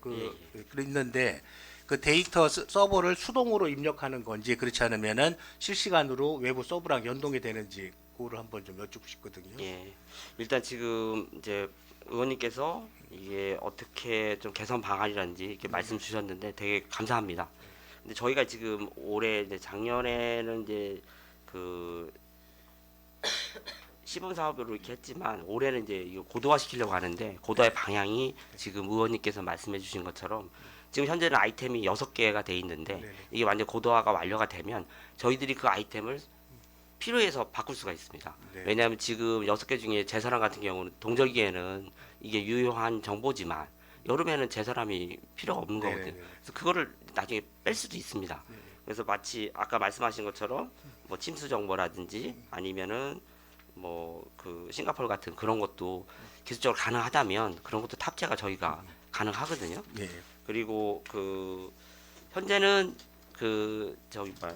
있는데 그 데이터 서버를 수동으로 입력하는 건지 그렇지 않으면은 실시간으로 외부 서버랑 연동이 되는지 그거를 한번 좀 여쭙고 싶거든요. 예. 일단 지금 이제 의원님께서 이게 어떻게 좀 개선 방안이라든지 이렇게 말씀 주셨는데 되게 감사합니다. 근데 저희가 지금 올해 이제 작년에는 이제 그 시범 사업으로 이렇게 했지만 올해는 이제 이거 고도화 시키려고 하는데 고도화의 방향이 지금 의원님께서 말씀해 주신 것처럼 지금 현재는 아이템이 6개가 돼 있는데 네네. 이게 완전 고도화가 완료가 되면 저희들이 그 아이템을 필요해서 바꿀 수가 있습니다. 네. 왜냐하면 지금 6개 중에 제사람 같은 경우는 동절기에는 이게 유효한 정보지만 여름에는 제사람이 필요가 없는 네네네. 거거든요. 그래서 그거를 나중에 뺄 수도 있습니다. 그래서 마치 아까 말씀하신 것처럼 뭐 침수 정보라든지 아니면은 뭐 그 싱가포르 같은 그런 것도 기술적으로 가능하다면 그런 것도 탑재가 저희가 가능하거든요. 예. 그리고 그 현재는 그 저기 뭐야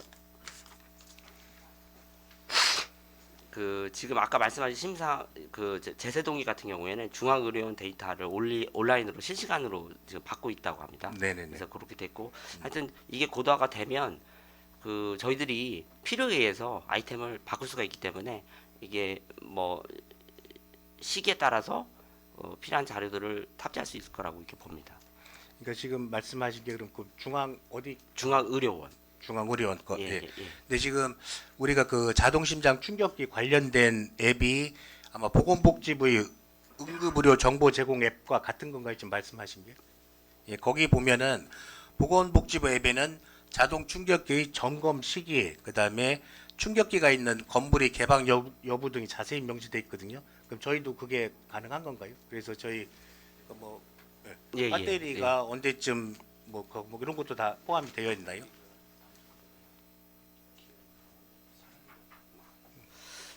그 지금 아까 말씀하신 심사 그 제세동의 같은 경우에는 중앙의료원 데이터를 온라인으로 실시간으로 지금 받고 있다고 합니다. 네네네. 그래서 그렇게 됐고 하여튼 이게 고도화가 되면 그 저희들이 필요에 의해서 아이템을 바꿀 수가 있기 때문에 이게 뭐 시기에 따라서 필요한 자료들을 탑재할 수 있을 거라고 이렇게 봅니다. 그러니까 지금 말씀하신 게 그럼 그 중앙 어디 중앙의료원. 중앙의료원 거. 예, 예. 예, 예. 근데 지금 우리가 그 자동심장 충격기 관련된 앱이 아마 보건복지부의 응급의료 정보 제공 앱과 같은 건가요? 지금 말씀하신 게? 예, 거기 보면은 보건복지부 앱에는 자동 충격기의 점검 시기, 그다음에 충격기가 있는 건물의 개방 여부 등이 자세히 명시돼 있거든요. 그럼 저희도 그게 가능한 건가요? 그래서 저희 뭐 예, 배터리가 언제쯤 뭐 이런 것도 다 포함이 되어 있나요?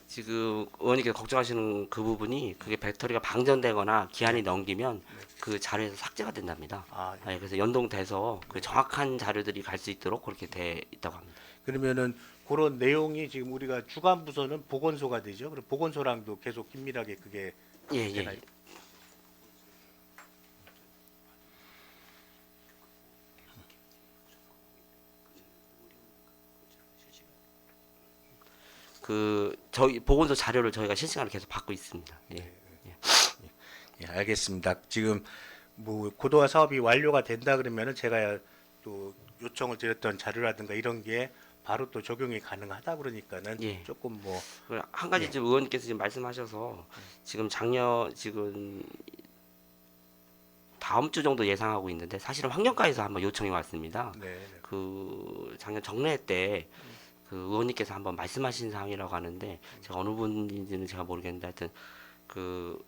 지금 의원님께서 걱정하시는 그 부분이 그게 배터리가 방전되거나 기한이 넘기면 그 자료에서 삭제가 된답니다. 아, 예. 예, 그래서 연동돼서 그 정확한 자료들이 갈 수 있도록 그렇게 돼 있다고 합니다. 그러면은 그런 내용이 지금 우리가 주간 부서는 보건소가 되죠. 그럼 보건소랑도 계속 긴밀하게 그게 예, 예. 되나요? 그 저희 보건소 자료를 저희가 실시간으로 계속 받고 있습니다. 예. 예, 알겠습니다. 지금 뭐 고도화 사업이 완료가 된다 그러면은 제가 또 요청을 드렸던 자료라든가 이런 게 바로 또 적용이 가능하다 그러니까는 예. 조금 뭐 그리고 한 가지 예. 지금 의원님께서 지금 말씀하셔서 지금 지금 다음 주 정도 예상하고 있는데 사실은 환경과에서 한번 요청이 왔습니다. 네. 그 작년 정례 때 그 의원님께서 한번 말씀하신 사항이라고 하는데 제가 어느 분인지는 제가 모르겠는데 하여튼 그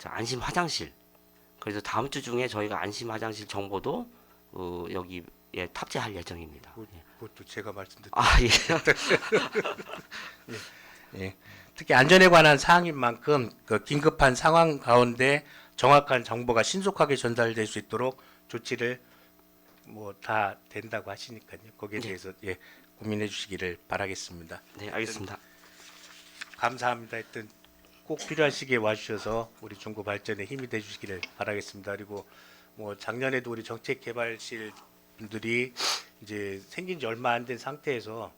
안심 화장실 그래서 다음 주 중에 저희가 안심 화장실 정보도 여기에 탑재할 예정입니다. 예. 그것도 제가 말씀드린 아 예. 예. 특히 안전에 관한 사항인 만큼 그 긴급한 상황 가운데 정확한 정보가 신속하게 전달될 수 있도록 조치를 뭐 다 된다고 하시니까요. 거기에 대해서 예, 고민해 주시기를 바라겠습니다. 네 알겠습니다. 감사합니다. 하여튼 꼭 필요한 시기에 와주셔서 우리 중구 발전에 힘이 돼 주시기를 바라겠습니다. 그리고 뭐 작년에도 우리 정책개발실 분들이 이제 생긴 지 얼마 안 된 상태에서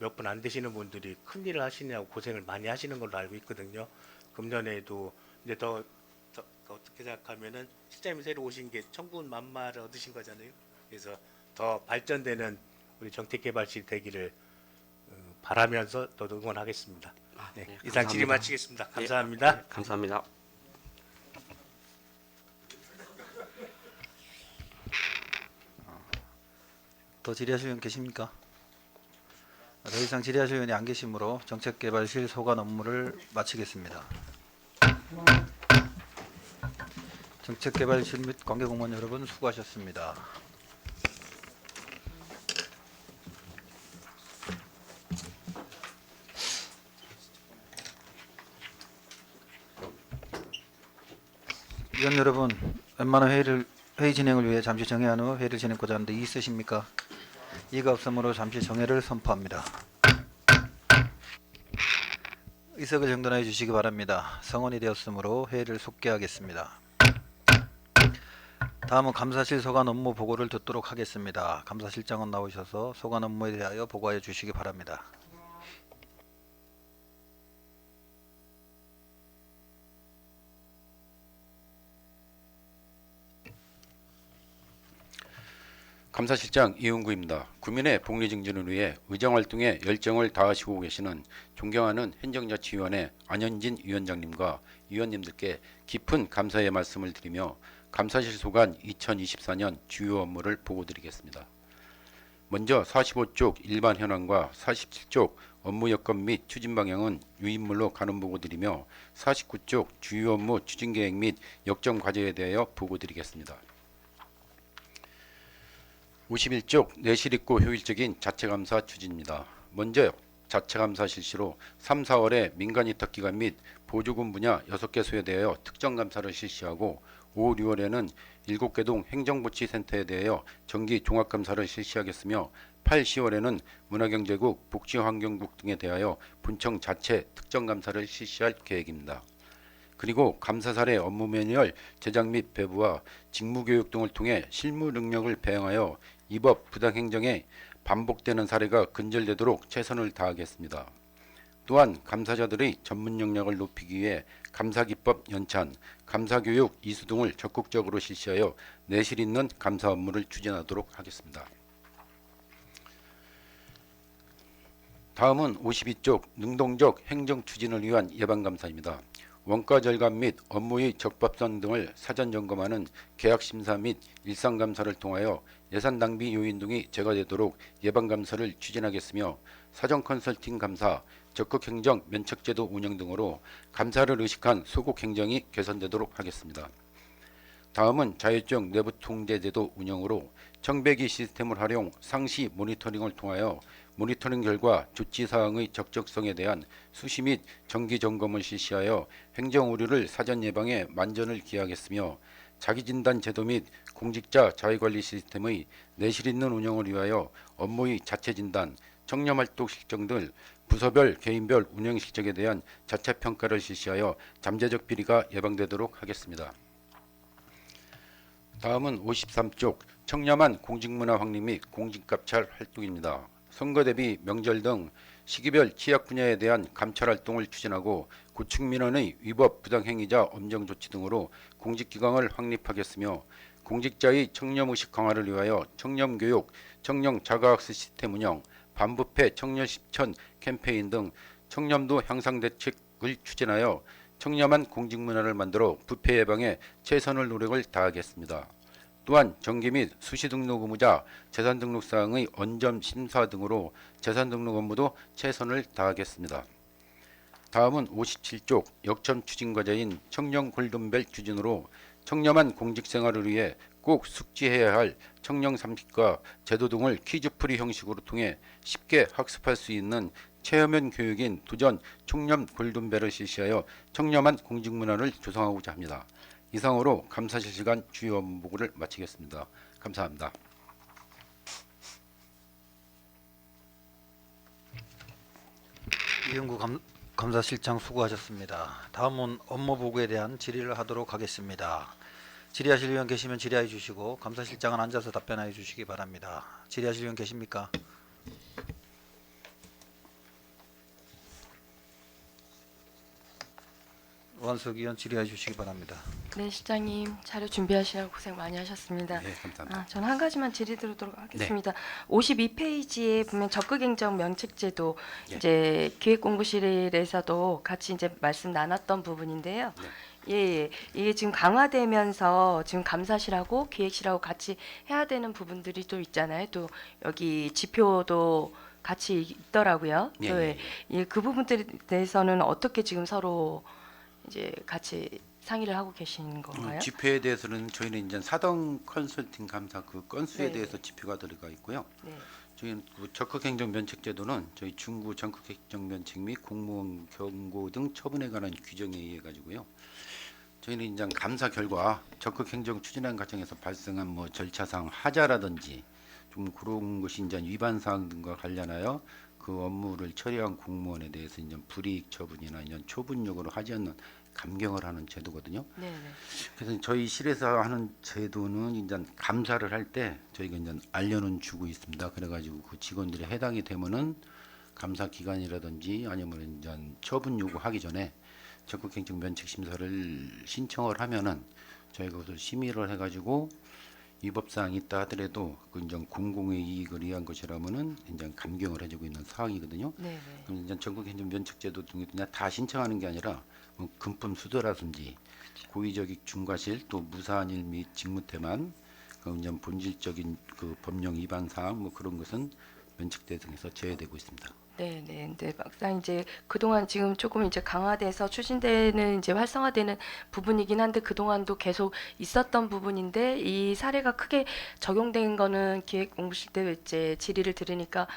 몇 분 안 되시는 분들이 큰 일을 하시냐고 고생을 많이 하시는 걸로 알고 있거든요. 금년에도 이제 더 어떻게 생각하면은 실장님이 새로 오신 게 천군만마를 얻으신 거잖아요. 그래서 더 발전되는 우리 정책개발실 되기를 바라면서 더 응원하겠습니다. 아, 네, 네, 이상 질의 감사합니다. 마치겠습니다. 감사합니다. 네, 감사합니다. 더 질의하실 분 계십니까? 더 이상 질의하실 분이 안 계시므로 정책개발실 소관 업무를 마치겠습니다. 정책개발실 및 관계공무원 여러분 수고하셨습니다. 위원 여러분, 웬만한 회의 진행을 위해 잠시 정회한 후 회의를 진행하고자 하는데 이의 있으십니까? 이의가 없으므로 잠시 정회를 선포합니다. 의석을 정돈해 주시기 바랍니다. 성원이 되었으므로 회의를 속개하겠습니다. 다음은 감사실 소관 업무 보고를 듣도록 하겠습니다. 감사실장은 나오셔서 소관 업무에 대하여 보고해 주시기 바랍니다. 감사실장 이은구입니다. 구민의 복리 증진을 위해 의정활동에 열정을 다하시고 계시는 존경하는 행정자치위원회 안현진 위원장님과 위원님들께 깊은 감사의 말씀을 드리며 감사실 소관 2024년 주요 업무를 보고드리겠습니다. 먼저 45쪽 일반 현황과 47쪽 업무 여건 및 추진 방향은 유인물로 간혹 보고드리며 49쪽 주요 업무 추진 계획 및 역점 과제에 대하여 보고드리겠습니다. 51쪽 내실 있고 효율적인 자체감사 추진입니다. 먼저 자체감사 실시로 3, 4월에 민간위탁기관 및 보조금 분야 6개소에 대하여 특정감사를 실시하고 5, 6월에는 7개 동 행정복지센터에 대하여 정기 종합감사를 실시하겠으며 8, 10월에는 문화경제국, 복지환경국 등에 대하여 분청 자체 특정감사를 실시할 계획입니다. 그리고 감사 사례 업무 매뉴얼 제작 및 배부와 직무교육 등을 통해 실무 능력을 배양하여 위법 부당행정에 반복되는 사례가 근절되도록 최선을 다하겠습니다. 또한 감사자들의 전문 역량을 높이기 위해 감사기법 연찬, 감사교육 이수 등을 적극적으로 실시하여 내실 있는 감사 업무를 추진하도록 하겠습니다. 다음은 52쪽 능동적 행정 추진을 위한 예방감사입니다. 원가 절감 및 업무의 적법성 등을 사전 점검하는 계약 심사 및 일상 감사를 통하여 예산 낭비 요인 등이 제거되도록 예방 감사를 추진하겠으며 사전 컨설팅 감사, 적극 행정 면책 제도 운영 등으로 감사를 의식한 소국 행정이 개선되도록 하겠습니다. 다음은 자율적 내부 통제 제도 운영으로 청배기 시스템을 활용 상시 모니터링을 통하여 모니터링 결과 조치 사항의 적정성에 대한 수시 및 정기 점검을 실시하여 행정 오류를 사전 예방에 만전을 기하겠으며 자기진단 제도 및 공직자 자기관리 시스템의 내실 있는 운영을 위하여 업무의 자체 진단, 청렴활동 실정 등 부서별 개인별 운영 실적에 대한 자체 평가를 실시하여 잠재적 비리가 예방되도록 하겠습니다. 다음은 53쪽 청렴한 공직문화 확립 및 공직갑찰 활동입니다. 선거 대비 명절 등 시기별 취약 분야에 대한 감찰 활동을 추진하고 고층 민원의 위법 부당행위자 엄정 조치 등으로 공직기강을 확립하겠으며 공직자의 청렴의식 강화를 위하여 청렴교육, 청렴 자가학습 시스템 운영, 반부패 청년 실천 캠페인 등 청렴도 향상 대책을 추진하여 청렴한 공직문화를 만들어 부패 예방에 최선을 노력을 다하겠습니다. 또한 정기 및 수시 등록 의무자 재산 등록 사항의 언점 심사 등으로 재산 등록 업무도 최선을 다하겠습니다. 다음은 57쪽 역점 추진 과제인 청렴 골든벨 추진으로 청렴한 공직 생활을 위해 꼭 숙지해야 할 청렴 30과 제도 등을 퀴즈풀이 형식으로 통해 쉽게 학습할 수 있는 체험형 교육인 도전 청렴 골든벨을 실시하여 청렴한 공직 문화를 조성하고자 합니다. 이상으로 감사 실시간 주요 업무 보고를 마치겠습니다. 감사합니다. 이은구 감사실장 수고하셨습니다. 다음은 업무 보고에 대한 질의를 하도록 하겠습니다. 질의하실 위원 계시면 질의해 주시고 감사실장은 앉아서 답변해 주시기 바랍니다. 질의하실 위원 계십니까? 원석 위원 질의해 주시기 바랍니다. 네, 실장님 자료 준비하시느라 고생 많이 하셨습니다. 네, 감사합니다. 저는 한 가지만 질의 드리도록 하겠습니다. 52페이지에 보면 적극행정 면책제도 네. 이제 기획공부실에서도 같이 이제 말씀 나눴던 부분인데요. 네. 예, 이게 지금 강화되면서 지금 감사실하고 기획실하고 같이 해야 되는 부분들이 또 있잖아요. 또 여기 지표도 같이 있더라고요. 예, 또 예, 예, 그 부분들에 대해서는 어떻게 지금 서로 이제 같이 상의를 하고 계신 건가요? 지표에 대해서는 저희는 이제 사동 컨설팅 감사 그 건수에 네. 대해서 지표가 들어가 있고요. 네. 저희는 그 적극행정면책제도는 저희 중구 적극행정면책 및 공무원 경고 등 처분에 관한 규정에 의해 가지고요. 저희는 이제 감사 결과 적극행정 추진하는 과정에서 발생한 뭐 절차상 하자라든지 좀 그런 것이 이제 위반 사항 등과 관련하여 그 업무를 처리한 공무원에 대해서 이제 불이익 처분이나 이제 처분력으로 하지 않는 감경을 하는 제도거든요. 네. 네. 그래서 저희 실에서 하는 제도는 이제 감사를 할 때 저희가 이제 알려는 주고 있습니다. 그래가지고 그 직원들이 해당이 되면은 감사 기간이라든지 아니면 이제 처분 요구하기 전에 적극행정 면책 심사를 신청을 하면은 저희가 그것을 심의를 해가지고 위법사항이 있다 하더라도 그 이제 공공의 이익을 위한 것이라면은 이제 감경을 해주고 있는 사항이거든요. 네. 그럼 이제 전국행정 면책제도 등에 그냥 다 신청하는 게 아니라 뭐 금품 수도라든지 고의적인 중과실 또 무사한 일 및 직무태만 그 이제 본질적인 그 법령 위반 사항 뭐 그런 것은 면책 대상에서 제외되고 있습니다. 네, 네, 네. 막상 이제 그동안 지금 조금 이제 강화돼서 추진되는 이제 활성화되는 부분이긴 한데 그동안도 계속 있었던 부분인데 이 사례가 크게 적용된 거는 기획공부실 때 이제 질의를 들으니까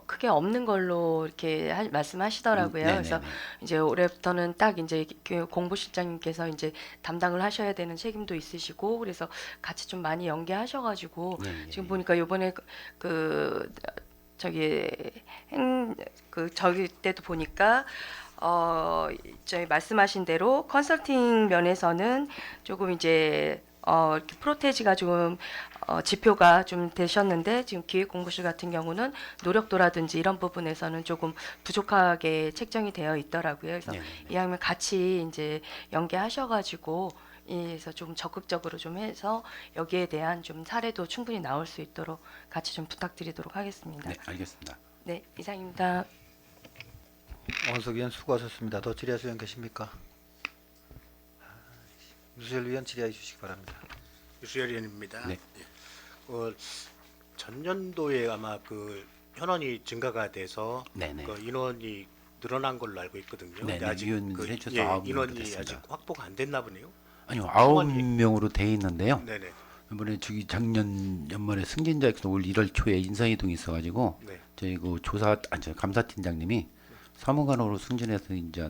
크게 없는 걸로 이렇게 말씀하시더라고요. 네네네. 그래서 이제 올해부터는 딱 이제 그 공보실장님께서 이제 담당을 하셔야 되는 책임도 있으시고 그래서 같이 좀 많이 연계하셔가지고 네, 지금 보니까 요번에 저기 저기 때도 보니까 저희 말씀하신 대로 컨설팅 면에서는 조금 이제 이렇게 프로테지가 좀 지표가 좀 되셨는데 지금 기획공부실 같은 경우는 노력도라든지 이런 부분에서는 조금 부족하게 책정이 되어 있더라고요. 그래서 이왕이면 같이 이제 연계하셔가지고 그래서 좀 적극적으로 좀 해서 여기에 대한 좀 사례도 충분히 나올 수 있도록 같이 좀 부탁드리도록 하겠습니다. 네, 알겠습니다. 네, 이상입니다. 원석 위원 수고하셨습니다. 더 질의하실 의원 계십니까? 유수열 위원 질의해 주시기 바랍니다. 유수열 의원입니다. 네. 전년도에 아마 그 현원이 증가가 돼서 네네. 그 인원이 늘어난 걸로 알고 있거든요. 네네, 근데 아직 위원님들 해주셔서 9명으로 인원이 됐습니다. 아직 확보가 안 됐나 보네요. 아니요, 의원이- 9명으로 돼 있는데요. 네네. 이번에 저기 작년 연말에 승진자에서 올 1월 초에 인사이동이 있어가지고 네. 저희 그 감사팀장님이 사무관으로 승진해서 이제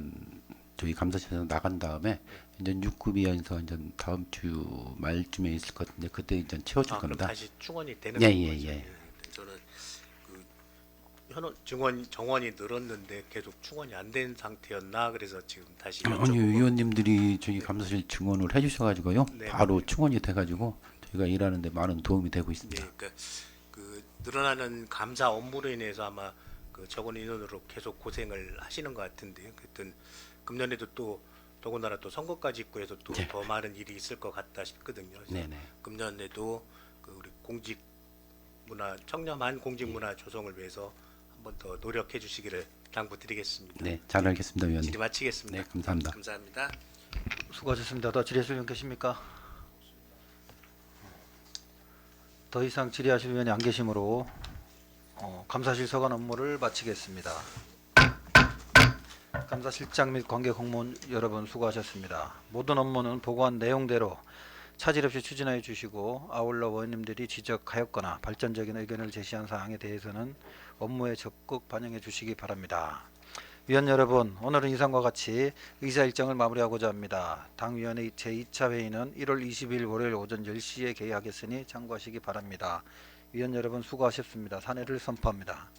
저희 감사실에서 나간 다음에 이제 6급이어서 이제 다음 주 말쯤에 있을 것 같은데 그때 이제 채워줄 그럼 겁니다. 다시 충원이 되는 예, 거죠. 예, 예. 저는 그 현원 정원이 늘었는데 계속 충원이 안 된 상태였나 그래서 지금 다시 아니 여쭤보고. 위원님들이 저희 감사실 증언을 해주셔가지고요. 네. 바로 충원이 돼가지고 저희가 일하는데 많은 도움이 되고 있습니다. 예, 그 늘어나는 감사 업무로 인해서 아마 그 적은 인원으로 계속 고생을 하시는 것 같은데요. 하여튼 금년에도 또 더군다나 또 선거까지 있고 해서 또 네. 더 많은 일이 있을 것 같다 싶거든요. 그래서 네네. 금년에도 그 우리 청렴한 공직문화 조성을 위해서 한 번 더 노력해 주시기를 당부드리겠습니다. 네, 잘 알겠습니다, 위원님. 질의 마치겠습니다. 네, 감사합니다. 감사합니다. 수고하셨습니다. 더 질의하실 의원 계십니까? 더 이상 질의하실 의원이 안 계시므로 감사실 서관 업무를 마치겠습니다. 감사실장 및 관계 공무원 여러분 수고하셨습니다. 모든 업무는 보고한 내용대로 차질 없이 추진하여 주시고 아울러 의원님들이 지적하였거나 발전적인 의견을 제시한 사항에 대해서는 업무에 적극 반영해 주시기 바랍니다. 위원 여러분, 오늘은 이상과 같이 의사 일정을 마무리하고자 합니다. 당위원회 제2차 회의는 1월 20일 월요일 오전 10시에 개의하겠으니 참고하시기 바랍니다. 위원 여러분 수고하셨습니다. 사내를 선포합니다.